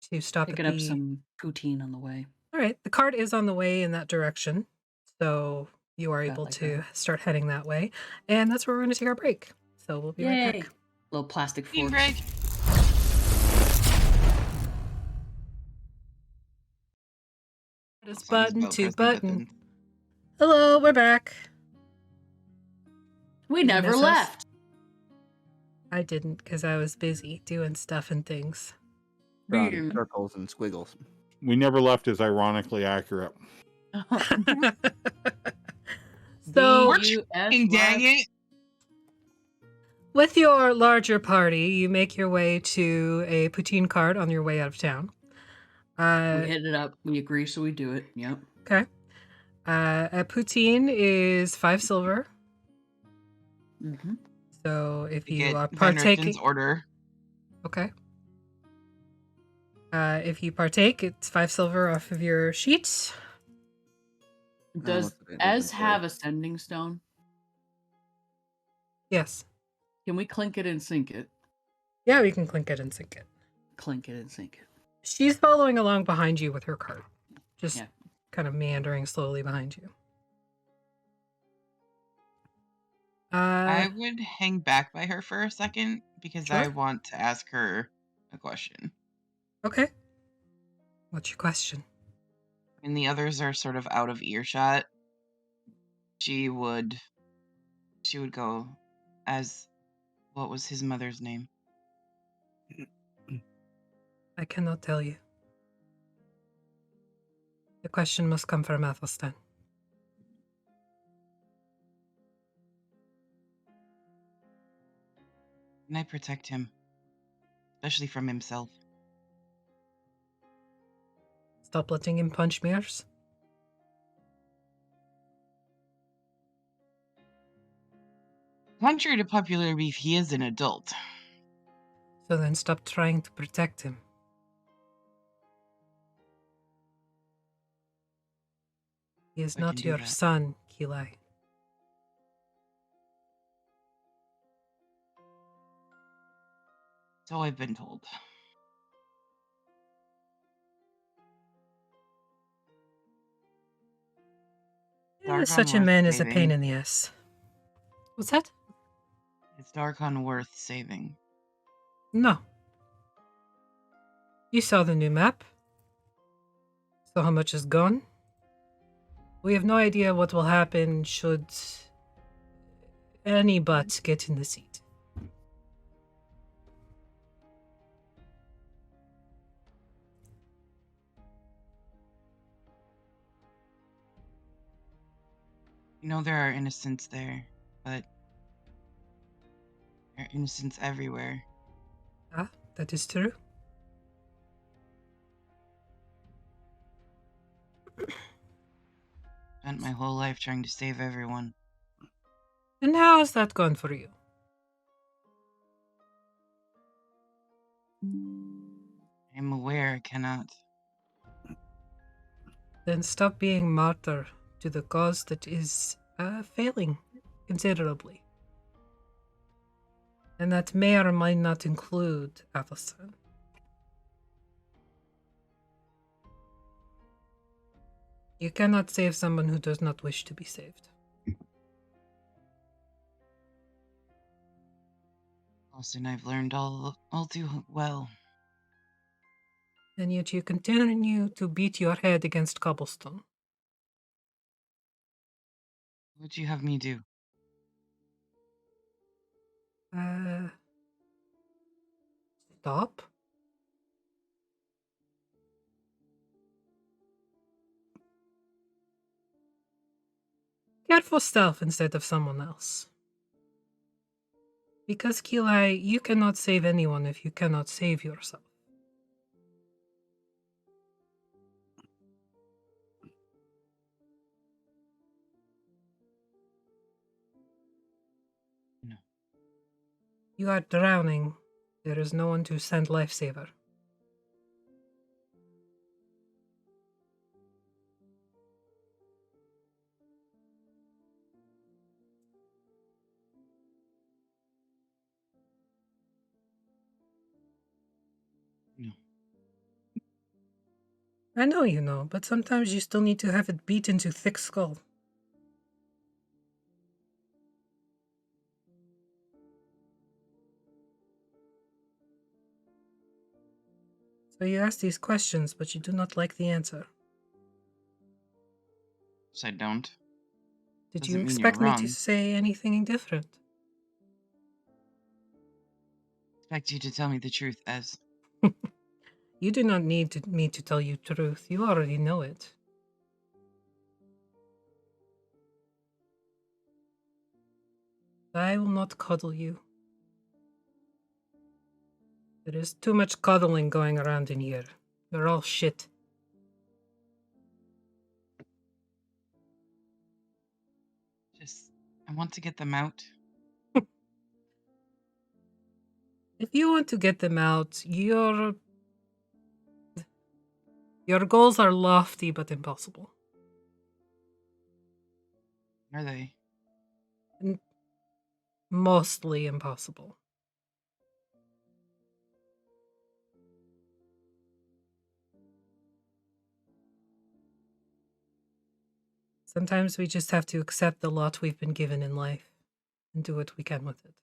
to stop Picking at up the... some poutine on the way. All right, the cart is on the way in that direction, so you are Got able like to that. start heading that way, and that's where we're going to take our break. So we'll be right Yay. back. Little plastic Team forks. break. It's Songs button about to pressing button. buttons. Hello, we're back. We Did you never miss us? left. I didn't because I was busy doing stuff and things. Drawing circles and squiggles. We never left is ironically accurate. So, We're trying, dang it. with your larger party, you make your way to a poutine cart on your way out of town. We hit it up. We agree, so we do it. Yep. Okay. A poutine is 5 silver. Mm-hmm. So if You you get are Van partaking, Richten's order. okay. If you partake, it's 5 silver off of your sheets. Does What's the Ez inventory? have ascending stone? Yes. Can we clink it and sink it? Yeah, we can clink it and sink it. Clink it and sink it. She's following along behind you with her cart, just Yeah. kind of meandering slowly behind you. I would hang back by her for a second because I Sure. want to ask her a question. Okay. What's your question? When the others are sort of out of earshot, she would go as, what was his mother's name? I cannot tell you. The question must come from Athelstan. Can I protect him? Especially from himself. Stop letting him punch mirrors. Contrary to popular belief, he is an adult. So then stop trying to protect him. He is I can not do your that. son, Keli. So I've been told. Such a Darkened man worth is a pain saving. in the ass. What's that? Is Darkon worth saving? No. You saw the new map. Saw how much is gone. We have no idea what will happen should any butt get in the seat. You know there are innocents there, but there are innocents everywhere. Ah, that is true. Spent my whole life trying to save everyone. And how has that gone for you? I'm aware I cannot. Then stop being martyr to the cause that is failing considerably. And that may or might not include Athelstan. You cannot save someone who does not wish to be saved. Austin, I've learned all too well. And yet you continue to beat your head against cobblestone. What would you have me do? Stop? Care for self instead of someone else. Because, Kilai, you cannot save anyone if you cannot save yourself. No. You are drowning. There is no one to send lifesaver. No. I know you know, but sometimes you still need to have it beat into thick skull. So you ask these questions, but you do not like the answer. Yes, I don't. Did Doesn't you mean expect you're me to wrong. say anything different? Expect you to tell me the truth, Ez. You do not need me to tell you truth. You already know it. I will not cuddle you. There is too much cuddling going around in here. You're all shit. Just, I want to get them out. If you want to get them out, your goals are lofty but impossible. Are they? Mostly impossible. Sometimes we just have to accept the lot we've been given in life and do what we can with it.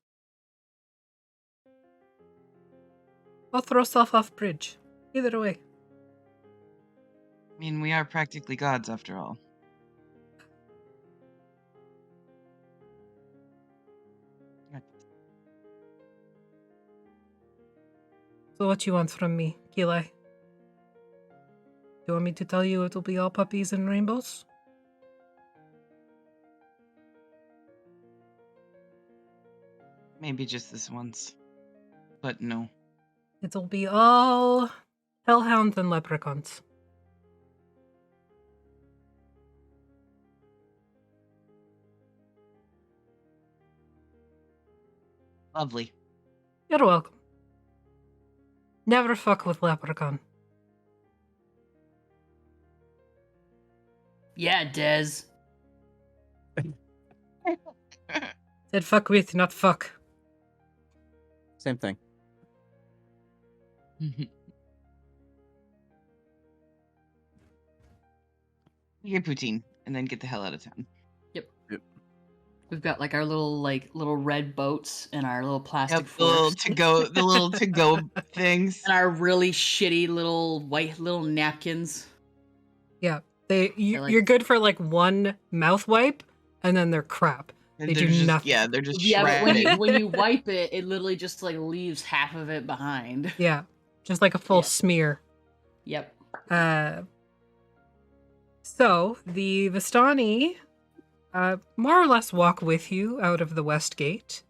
Or throw self off bridge. Either way. I mean, we are practically gods after all. So what you want from me, Kilai? Do you want me to tell you it'll be all puppies and rainbows? Maybe just this once. But no. It'll be all hellhounds and leprechauns. Lovely. You're welcome. Never fuck with leprechaun. Yeah, Des. Said fuck with, not fuck. Same thing. Get poutine and then get the hell out of town. Yep. We've got like our little red boats and our little plastic Yep, the little forks to-go things. and our really shitty little white little napkins. Yeah, like- you're good for like one mouth wipe, and then they're crap. And They they're do just, nothing. yeah, they're just Yeah, but shredded. when you wipe it, it literally just like leaves half of it behind. Yeah, just like a full Yeah. smear. Yep. So the Vistani, more or less walk with you out of the west gate.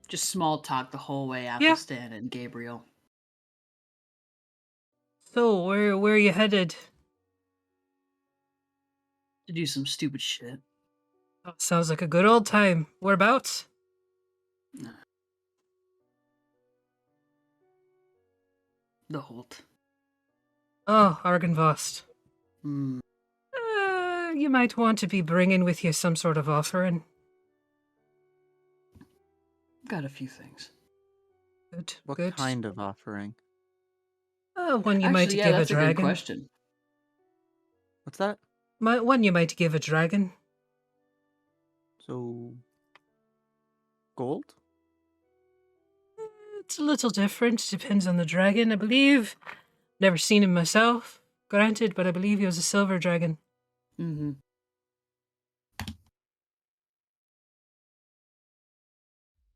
Just small talk the whole way, Yeah. Athelstan and Gabriel. So where are you headed? To do some stupid shit. Oh, sounds like a good old time. Whereabouts? The Holt. Oh, Argynvost. Hmm. You might want to be bringing with you some sort of offering. Got a few things. Good. What good. kind of offering? One you might Actually, yeah, give a that's a good dragon. question. What's that? One you might give a dragon. So, gold? It's a little different. Depends on the dragon, I believe. Never seen him myself, granted, but I believe he was a silver dragon. Mm-hmm.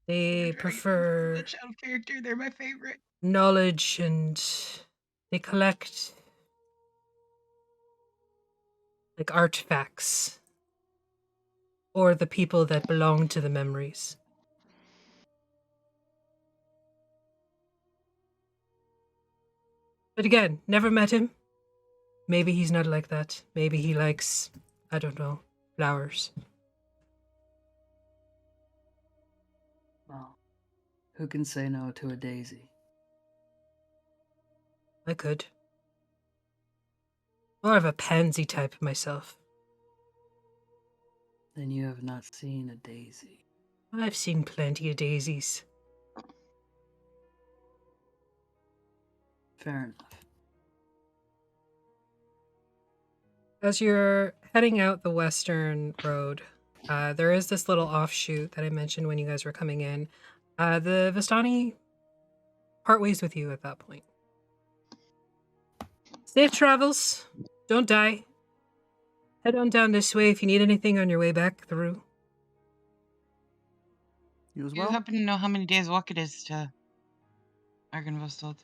They prefer Such out of character. They're my favorite. knowledge, and they collect like artifacts or the people that belong to the memories. But again, never met him. Maybe he's not like that. Maybe he likes, I don't know, flowers. Well, who can say no to a daisy? I could. More of a pansy type myself. Then you have not seen a daisy. I've seen plenty of daisies. Fair enough. As you're heading out the western road, there is this little offshoot that I mentioned when you guys were coming in. The Vistani part ways with you at that point. Safe travels. Don't die. Head on down this way if you need anything on your way back through. You as Do you well? happen to know how many days walk it is to Argynvost?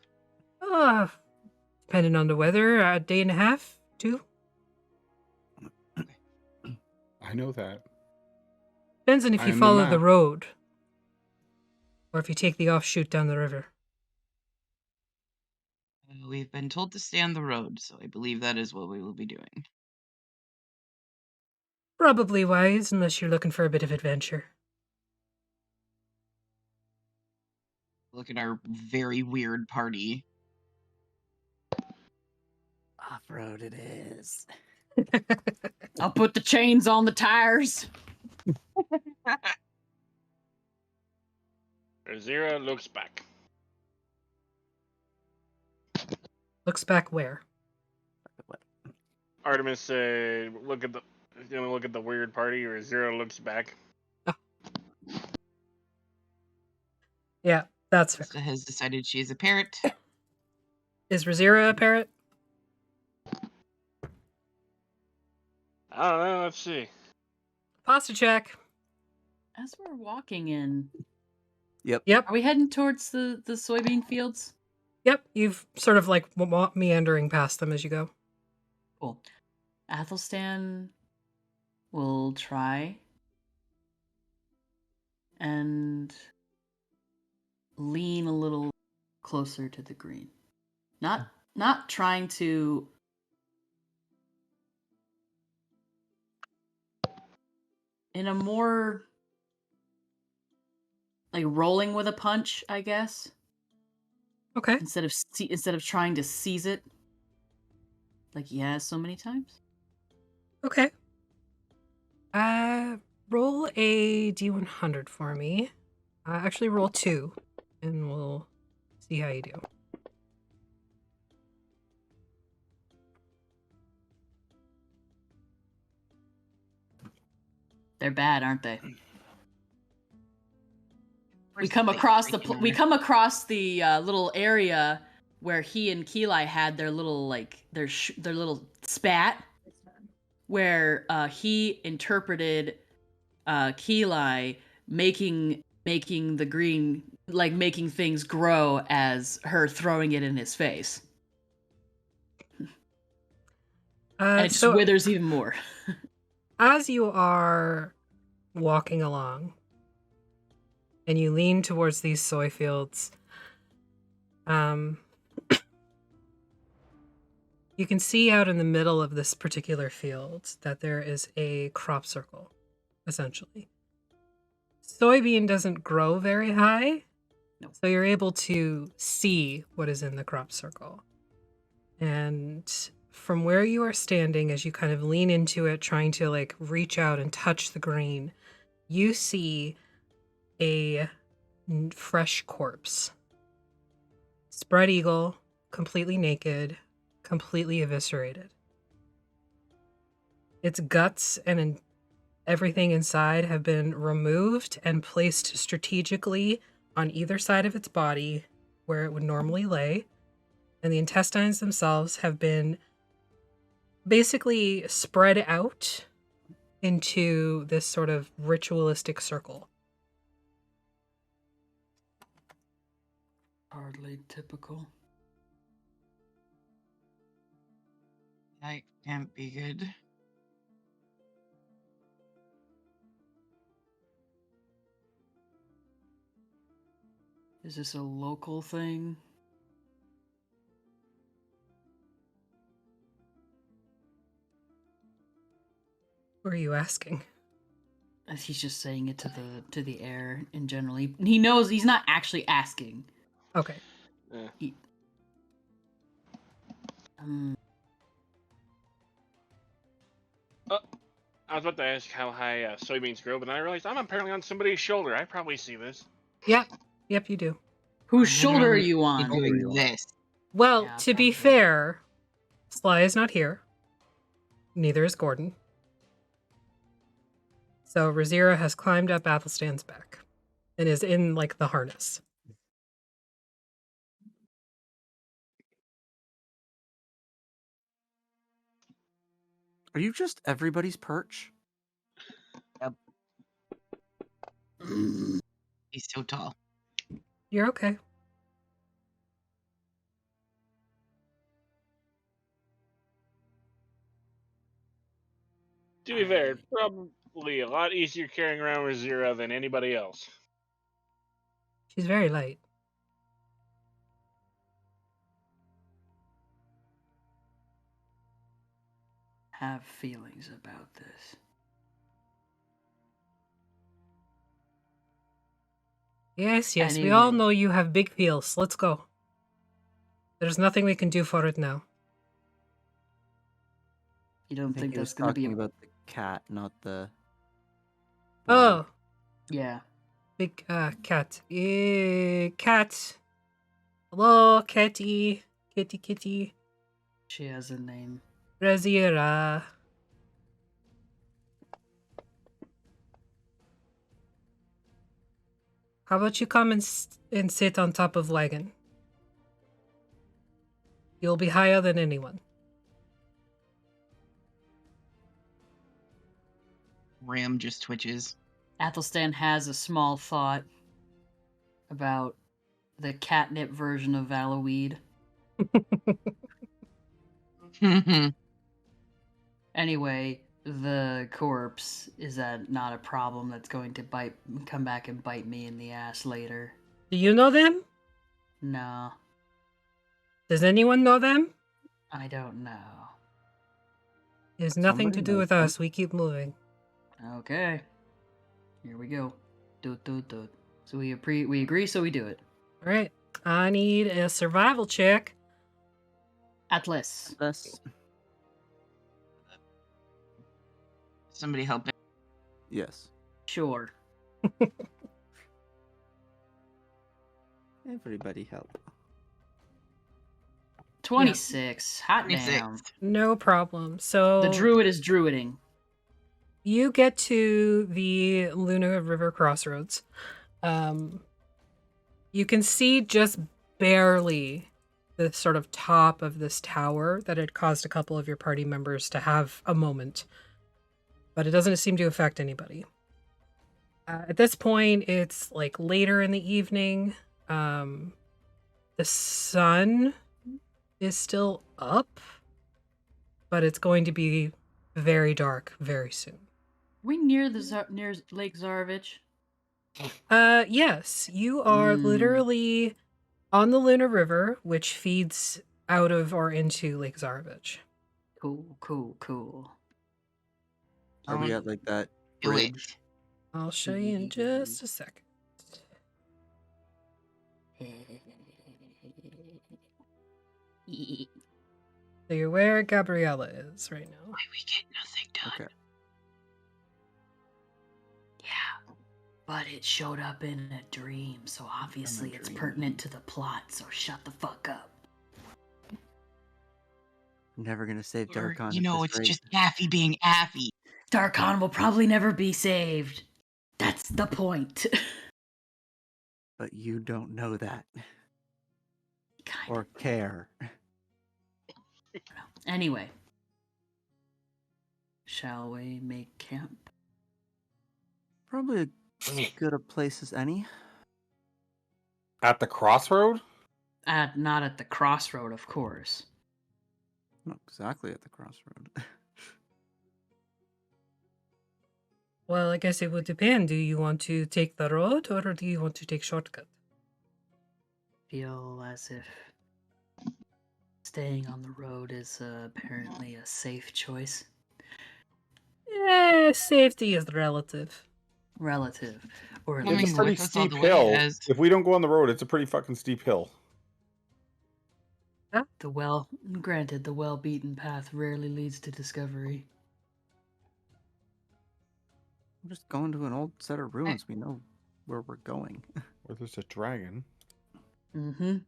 Depending on the weather, a day and a half, 2. I know that. Depends on if I you am the follow the map. road or if you take the offshoot down the river. We've been told to stay on the road, so I believe that is what we will be doing. Probably wise, unless you're looking for a bit of adventure. Look at our very weird party. Off-road it is. I'll put the chains on the tires. Zero looks back. Looks back where? Artemis said, "Look at the weird party." Or Zero looks back. Yeah, that's fair. Krista has decided she is a parrot. Is Razira a parrot? I don't know. Let's see. Pasta check. As we're walking in, Yep. are we heading towards the soybean fields? Yep. You've sort of like meandering past them as you go. Cool. Athelstan will try and lean a little closer to the green. Not trying to in a more like rolling with a punch, I guess. Okay. Instead of trying to seize it like he has so many times. Okay. Roll a D100 for me. Actually, roll 2, and we'll see how you do. They're bad, aren't they? we come across the little area where he and Keli had their little their little spat, where he interpreted Keli making the green, like making things grow as her throwing it in his face, and it just withers even more. As you are walking along and you lean towards these soy fields, you can see out in the middle of this particular field that there is a crop circle, essentially. Soybean doesn't grow very high, so you're able to see what is in the crop circle. And from where you are standing, as you kind of lean into it, trying to like reach out and touch the grain, you see a fresh corpse. Spread eagle, completely naked, completely eviscerated. Its guts and everything inside have been removed and placed strategically on either side of its body where it would normally lay. And the intestines themselves have been basically spread out into this sort of ritualistic circle. Hardly typical. That can't be good. Is this a local thing? What are you asking? He's just saying it to the air in general. He knows he's not actually asking. Okay. I was about to ask how high soybeans grow, but then I realized I'm apparently on somebody's shoulder. I probably see this. Yep, you do. Whose shoulder are you on? Doing this. Well, Yeah, to be probably. fair, Sly is not here. Neither is Gordon. So Razira has climbed up Athelstan's back and is in like the harness. Are you just everybody's perch? He's so tall. You're okay. To be fair, it's probably a lot easier carrying around Razira than anybody else. She's very light. Have feelings about this. Yes, we Anyway. all know you have big feels. Let's go. There's nothing we can do for it now. You don't I think he was that's gonna be talking about the cat, not the. Oh, Yeah. big cat. Cat. Hello, kitty. Kitty. She has a name. Razira. How about you come and sit on top of wagon? You'll be higher than anyone. Ram just twitches. Athelstan has a small thought about the catnip version of Valaweed. Anyway, the corpse, is that not a problem that's going to come back and bite me in the ass later? Do you know them? No, Does anyone know them? I don't know. It has nothing Somebody to do knows with them. us. We keep moving. Okay. Here we go. Do. So we agree, so we do it. All right. I need a survival check. Atlas. That's Somebody help him. yes. Sure. Everybody help. 26. Hot 26. damn. No problem. So The druid is druiding. you get to the Luna River crossroads. You can see just barely the sort of top of this tower that had caused a couple of your party members to have a moment, but it doesn't seem to affect anybody. At this point, it's like later in the evening. The sun is still up, but it's going to be very dark very soon. We near the near Lake Zarovich. Yes, you are literally on the Luna River, which feeds out of or into Lake Zarovich. Cool. Are we at like that Do it. bridge? I'll show you in just a second. So you're where Gabriella is right now. Why we get nothing done? Okay. Yeah, but it showed up in a dream, so obviously it's dream. pertinent to the plot, so shut the fuck up. I'm never gonna save Or, Darkon. you at know, this it's rate. just Affy being Affy. Darkon will probably never be saved. That's the point. But you don't know that Kind or care. Anyway, shall we make camp? Probably as good a place as any. At the crossroad? Not at the crossroad, of course. Not exactly at the crossroad. Well, I guess it would depend. Do you want to take the road or do you want to take shortcut? Feel as if staying on the road is apparently a safe choice. Safety is relative. Relative. Or at I mean, It's least a pretty with us all steep the way hill. as- If we don't go on the road, it's a pretty fucking steep hill. granted, the well-beaten path rarely leads to discovery. We're just going to an old set of ruins. We know where we're going. Where there's a dragon. Mm-hmm.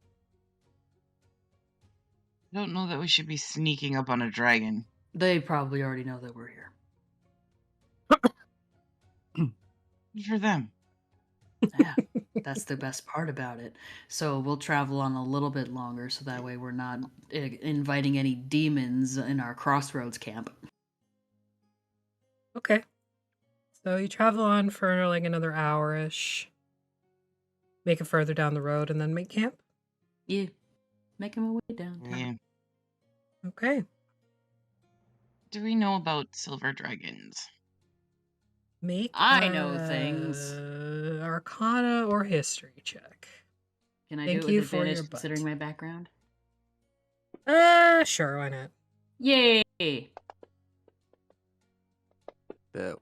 I don't know that we should be sneaking up on a dragon. They probably already know that we're here. Good for them. Yeah, that's the best part about it. So we'll travel on a little bit longer, so that way we're not inviting any demons in our crossroads camp. Okay. So you travel on for like another hour-ish. Make it further down the road and then make camp. Yeah, making my way downtown. Yeah. Okay. Do we know about silver dragons? Make I know things. Arcana or history check. Can I Thank do it you with for your advantage considering butt. my background? Sure, why not? Yay! Boo.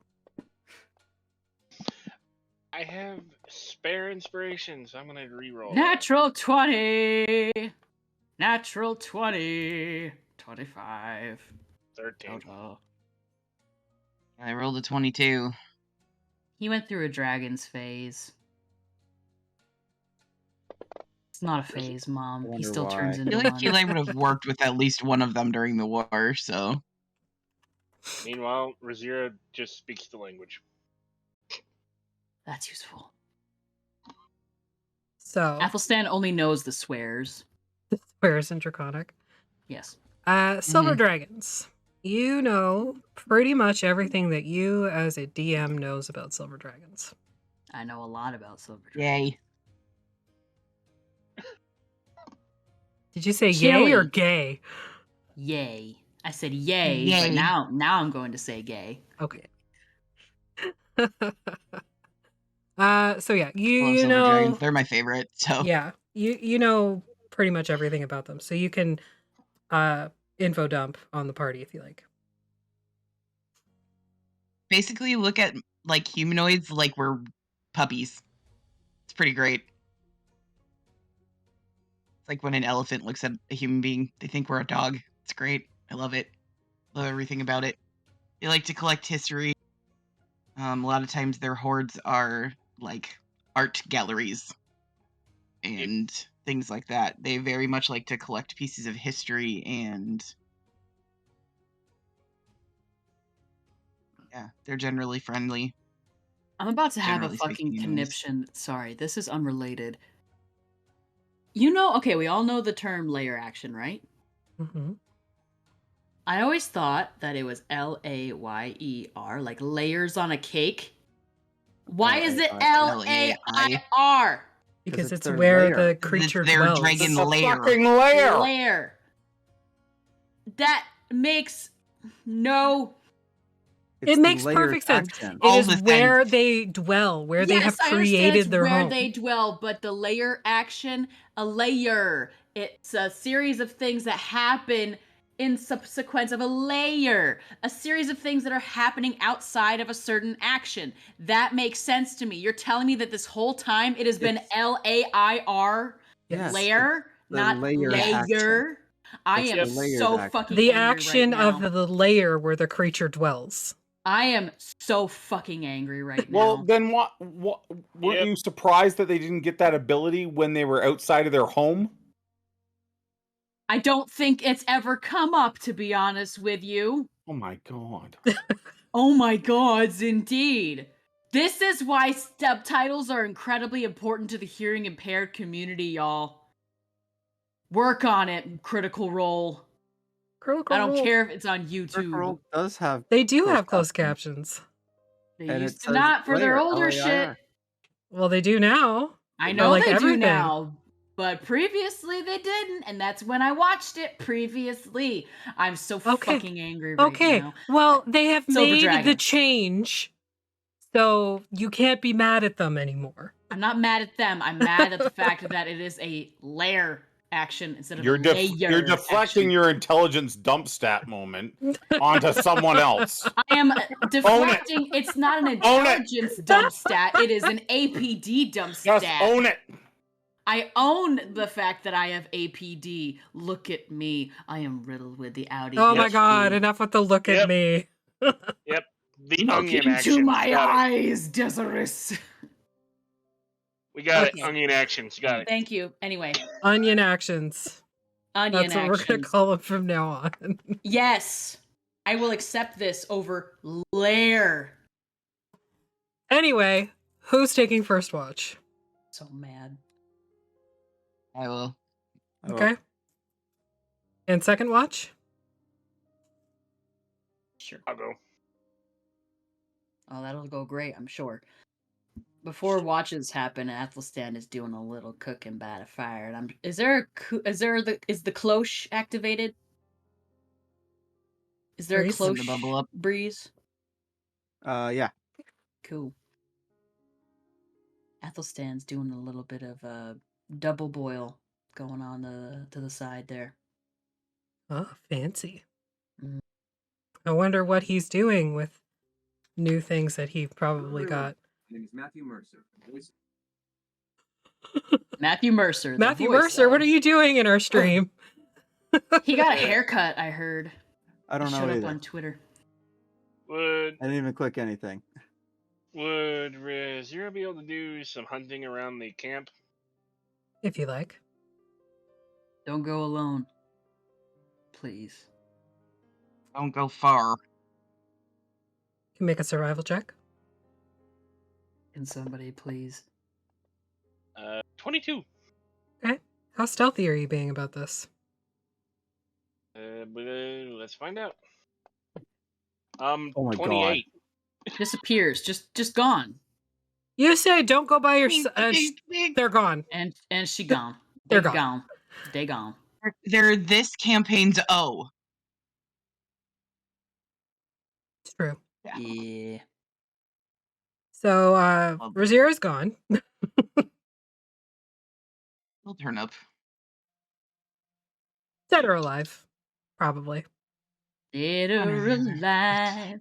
I have spare inspiration, so I'm gonna re-roll. Natural 20! Natural 20! 25. 13. Total. I rolled a 22. He went through a dragon's phase. It's not a phase, Mom. He wonder still turns why. I into feel like one. Eli would have worked with at least one of them during the war, so. Meanwhile, Razira just speaks the language. That's useful. So, Athelstan only knows the swears. where's in Draconic? Yes. Silver Dragons. You know pretty much everything that you as a DM knows about Silver Dragons. I know a lot about silver dragons. Yay. Did you say yay or Chili. gay? Yay. I said yay, Yay. but now I'm going to say gay. Okay. So yeah, Love you silver know, dragons. They're my favorite, so. yeah, you know pretty much everything about them. So you can info dump on the party if you like. Basically, look at, like, humanoids like we're puppies. It's pretty great. It's like when an elephant looks at a human being, they think we're a dog. It's great. I love it. Love everything about it. They like to collect history. A lot of times their hoards are like art galleries and things like that. They very much like to collect pieces of history and yeah, they're generally friendly. I'm about to have a Generally fucking speaking, anyways. conniption. Sorry, this is unrelated. Okay, we all know the term layer action, right? Mm-hmm. I always thought that it was Layer, like layers on a cake. Why is it Lair? Because it's it's their where lair. the 'Cause creature it's their dwells. dragon It's a lair. fucking lair. Lair. That makes no. It the makes layered perfect sense. action. It All is the where sense. they dwell, where they have Yes, I understand created it's their where home. they dwell, but the layer action, a layer. It's a series of things that happen in subsequence of a layer. A series of things that are happening outside of a certain action. That makes sense to me. You're telling me that this whole time it has been It's- Lair, Yes. layer, the not layered layer. action. I It's am the layered so action. fucking The angry action right now. of the layer where the creature dwells. I am so fucking angry right now. Well, then what weren't Yep. you surprised that they didn't get that ability when they were outside of their home? I don't think it's ever come up, to be honest with you. Oh my god. Oh my gods, indeed. This is why subtitles are incredibly important to the hearing impaired community, y'all. Work on it, Critical Role. Critical I don't Role. care if it's on Critical YouTube. Role does have They do closed have closed captions. captions. They And it used to says not for their layer, older shit. L-A-I-R. Well, they do now. I For, know like, they everything. do now, but previously they didn't, and that's when I watched it previously. I'm so Okay. fucking angry right Okay. now. Well, they have Silver made the Dragon. change, so you can't be mad at them anymore. I'm not mad at them. I'm mad at the fact that it is a layer action instead of You're a layer. you're deflecting action. your intelligence dump stat moment onto someone else. I am deflecting. It's not an Own it. intelligence dump stat. It is an APD dump Just stat. own it. I own the fact that I have APD. Look at me. I am riddled with the Audi. Oh my Yes. god, enough with the look at Yep. me. Yep. The Look onion into actions. my Got it. eyes, Desirous. We got Okay. it. Onion actions. Got it. Thank you. Anyway, Onion actions. onion That's what we're gonna actions. call them from now on. Yes, I will accept this over lair. Anyway, who's taking first watch? So mad. I will. Oh, Okay. And second watch? Sure. I'll go. Oh, that'll go great, I'm sure. Before watches happen, Athelstan is doing a little cooking by the fire. And is the cloche activated? Is there Breeze? a Send the cloche bubble up. breeze? yeah. Cool. Athelstan's doing a little bit of a double boil going on to the side there. Oh, fancy. Mm. I wonder what he's doing with new things that he probably got. My name is Matthew Mercer. Matthew Mercer. Matthew Mercer, what are you doing in our stream? He got a haircut, I heard. I don't He know showed up either. on Twitter. Would I didn't even click anything. Zero be able to do some hunting around the camp? If you like. Don't go alone. Please. Don't go far. You can make a survival check. Can somebody please? 22. Okay. How stealthy are you being about this? Let's find out. Oh my 28. Disappears. Just gone. You say don't go by your. They're They're gone. And she gone. They're They gone. They gone. this campaign's O. It's true. Yeah. So, Well, Razira's gone. He'll turn up. Dead or alive. Probably. Dead or alive.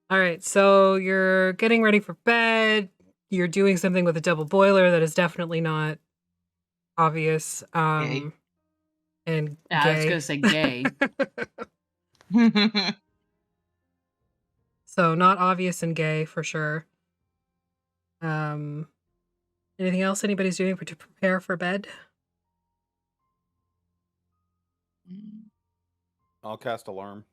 All right, so you're getting ready for bed. You're doing something with a double boiler that is definitely not obvious. And Yeah, I was gay. gonna say gay. So not obvious and gay for sure. Anything else anybody's doing to prepare for bed? I'll cast alarm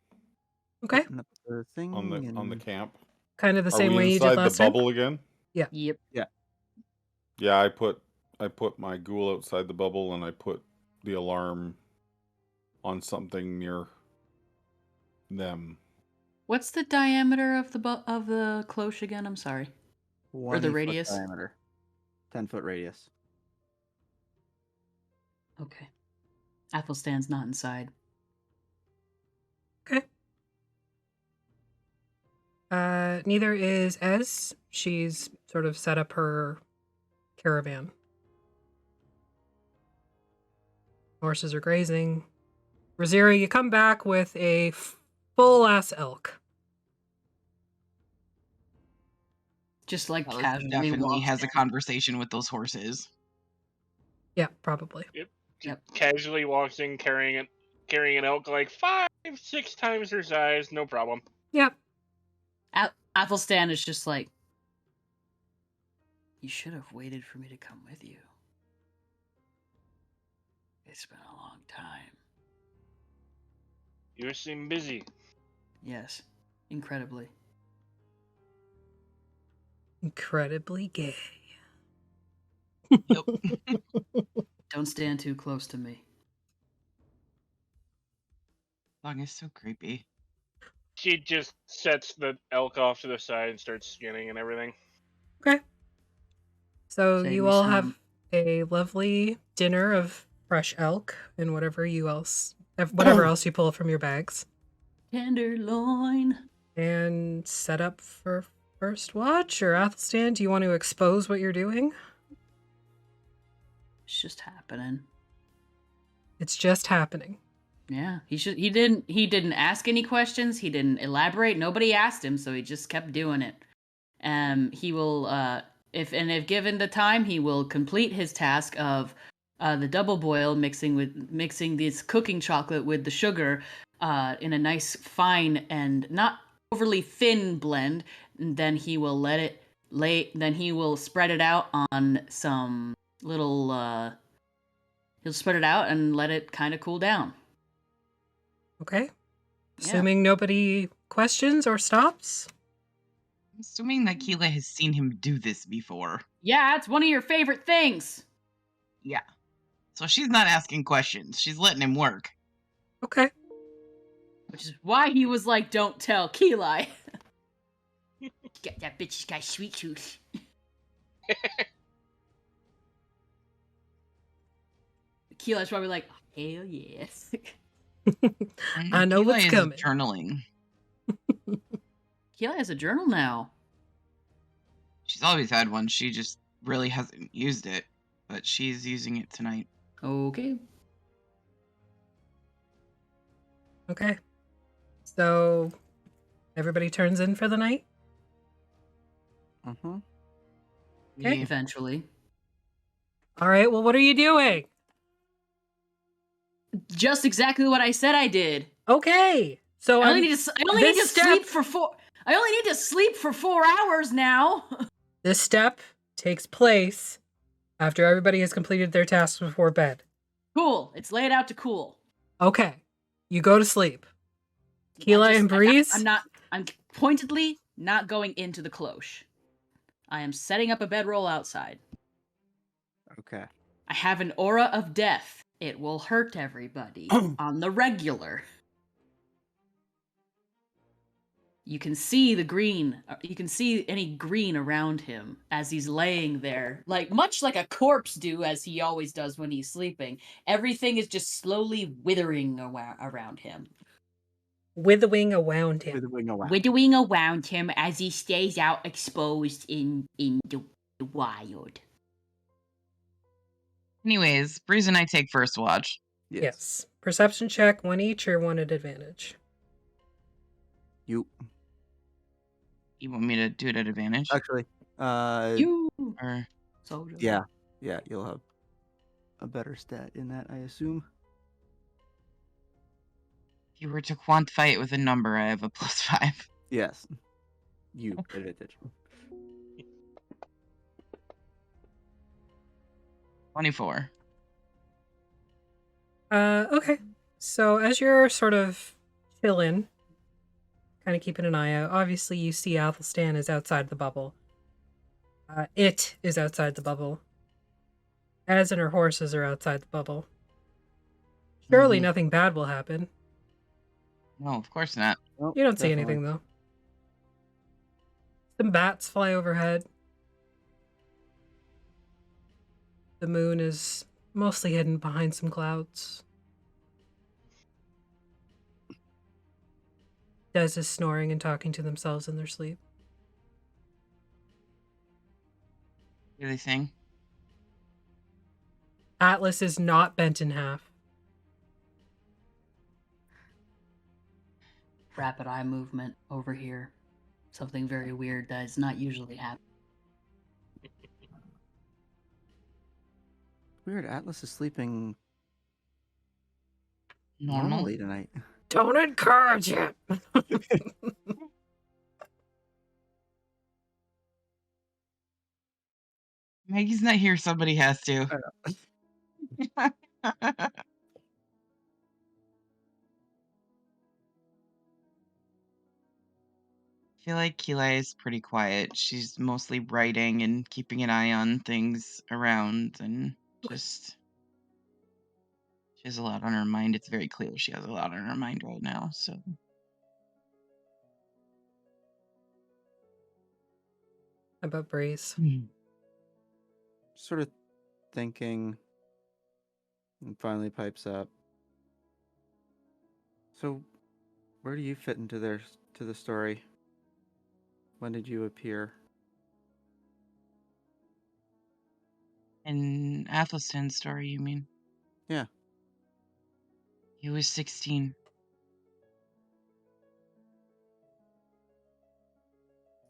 Okay, Open up the thing on the and- camp. kind of the Are same we way you inside did the last time. bubble again? Yep. Yeah, I put my ghoul outside the bubble, and I put the alarm on something near them. What's the diameter of the cloche again? I'm sorry. Or the 20-foot radius? diameter. 10-foot radius. Okay. Athelstan's not inside. Okay. Neither is Ez. She's sort of set up her caravan. Horses are grazing. Rosira, you come back with a full-ass elk. Just like Alice casually definitely walks has a in. conversation with those horses. Yeah, probably. Just Yep. casually walks in carrying an elk like 5-6 times her size, no problem. Yep. Athelstan is just like, you should have waited for me to come with you. It's been a long time. You seem busy. Yes, incredibly. Incredibly gay. Yep. Don't stand too close to me. Dog is so creepy. She just sets the elk off to the side and starts skinning and everything. Okay. So Save you me all some. have a lovely dinner of fresh elk and whatever else you pull from your bags, Tenderloin. and set up for first watch. Or Athelstan, do you want to expose what you're doing? It's just happening. It's just happening. Yeah, he didn't ask any questions. He didn't elaborate. Nobody asked him, so he just kept doing it. He will, if given the time, he will complete his task of the double boil, mixing this cooking chocolate with the sugar in a nice fine and not overly thin blend. And then he will Then he will spread it out on some little. He'll spread it out and let it kind of cool down. Okay. Yeah. Assuming nobody questions or stops. I'm assuming that Keela has seen him do this before. Yeah, it's one of your favorite things. Yeah. So she's not asking questions. She's letting him work. Okay. Which is why he was like, don't tell Keeli. That bitch's got sweet tooth. Keeli's probably like, hell yes. I know Keela what's is coming. journaling. Keeli has a journal now. She's always had one. She just really hasn't used it. But she's using it tonight. Okay. Okay. So everybody turns in for the night? Mm-hmm. Okay. Yeah. Eventually. All right, well, what are you doing? Just exactly what I said I did. Okay. So I only need to sleep for 4 hours now. This step takes place after everybody has completed their tasks before bed. Cool. It's laid out to cool. Okay. You go to sleep. Keela and Breeze? I'm pointedly not going into the cloche. I am setting up a bedroll outside. Okay. I have an aura of death. It will hurt everybody on the regular. You can see the green. You can see any green around him as he's laying there, much like a corpse do, as he always does when he's sleeping. Everything is just slowly withering around him. Withering around him. Withering around him as he stays out exposed in the wild. Anyways, Breeze and I take first watch. Yes. Perception check, 1 each or 1 at advantage. You. You want me to do it at advantage? Actually, You Or soldier. yeah, you'll have a better stat in that, I assume. if you were to quantify it with a number, I have a +5. Yes. You advantage. 24. Okay. So as you're sort of chilling, kind of keeping an eye out, obviously you see Athelstan is outside the bubble. It is outside the bubble. Az and her horses are outside the bubble. Surely Mhm. nothing bad will happen. No, of course not. Oh, You don't see definitely. anything, though. Some bats fly overhead. The moon is mostly hidden behind some clouds. Des is snoring and talking to themselves in their sleep. What are they saying? Atlas is not bent in half. Rapid eye movement over here. Something very weird that is not usually happening. Weird. Atlas is sleeping Normal. normally tonight. Don't encourage it! Maggie's not here. Somebody has to. I feel like Keelai is pretty quiet. She's mostly writing and keeping an eye on things around, and just she has a lot on her mind. It's very clear she has a lot on her mind right now. So About Breeze. Sort of thinking, and finally pipes up. So, where do you fit into the story? When did you appear? in Athelstan's story, you mean? Yeah. He was 16.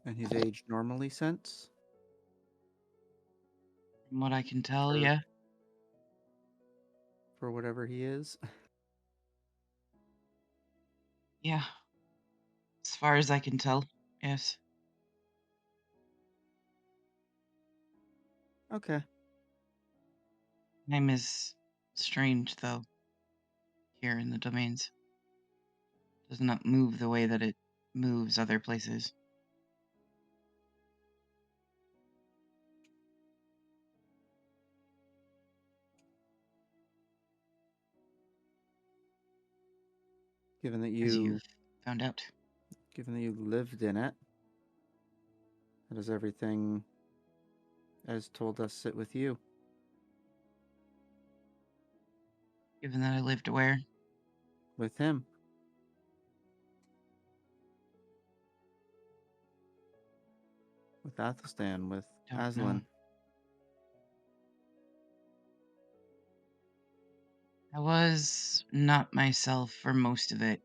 And he's aged normally since? From what I can tell, Or- yeah. For whatever he is? Yeah. As far as I can tell, yes. Okay. Time is strange, though, here in the domains. Does not move the way that it moves other places. Given that As you you've found out. lived in it, how does everything as told us sit with you? Given that I lived where? With him? With Athelstan, with Don't know. Aslan. I was not myself for most of it.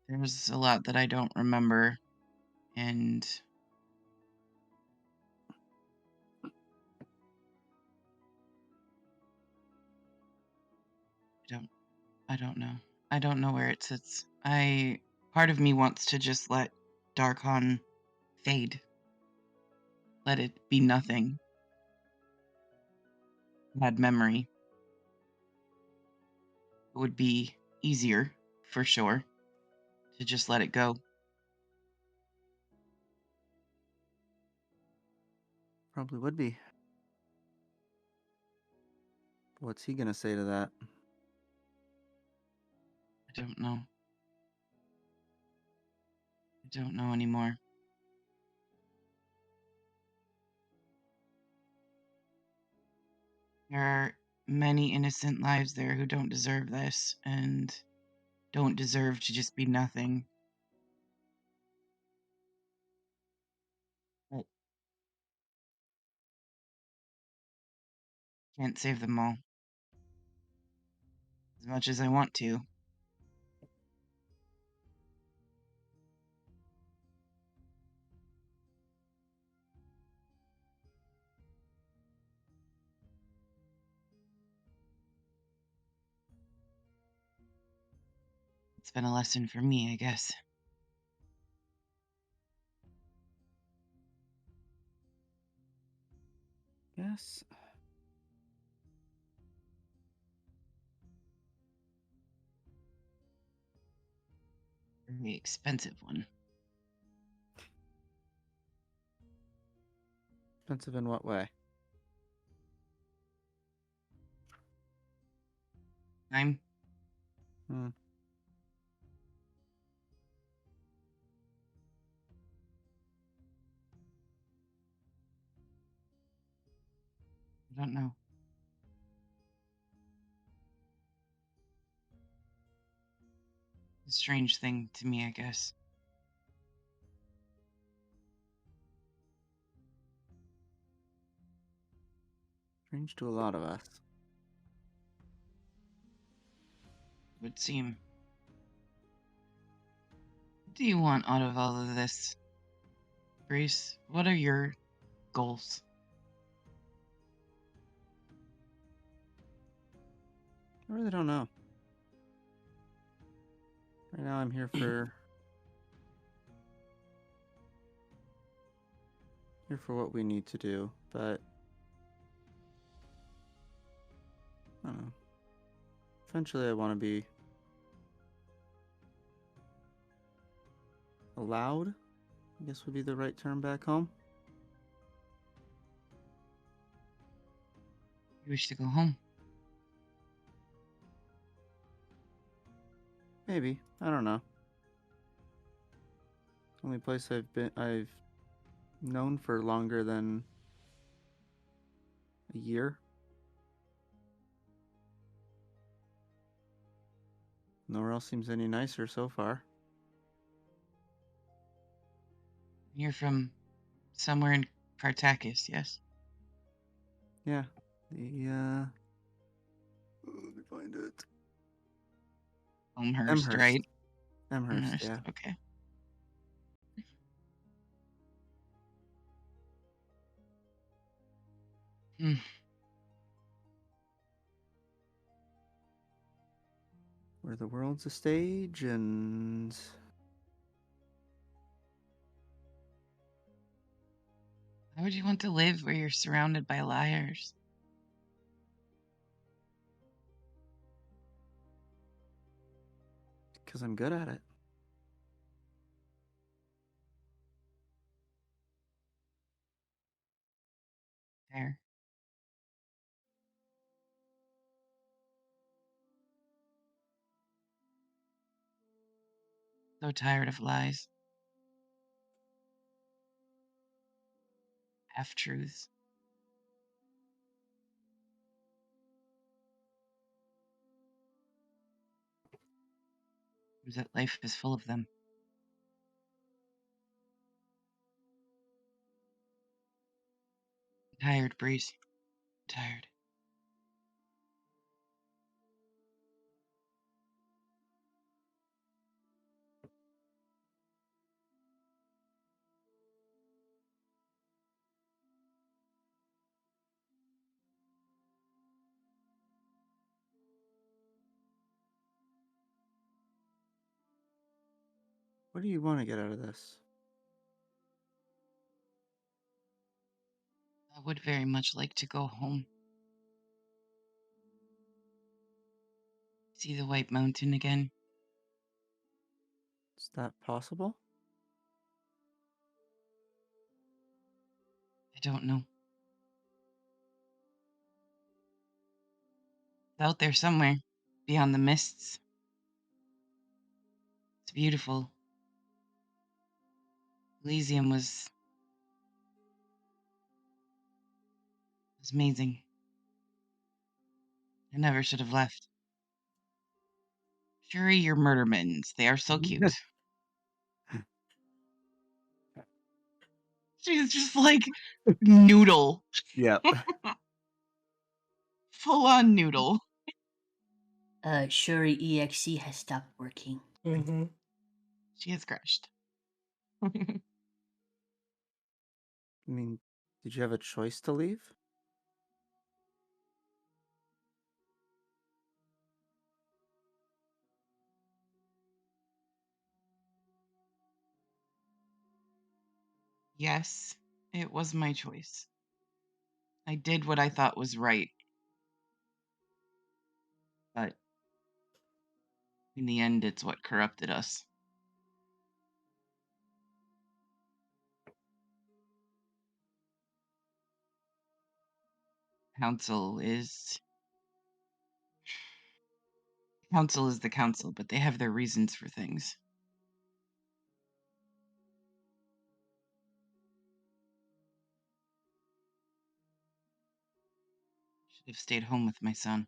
There was a lot that I don't remember, and I don't know. I don't know where it sits. Part of me wants to just let Darkon fade. Let it be nothing. Bad memory. It would be easier, for sure, to just let it go. Probably would be. What's he gonna say to that? I don't know. I don't know anymore. There are many innocent lives there who don't deserve this and don't deserve to just be nothing. But can't save them all. As much as I want to. It's been a lesson for me, I guess. Yes. Very expensive one. Expensive in what way? Time. Hmm. I don't know. A strange thing to me, I guess. Strange to a lot of us. Would seem. What do you want out of all of this, Grace? What are your goals? I really don't know. Right now, I'm here for what we need to do, but I don't know. Eventually, I want to be allowed, I guess would be the right term back home. You wish to go home? Maybe. I don't know. Only place I've known for longer than a year. Nowhere else seems any nicer so far. You're from somewhere in Cartacus, yes? Yeah. Let me find it. Elmhurst, right? Amherst, yeah. Okay. Hmm. Where the world's a stage and Why would you want to live where you're surrounded by liars? because I'm good at it. There. So tired of lies. Half-truths. That life is full of them. Tired, Breeze. Tired. What do you want to get out of this? I would very much like to go home. See the White Mountain again. Is that possible? I don't know. It's out there somewhere, beyond the mists. It's beautiful. Elysium was amazing. I never should have left. Shuri, your murdermins. They are so cute. She's just like noodle. Yep. Full on noodle. Shuri EXE has stopped working. Mm-hmm. She is crushed. I mean, did you have a choice to leave? Yes, it was my choice. I did what I thought was right. But in the end, it's what corrupted us. Council is Council is the council, but they have their reasons for things. Should have stayed home with my son.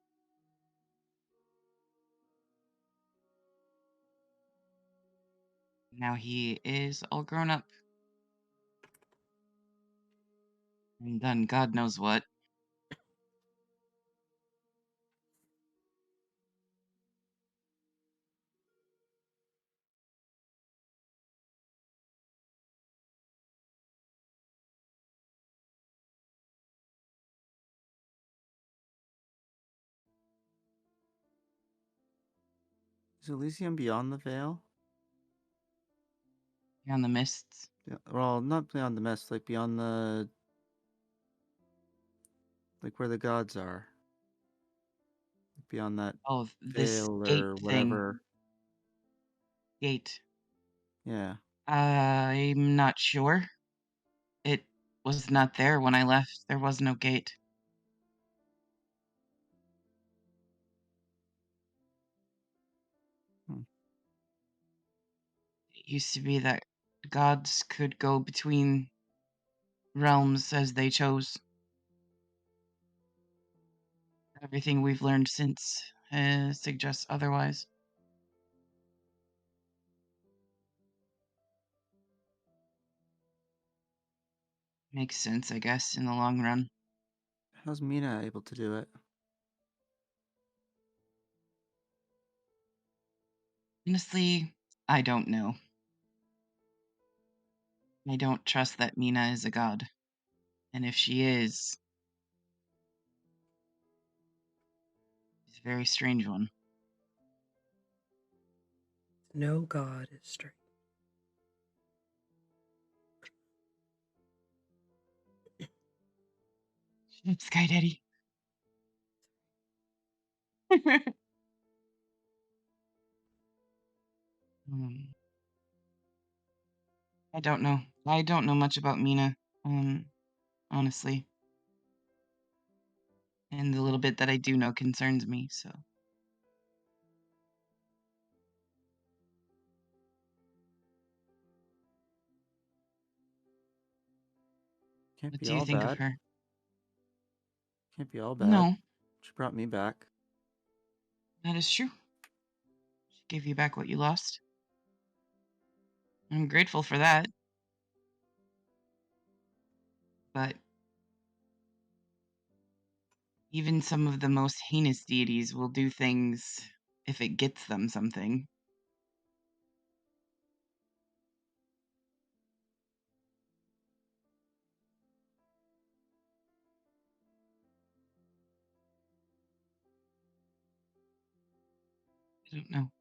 Now he is all grown up and done God knows what. Is Elysium beyond the veil? Beyond the mists. Yeah, well, not beyond the mist, like beyond the, like where the gods are. Beyond that Oh, this veil gate or thing. whatever. Gate. Yeah. I'm not sure. It was not there when I left. There was no gate. Hmm. It used to be that gods could go between realms as they chose. Everything we've learned since suggests otherwise. Makes sense, I guess, in the long run. How's Mina able to do it? Honestly, I don't know. I don't trust that Mina is a god. And if she is, she's a very strange one. No god is strange. Shut up, Sky Daddy. um, I don't know. I don't know much about Mina, honestly. And the little bit that I do know concerns me, so. Can't What be do you all think of bad. her? Can't be all bad. No, She brought me back. that is true. She gave you back what you lost. I'm grateful for that. But even some of the most heinous deities will do things if it gets them something. I don't know.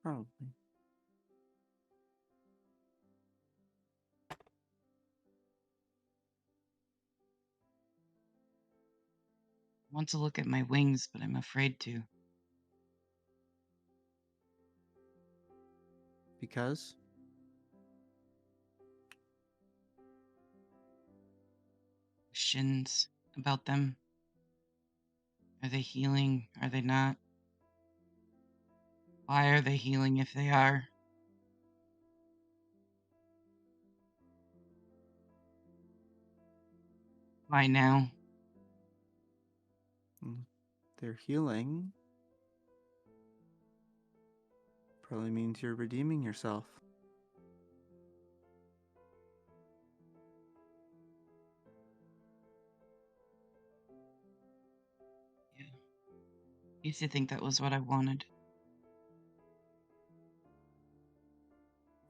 Probably. I want to look at my wings, but I'm afraid to. Because? Questions about them. Are they healing? Are they not? Why are they healing if they are? Why now? They're healing. Probably means you're redeeming yourself. Yeah. Used to think that was what I wanted.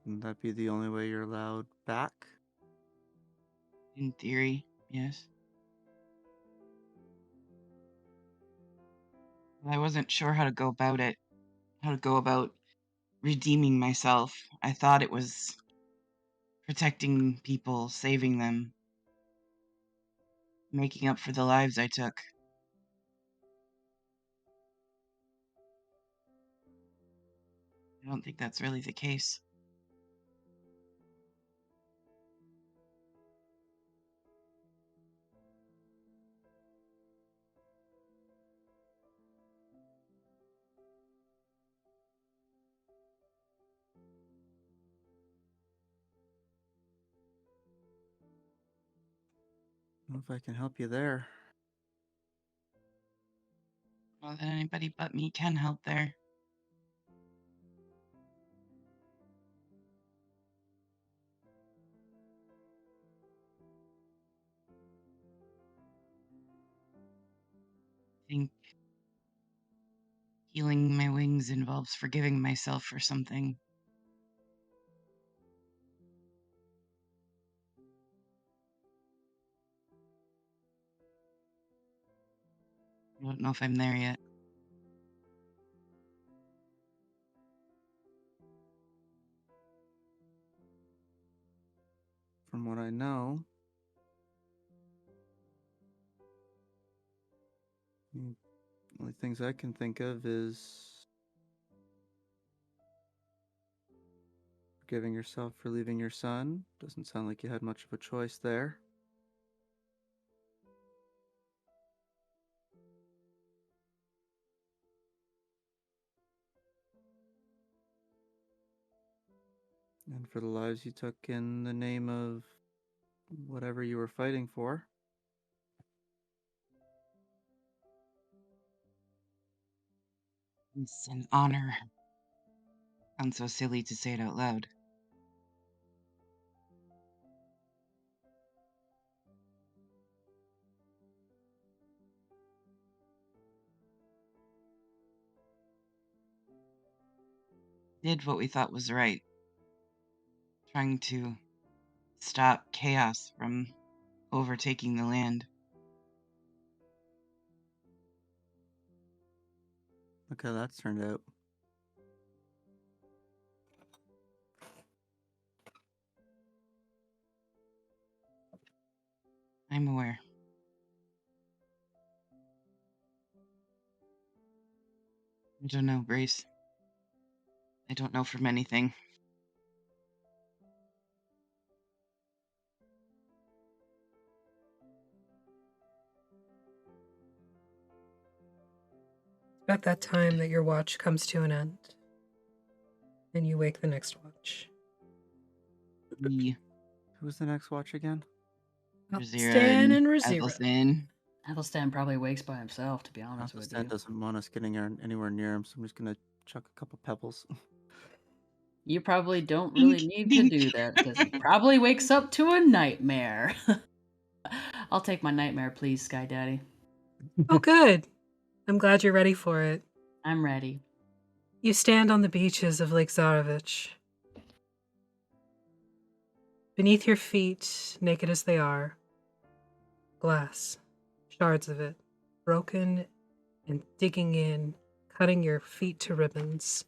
Wouldn't that be the only way you're allowed back? In theory, yes. But I wasn't sure how to go about it. How to go about redeeming myself. I thought it was protecting people, saving them, making up for the lives I took. I don't think that's really the case. I don't know if I can help you there. Well, then anybody but me can help there. I think healing my wings involves forgiving myself for something. I don't know if I'm there yet. From what I know, the only things I can think of is forgiving yourself for leaving your son. Doesn't sound like you had much of a choice there. And for the lives you took in the name of whatever you were fighting for. It's an honor. Sounds so silly to say it out loud. Did what we thought was right. Trying to stop chaos from overtaking the land. Look how that's turned out. I'm aware. I don't know, Grace. I don't know from anything. About that time that your watch comes to an end, and you wake the next watch. Me, Who's the next watch again? Rosira, Stan and and Rosira. Athelstan. Athelstan probably wakes by himself, to be honest with Stan you. doesn't want us getting anywhere near him, so I'm just gonna chuck a couple pebbles. You probably don't really Dink, need to dink. do that because he probably wakes up to a nightmare. I'll take my nightmare, please, Sky Daddy. Oh, good. I'm glad you're ready for it. I'm ready. You stand on the beaches of Lake Zarovich. Beneath your feet, naked as they are, glass, shards of it, broken and digging in, cutting your feet to ribbons.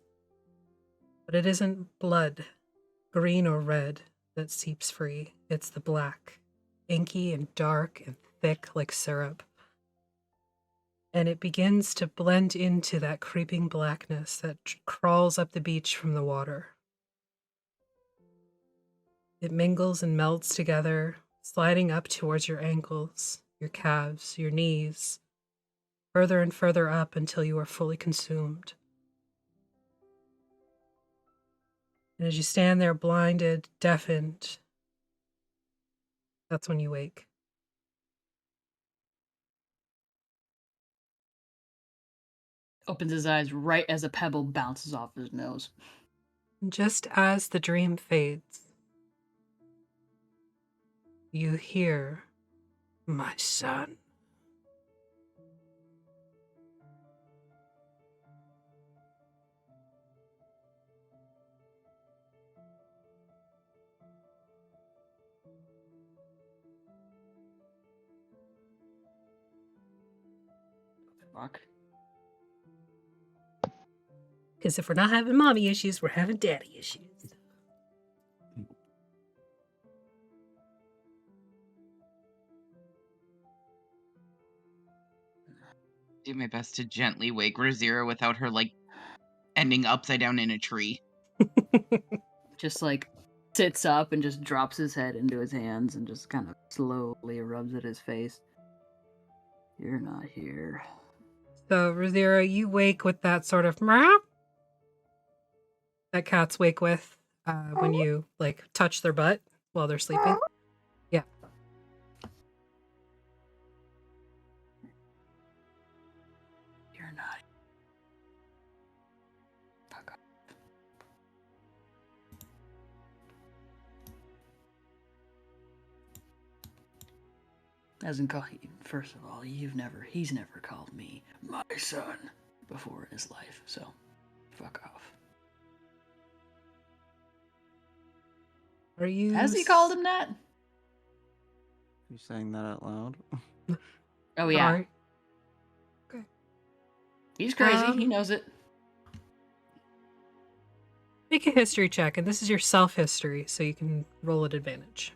But it isn't blood, green or red, that seeps free. It's the black, inky and dark and thick like syrup. And it begins to blend into that creeping blackness that crawls up the beach from the water. It mingles and melts together, sliding up towards your ankles, your calves, your knees, further and further up until you are fully consumed. And as you stand there blinded, deafened, that's when you wake. Opens his eyes right as a pebble bounces off his nose. And just as the dream fades, you hear, "My son." Fuck. Because if we're not having mommy issues, we're having daddy issues. Do my best to gently wake Rosira without her, like, ending upside down in a tree. Just like sits up and just drops his head into his hands and just kind of slowly rubs at his face. You're not here. So, Rosira, you wake with that sort of meow that cats wake with when you like touch their butt while they're sleeping. Yeah. Hasn't called. First of all, he's never called me my son before in his life. So, fuck off. Are you? Has he called him that? You saying that out loud? Oh yeah. Are- He's crazy. He knows it. Make a history check, and this is your self history, so you can roll at advantage.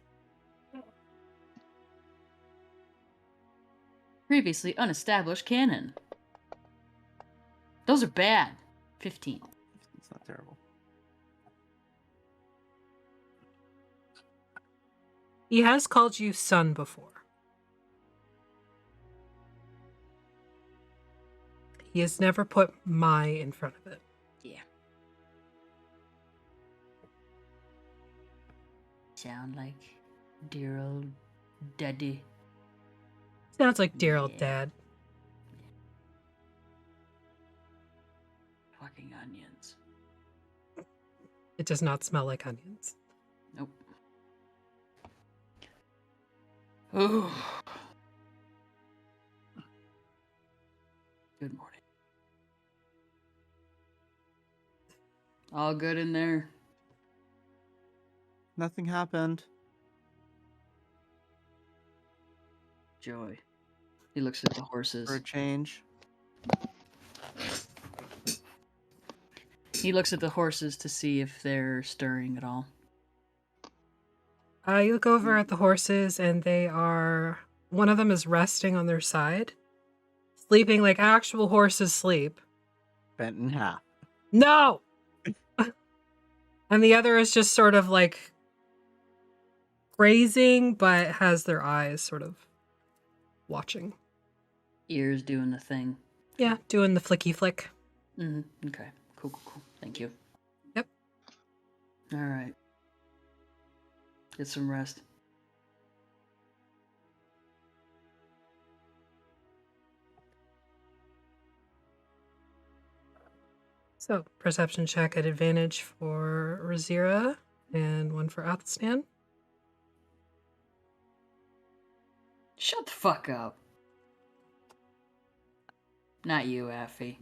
Previously unestablished canon. Those are bad. 15. It's not terrible. He has called you son before. He has never put my in front of it. Yeah. Sound like dear old daddy. Sounds like dear old Yeah. dad. Fucking onions. It does not smell like onions. Nope. Ooh. Good morning. All good in there? Nothing happened. Joy. He looks at the horses. For a change. He looks at the horses to see if they're stirring at all. You look over at the horses, and they are... One of them is resting on their side. Sleeping like actual horses sleep. Bent in half. No! And the other is just sort of like grazing, but has their eyes sort of watching. Ears doing the thing. Yeah, doing the flicky flick. Mm-hmm. Okay. Cool. Thank you. Yep. All right. Get some rest. So, perception check at advantage for Razira and one for Athelstan. Shut the fuck up. Not you, Affy.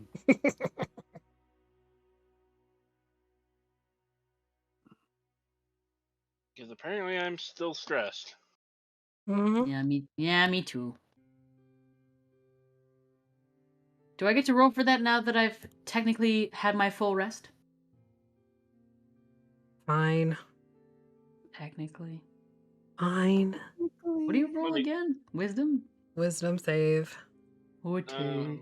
Because apparently I'm still stressed. Mm-hmm. Yeah, me too. Do I get to roll for that now that I've technically had my full rest? Fine. Technically. Fine. What do you roll Let me- again? Wisdom? Wisdom save. Okay.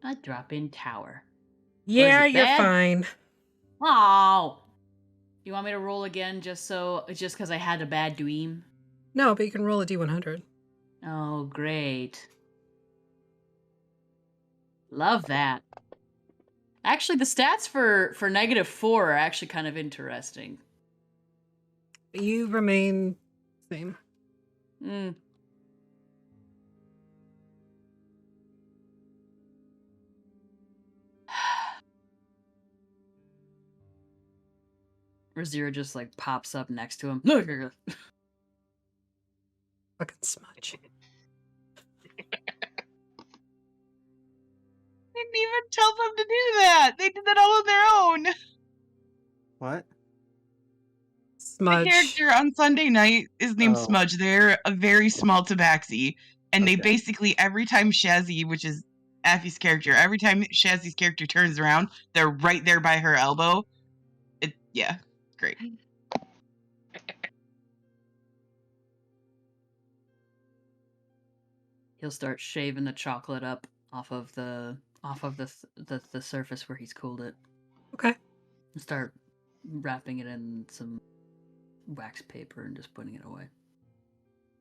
A drop in tower. Yeah, it, you're bad? fine. Oh. You want me to roll again just because I had a bad dream? No, but you can roll a d100. Oh, great. Love that. Actually, the stats for -4 are actually kind of interesting. You remain same. Mm. Razira just like pops up next to him. Look, Fucking smudge. Didn't even tell them to do that. They did that all on their own. What? My Smudge. character on Sunday night is named Oh. Smudge. They're a very small tabaxi. And they Okay. basically, every time Shazzy, which is Affy's character, every time Shazzy's character turns around, they're right there by her elbow. Yeah, great. he'll start shaving the chocolate up off of the surface where he's cooled it. Okay. And start wrapping it in some wax paper and just putting it away.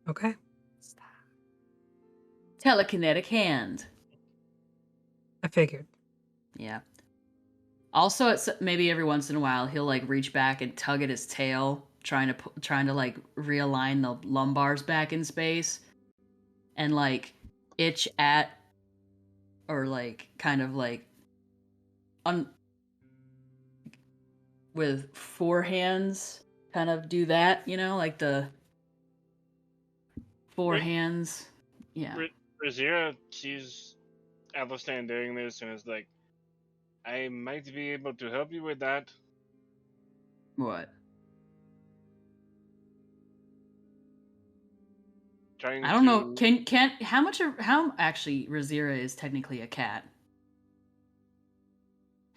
Okay. Telekinetic hand. I figured. Yeah. Also, it's maybe every once in a while he'll like reach back and tug at his tail, trying to like realign the lumbars back in space, and like itch at, or like kind of like with 4 hands kind of do that, like the four Right. hands. Yeah. Razira sees Athelstan doing this and is like, I might be able to help you with that. What? Trying I don't know. to. How actually Razira is technically a cat.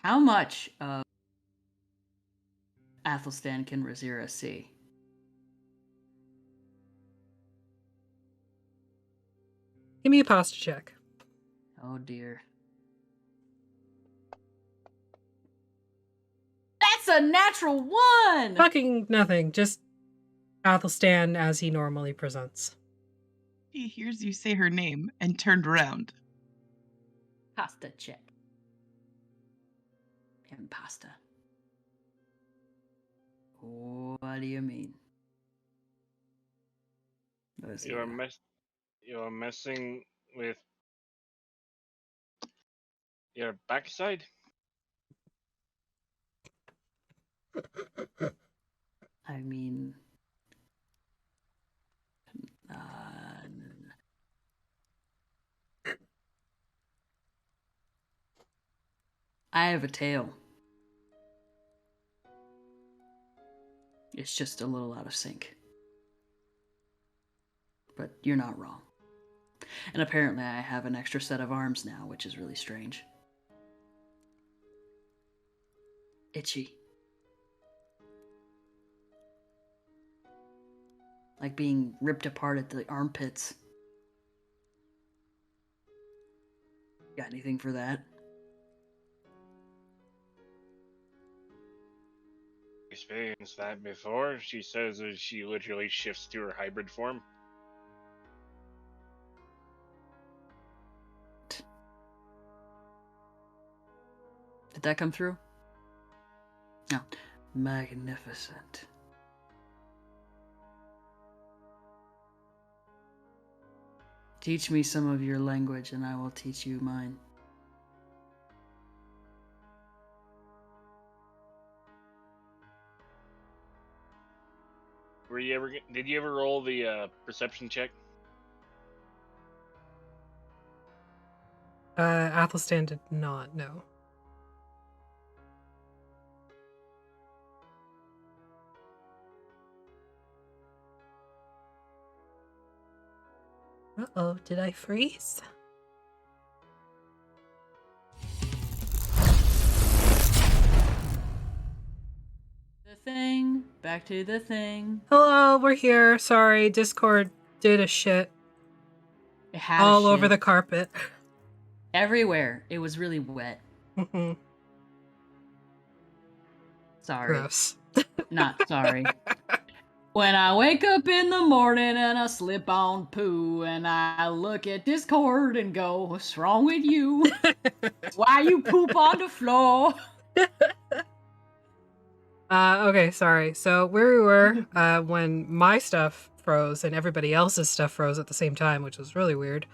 How much of Athelstan can Razira see? Give me a posture check. Oh dear. That's a natural one! Fucking nothing. Just Athelstan as he normally presents. He hears you say her name and turned around. Pasta check. Having pasta. What do you mean? You're messing with your backside. I mean, I have a tail. It's just a little out of sync. But you're not wrong. And apparently I have an extra set of arms now, which is really strange. Itchy. Like being ripped apart at the armpits. Got anything for that? Experienced that before. She says that she literally shifts to her hybrid form. Did that come through? No. Magnificent. Teach me some of your language and I will teach you mine. Did you ever roll the perception check? Athelstan did not know. Uh-oh, did I freeze? The thing. Back to the thing. Hello, we're here. Sorry, Discord did a shit It had all a over shit. the carpet. Everywhere. It was really wet. Mhm. Sorry. Gross. Not sorry. When I wake up in the morning and I slip on poo and I look at Discord and go, what's wrong with you? Why you poop on the floor? Okay, sorry. So where we were when my stuff froze and everybody else's stuff froze at the same time, which was really weird.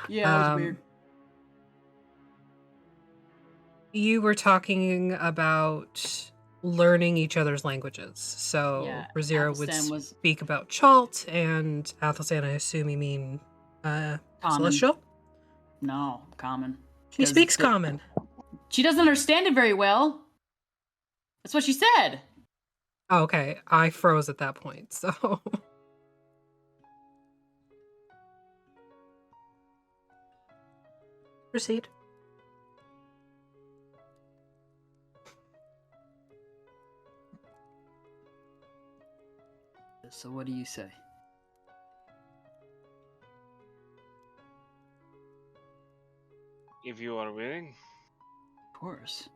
Yeah, it was weird. You were talking about learning each other's languages. So Yeah, Razira would Athelstan was speak about Chalt, and Athelstan, I assume you mean common. Celestial? No, common. She speaks common. She doesn't understand it very well. That's what she said. Oh, okay, I froze at that point, so... Proceed. So what do you say? If you are willing. Of course.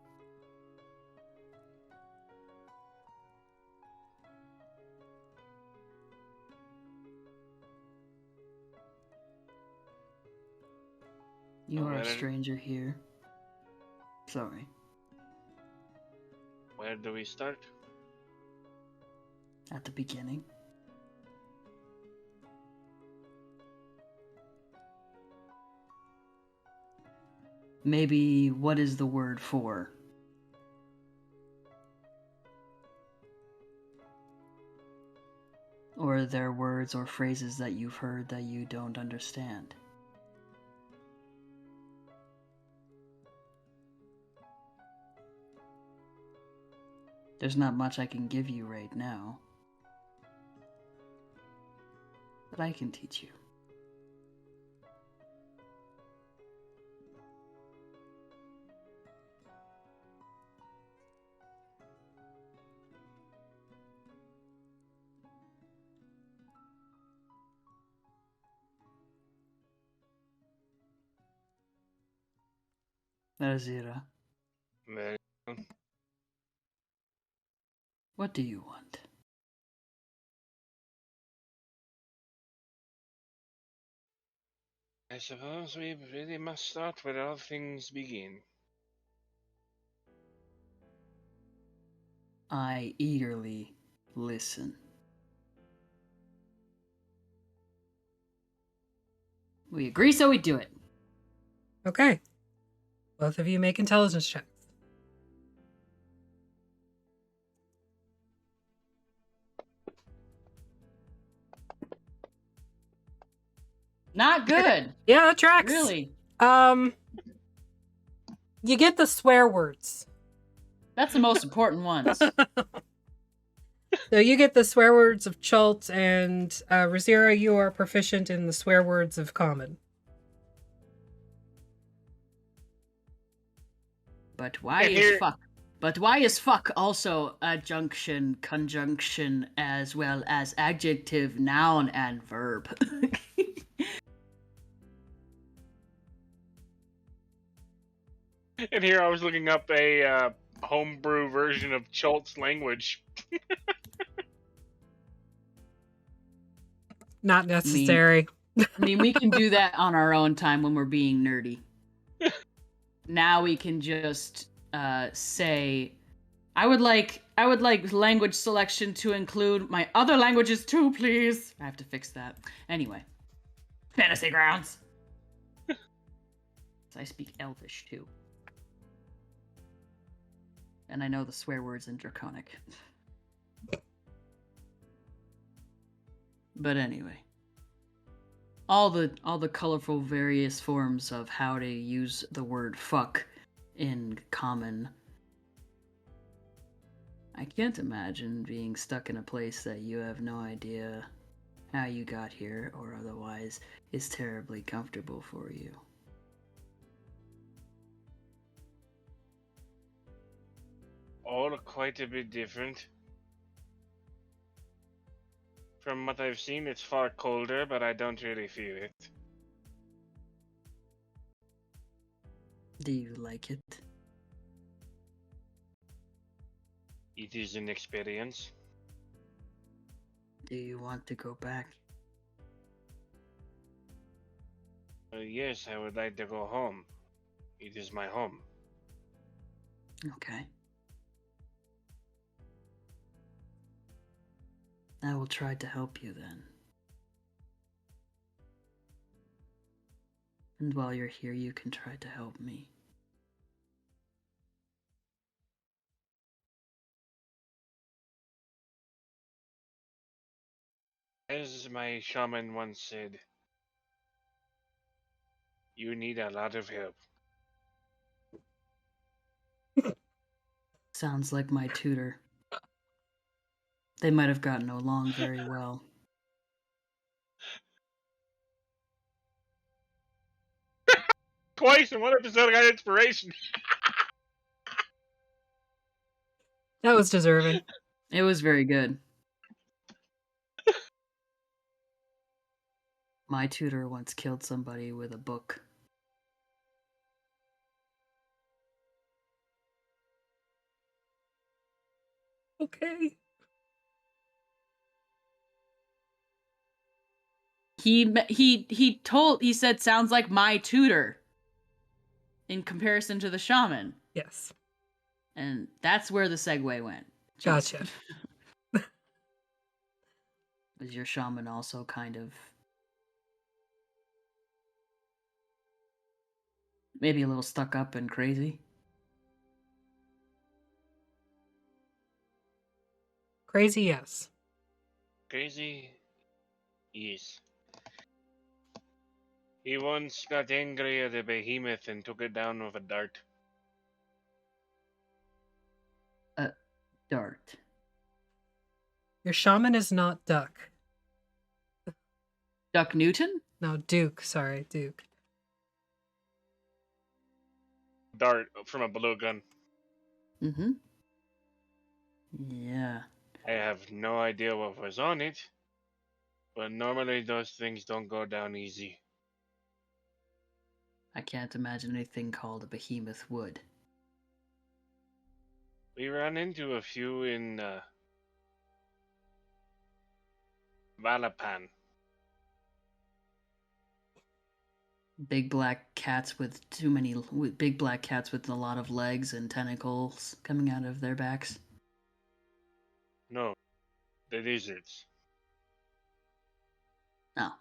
You are a stranger here. Sorry. Where do we start? At the beginning. Maybe what is the word for? Or are there words or phrases that you've heard that you don't understand? There's not much I can give you right now, but I can teach you. Azira, Well, what do you want? I suppose we really must start where all things begin. I eagerly listen. We agree, so we do it. Okay. Both of you make intelligence checks. Not good. Yeah, that tracks. Really. You get the swear words. That's the most important ones. So you get the swear words of Chult, and Razira, you are proficient in the swear words of Common. But why And is here- fuck? But why is fuck also adjunction, conjunction, as well as adjective, noun, and verb? And here I was looking up a homebrew version of Cholt's language. Not necessary. I mean, we can do that on our own time when we're being nerdy. Now we can just say, I would like language selection to include my other languages too, please. I have to fix that. Anyway, fantasy grounds. I speak Elvish too, and I know the swear words in Draconic. But anyway, all the colorful various forms of how to use the word fuck in Common. I can't imagine being stuck in a place that you have no idea how you got here or otherwise is terribly comfortable for you. All quite a bit different. From what I've seen, it's far colder, but I don't really feel it. Do you like it? It is an experience. Do you want to go back? Yes, I would like to go home. It is my home. Okay. I will try to help you then. And while you're here, you can try to help me. As my shaman once said, you need a lot of help. Sounds like my tutor. They might have gotten along very well. Twice in one episode, I got inspiration. That was deserving. It was very good. My tutor once killed somebody with a book. Okay. He said sounds like my tutor in comparison to the shaman. Yes. And that's where the segue went. Gotcha. Was your shaman also kind of maybe a little stuck up and crazy? Crazy, yes. crazy? Yes. He once got angry at a behemoth and took it down with a dart. Dart. Your shaman is not Duck. Duck Newton? No, Duke. Sorry, Duke. Dart from a blowgun. Mm-hmm. Yeah. I have no idea what was on it, but normally those things don't go down easy. I can't imagine anything called a behemoth would. We ran into a few in Valapan. Big black cats with big black cats with a lot of legs and tentacles coming out of their backs. No, the lizards. Oh.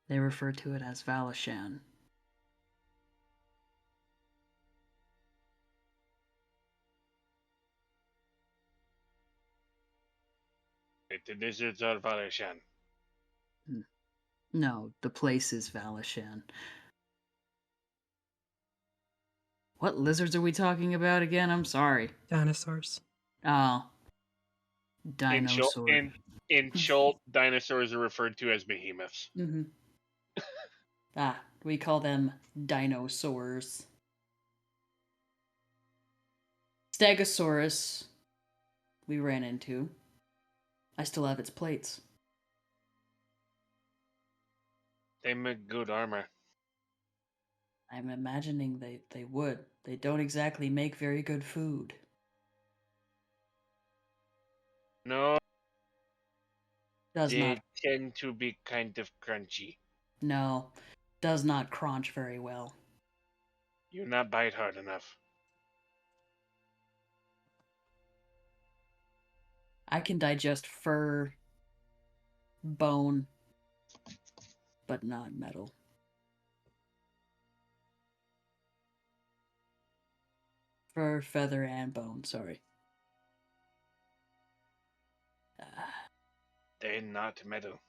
They refer to it as Valashan. The lizards are Valashan. No, the place is Valashan. What lizards are we talking about again? I'm sorry. Dinosaurs. Oh. In Dinosaur. Chult, dinosaurs are referred to as behemoths. Mm-hmm. We call them dinosaurs. Stegosaurus, we ran into. I still have its plates. They make good armor. I'm imagining they would. They don't exactly make very good food. No, Does they not. tend to be kind of crunchy. No. Does not crunch very well. You not bite hard enough. I can digest fur, bone, but not metal. Fur, feather, and bone, sorry. They're not metal.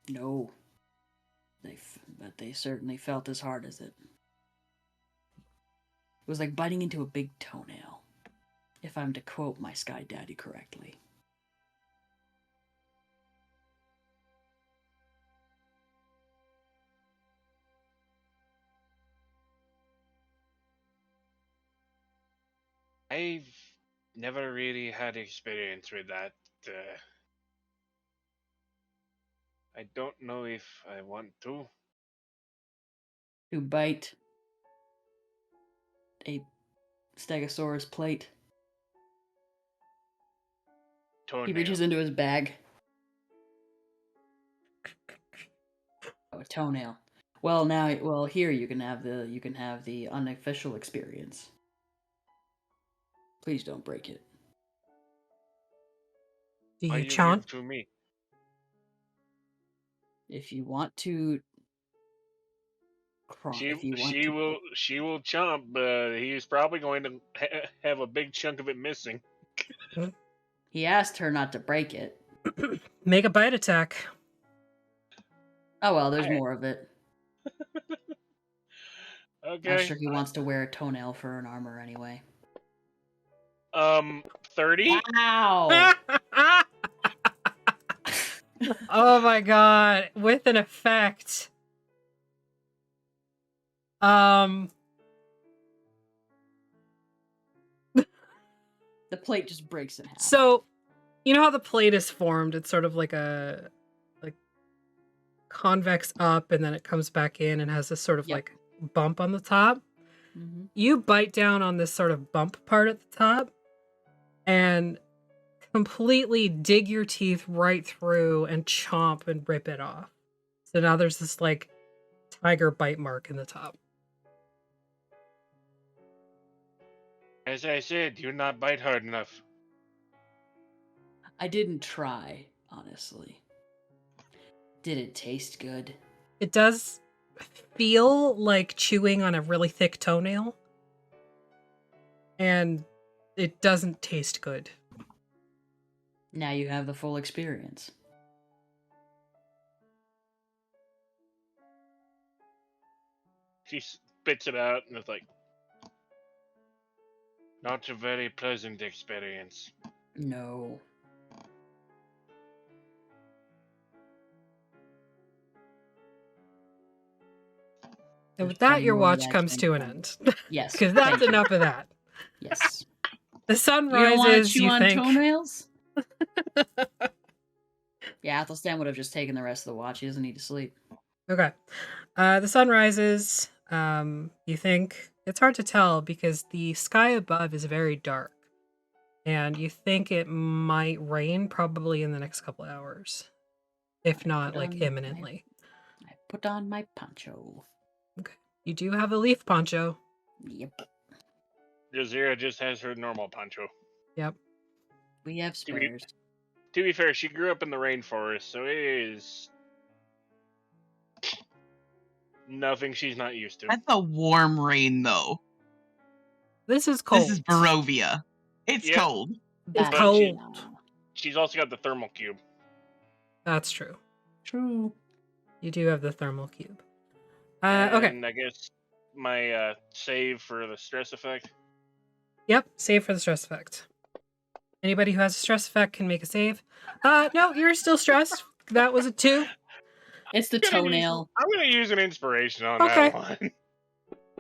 No. But they certainly felt as hard as it. It was like biting into a big toenail, if I'm to quote my Sky Daddy correctly. I've never really had experience with that. I don't know if I want to. To bite a Stegosaurus plate. Toenail. He reaches into his bag. Oh, a toenail. Well, here you can have the unofficial experience. Please don't break it. Do Why you you give chomp? to me? If you want to She will chomp, but he's probably going to have a big chunk of it missing. He asked her not to break it. Make a bite attack. Oh well, there's more of it. Okay. Not sure he wants to wear a toenail for an armor anyway. 30? Wow! Oh my god, with an effect. The plate just breaks in half. So, you know how the plate is formed? It's sort of like a convex up and then it comes back in and has this sort of like bump on the top. Mm-hmm. You bite down on this sort of bump part at the top and completely dig your teeth right through and chomp and rip it off. So now there's this like tiger bite mark in the top. As I said, you're not bite hard enough. I didn't try, honestly. Did it taste good? It does feel like chewing on a really thick toenail. And It doesn't taste good. Now you have the full experience. She spits it out and it's like, not a very pleasant experience. No. And There's with that, plenty your more where watch that comes came to an from. end. Yes. Because that's thank you. enough of that. Yes. The sun You don't want to rises, chew you on think. toenails? Yeah, Athelstan would have just taken the rest of the watch. He doesn't need to sleep. Okay. The sun rises. You think it's hard to tell because the sky above is very dark. And you think it might rain probably in the next couple hours. If not, like, imminently. I put on my poncho. Okay. You do have a leaf poncho. Yep. Jazeera just has her normal poncho. Yep. We have To be- spares. To be fair, she grew up in the rainforest, so it is nothing she's not used to. That's a warm rain, though. This is cold. This is Barovia. It's Yep. cold. It's But cold. She's also got the thermal cube. That's true. True. You do have the thermal cube. Okay. And I guess my save for the stress effect. Yep. Save for the stress effect. Anybody who has a stress effect can make a save. No, you're still stressed. That was a 2. It's the toenail. I'm gonna use an inspiration on Okay. that one.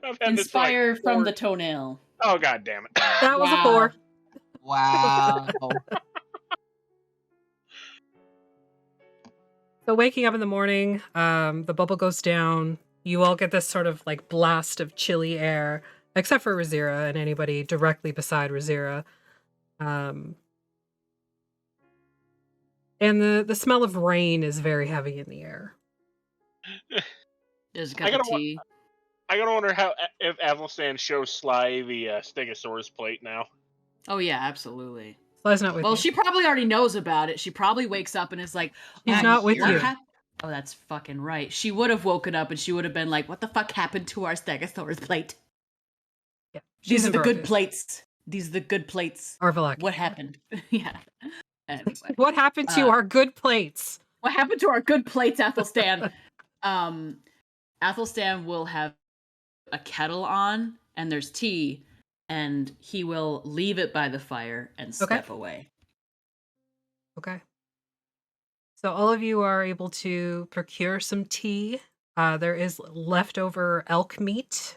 I've had this for, like, Inspire from 4 the toenail. Oh, god damn it. That was a Wow. 4. Wow. So waking up in the morning, the bubble goes down. You all get this sort of like blast of chilly air, except for Razira and anybody directly beside Razira. And the smell of rain is very heavy in the air. There's a I cup of gotta wa- tea. I gotta wonder if Athelstan shows Sly the Stegosaurus plate now. Oh yeah, absolutely. Sly's not with Well, you. she probably already knows about it. She probably wakes up and is like, She's "Oh, not with what you. Oh, that's fucking right. She would have woken up and she would have been like, "What the fuck happened to our Stegosaurus plate? Yeah, These she's are in the good Barovia. plates. These are the good plates. Arvalak. What happened?" Yeah. Anyway. What happened to our good plates? What happened to our good plates, Athelstan? Athelstan will have a kettle on and there's tea, and he will leave it by the fire and step away. Okay. So all of you are able to procure some tea. There is leftover elk meat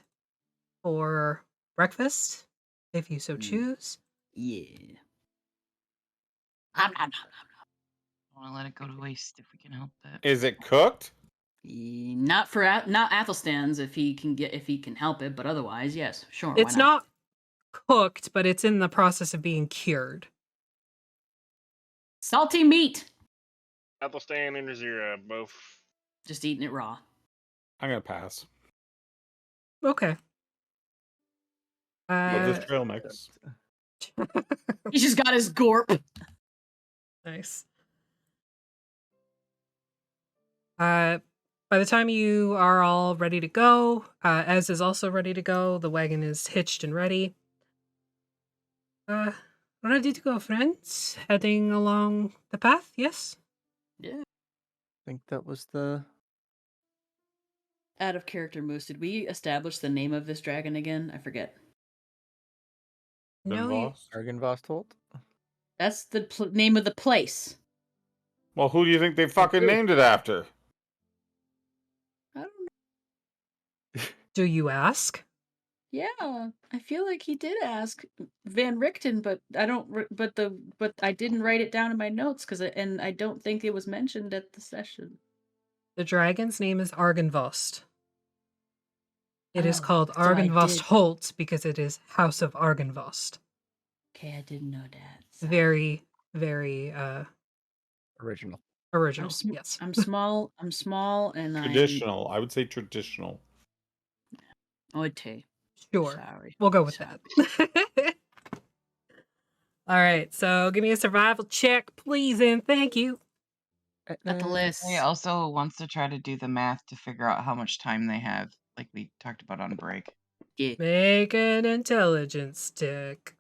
for breakfast, if you so choose. Yeah. I want to let it go to waste if we can help that. Is it cooked? Not for not Athelstan's if he can help it, but otherwise, yes, sure. It's why not? not cooked, but it's in the process of being cured. Salty meat. Athelstan and Razira both. Just eating it raw. I'm gonna pass. Okay. Love this trail mix. He's just got his gorp. Nice. By the time you are all ready to go, Ez is also ready to go. The wagon is hitched and ready. Ready to go, friends? Heading along the path, yes? Yeah. I think that was the. Out of character, Moose, did we establish the name of this dragon again? I forget. No, Voss? Argenvost. That's the name of the place. Well, who do you think they fucking Agree. named it after? I don't know. do you ask? Yeah, I feel like he did ask Van Richten, but I don't. But I didn't write it down in my notes and I don't think it was mentioned at the session. The dragon's name is Argenvost. It is Oh, called so I Argenvost did- Holt because it is House of Argenvost. Okay, I didn't know that. So- Very, very Original. original. Yes. I'm small. I'm small, and Traditional. I would say traditional. Okay. Sure. Sorry. We'll go with Sorry. that. All right. So give me a survival check, please, and thank you. At the list. He also wants to try to do the math to figure out how much time they have, like we talked about on break. Yeah. Make an intelligence check.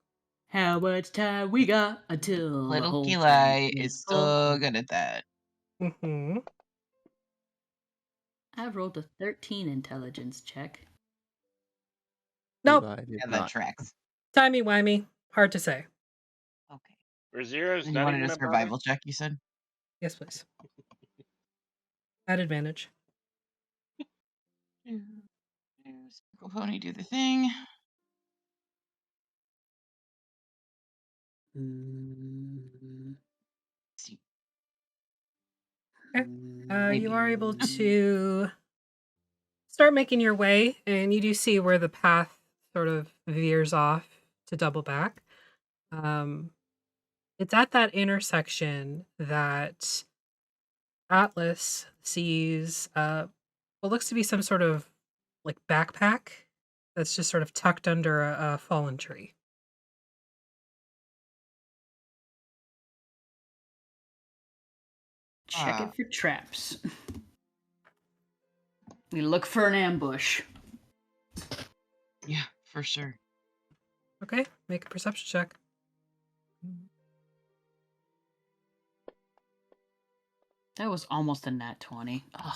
How much time we got until the Little whole Eli thing is full? so good at that. Mm-hmm. I rolled a 13 intelligence check. Nope. Levi did Yeah, that not. tracks. Timey-wimey. Hard to say. Okay. Or zero's And you not wanted even a a survival check, you said? Yes, please. At advantage. Circle pony, do the thing. See. Okay. You are able Mm. to start making your way, and you do see where the path sort of veers off to double back. It's at that intersection that Atlas sees what looks to be some sort of like backpack that's just sort of tucked under a fallen tree. Check Ah. it for traps. We look for an ambush. Yeah, for sure. Okay, make a perception check. That was almost a nat 20. Ugh.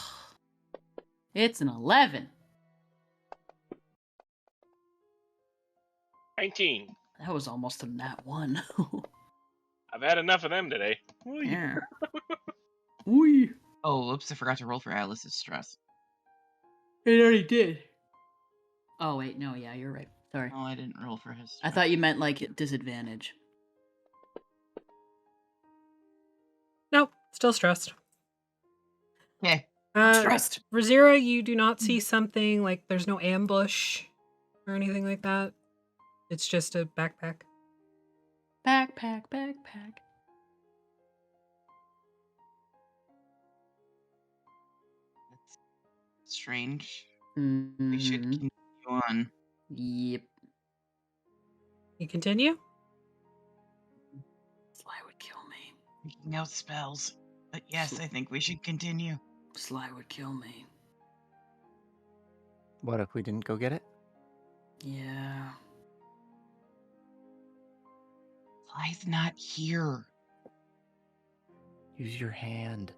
It's an 11. 19. That was almost a nat 1. I've had enough of them today. Yeah. Wee. Oh, oops, I forgot to roll for Alice's stress. It already did. Oh, wait, no, yeah, you're right. Sorry. Oh, I didn't roll for his I stress. thought you meant like disadvantage. Nope, still stressed. Okay. I'm stressed. Razira, you do not see something like there's no ambush or anything like that. It's just a backpack. Backpack. That's strange. Mm-hmm. We should continue on. Yep. You continue? Sly would kill me. Making out spells. But yes, I think we should continue. Sly would kill me. What if we didn't go get it? Yeah. Sly's not here. Use your hand.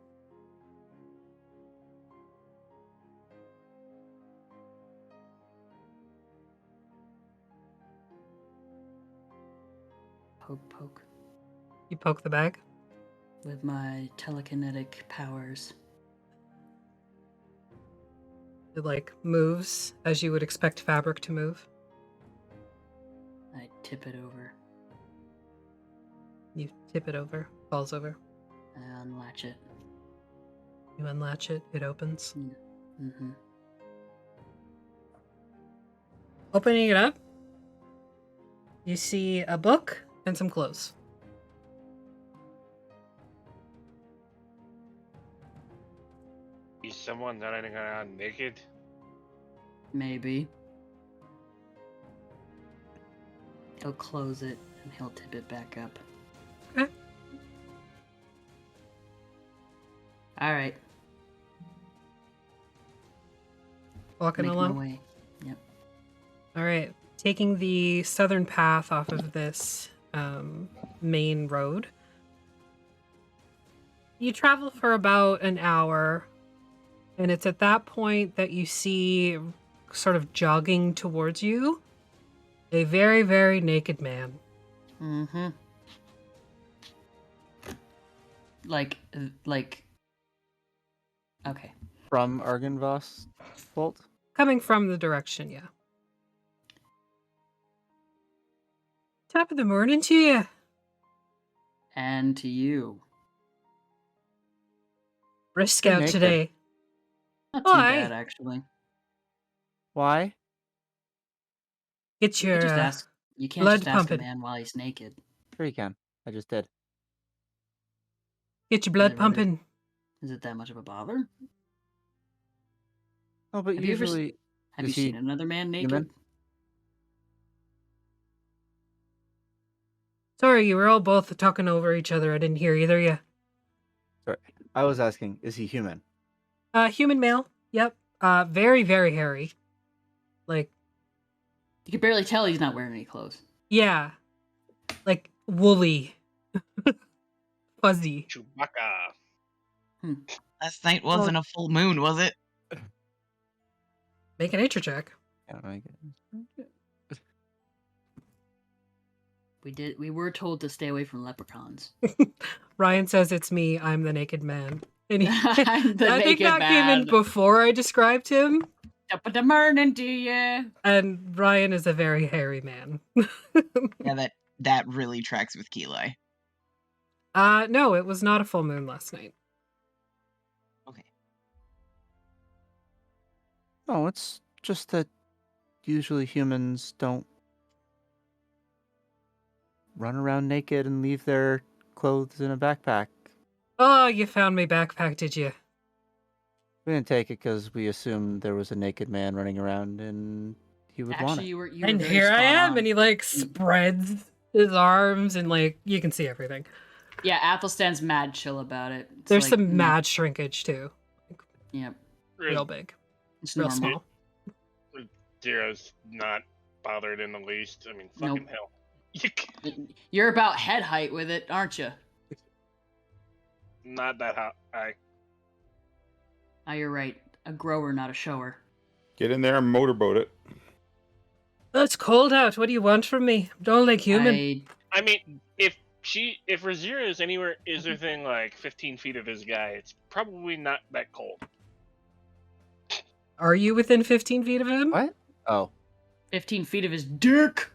Poke. You poke the bag. With my telekinetic powers. It like moves as you would expect fabric to move. I tip it over. You tip it over, falls over. I unlatch it. You unlatch it, it opens. Mm-hmm. Opening it up, you see a book and some clothes. Is someone running around naked? Maybe. He'll close it and he'll tip it back up. Okay. Alright. Walking Make along. my way. Yep. All right, taking the southern path off of this main road. You travel for about an hour, and it's at that point that you see, sort of jogging towards you, a very, very naked man. Mm-hmm. Like, okay. From Argynvost Vault? Coming from the direction, yeah. Top of the morning to you. And to you. Brisk You're out naked. today. Not too Why? bad, actually. Why? Get You your can just ask. You can't blood just ask a pumping. man while he's naked. Sure you can. I just did. Get your blood it really- pumping. Is it that much of a bother? Oh, but Have you ever usually... Have Is you he seen another man naked? human? Sorry, you were all both talking over each other. I didn't hear either of you. Sorry. I was asking, is he human? Human male. Yep. Very, very hairy. Like, You can barely tell he's not wearing any clothes. yeah. woolly, fuzzy. Chewbacca. Last night wasn't a full moon, was it? Make a nature check. Can't make it. We were told to stay away from leprechauns. Ryan says it's me. I'm the naked man. And I'm the I think naked that came in man. before I described him. Up the morning to you. And Ryan is a very hairy man. Yeah, that really tracks with Keli. No, it was not a full moon last night. Okay. No, it's just that usually humans don't run around naked and leave their clothes in a backpack. Oh, you found my backpack, did you? We didn't take it because we assumed there was a naked man running around and he would want Actually, it. you were And very here I spot am, on. and he like spreads his arms, and like you can see everything. Yeah, Athelstan's mad chill about it. It's There's like, some mad shrinkage too, Yep, real big, it's real normal. small. Zero's not bothered in the least. I mean, fucking hell. You're about head height with it, aren't you? Not that hot. Oh, you're right. A grower, not a shower. Get in there and motorboat it. Oh, it's cold out. What do you want from me? Don't like human. I mean, if Razira is anywhere is within like 15 feet of this guy, it's probably not that cold. Are you within 15 feet of him? What? Oh. 15 feet of his dick.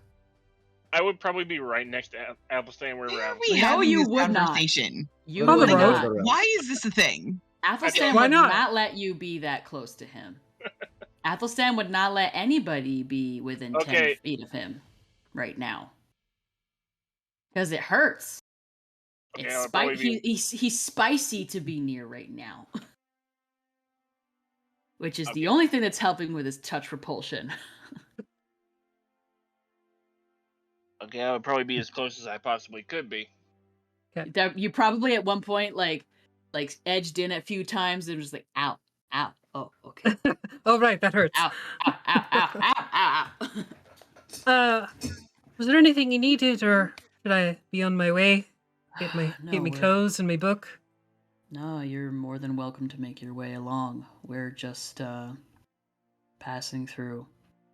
I would probably be right next to Athelstan where we're Where are at. we No, having you this would not. conversation? You On the would road. not. Why is this a thing? Athelstan Why would not? not let you be that close to him. Athelstan would not let anybody be within 10 feet of him right now. Because it hurts. Okay, It's he's spicy to be near right now. Which is the only thing that's helping with his touch repulsion. Okay, I would probably be as close as I possibly could be. That you probably at one point like edged in a few times and was like, ow, ow, oh, okay. Oh, right, that hurts. Ow, ow, ow, ow, ow, ow. Was there anything you needed, or should I be on my way? Get me clothes and my book? No, you're more than welcome to make your way along. We're just passing through,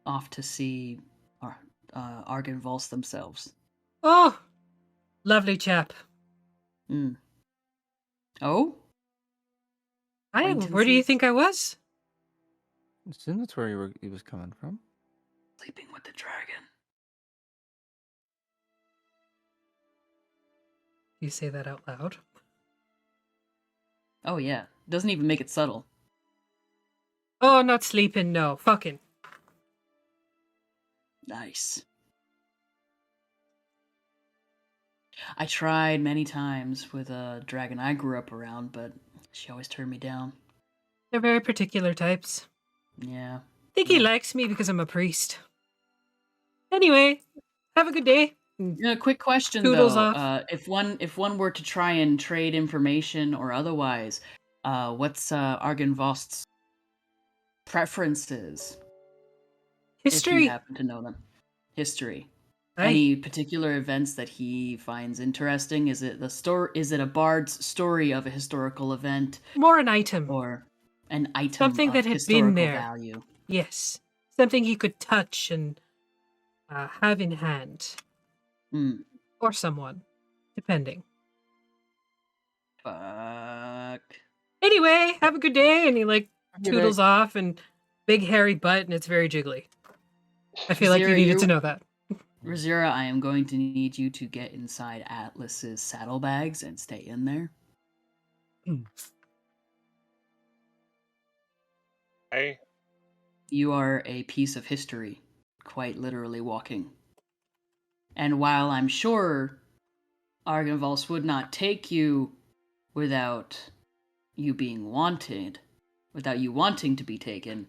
off to see Argenvols themselves. Oh, lovely chap. Oh? Where do you think I was? I assume that's where he was coming from. Sleeping with the dragon. You say that out loud. Oh yeah, doesn't even make it subtle. Oh, not sleeping, no. Fucking. Nice. I tried many times with a dragon I grew up around, but she always turned me down. They're very particular types. Yeah. I think he likes me because I'm a priest. Anyway, have a good day. Yeah, quick question Toodles though. off. If one were to try and trade information or otherwise, what's Argenvost's preferences? If History. you happen to know them. History. Aye. Any particular events that he finds interesting? Is it a bard's story of a historical event? More an item. Or an item something of that had historical been there. value? Yes. Something he could touch and have in hand. Or someone. Depending. Fuck. Anyway, have a good day. And he like toodles off and big hairy butt, and it's very jiggly. I feel like you needed to know that. Razira, I am going to need you to get inside Atlas's saddlebags and stay in there. Hey. You are a piece of history, quite literally walking. And while I'm sure Argenvols would not take you without you being wanted, without you wanting to be taken,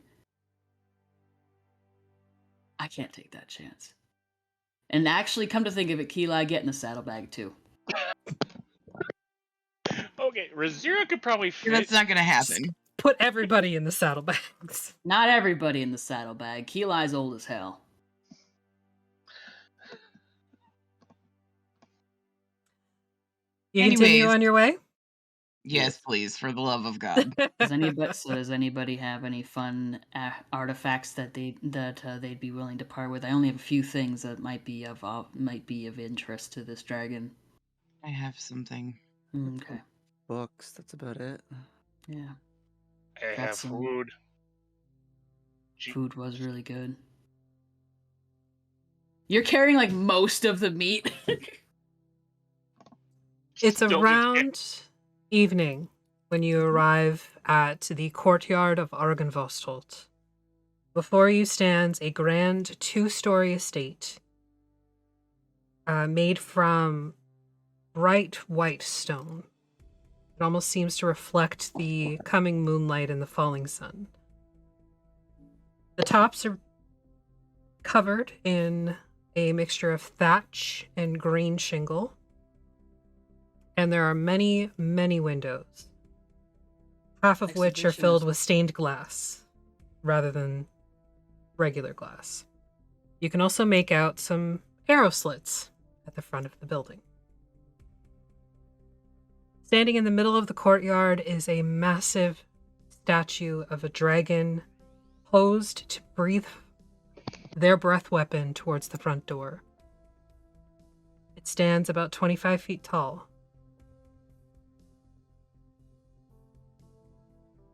I can't take that chance. And actually, come to think of it, Keli, get in the saddlebag too. Okay, Razira could probably fit. That's not gonna happen. Put everybody in the saddlebags. Not everybody in the saddlebag. Keli's old as hell. You continue Anyways. on your way? Yes, please, for the love of God. Does anybody have any fun artifacts that they'd be willing to part with? I only have a few things that might be of interest to this dragon. I have something. Okay. Books, that's about it. Yeah. I Got have some- food. Food was really good. You're carrying like most of the meat. It's Still just- around evening when you arrive at the courtyard of Argenvostolt. Before you stands a grand 2-story estate made from bright white stone. It almost seems to reflect the coming moonlight and the falling sun. The tops are covered in a mixture of thatch and green shingle. And there are many, many windows, half of which are filled Exhibitions. with stained glass rather than regular glass. You can also make out some arrow slits at the front of the building. Standing in the middle of the courtyard is a massive statue of a dragon posed to breathe their breath weapon towards the front door. It stands about 25 feet tall.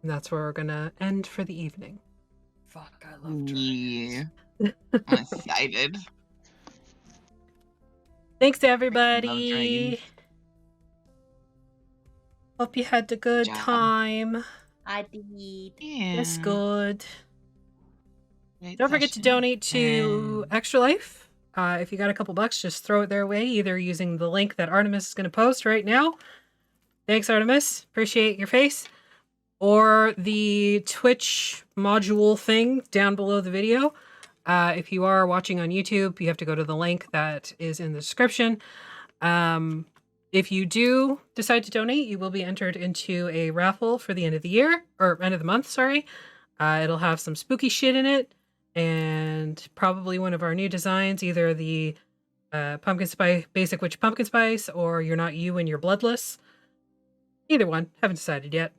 And that's where we're gonna end for the evening. Fuck, I love dragons. Yeah. I'm excited. Thanks, Love everybody. dragons. Hope you had a good job. time. I did. Yeah. That's good. Great Don't forget to session. donate to And Extra Life. If you got a couple bucks, just throw it their way, either using the link that Artemis is going to post right now. Thanks, Artemis. Appreciate your face. Or the Twitch module thing down below the video. If you are watching on YouTube, you have to go to the link that is in the description. If you do decide to donate, you will be entered into a raffle for the end of the year, or end of the month, sorry. It'll have some spooky shit in it, and probably one of our new designs, either the pumpkin spice, basic witch pumpkin spice, or You're Not You and You're Bloodless. Either one, haven't decided yet.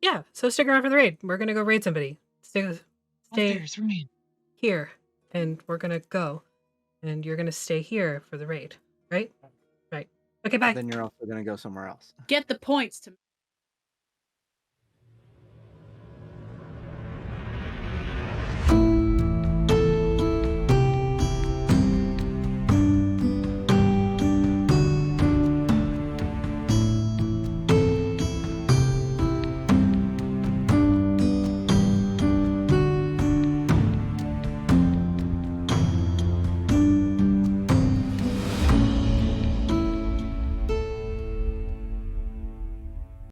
Yeah, so stick around for the raid. We're gonna go raid somebody. Stay there's rain. here, and we're gonna go, and you're gonna stay here for the raid, right? Right. Okay, bye. Then you're also gonna go somewhere else. Get the points to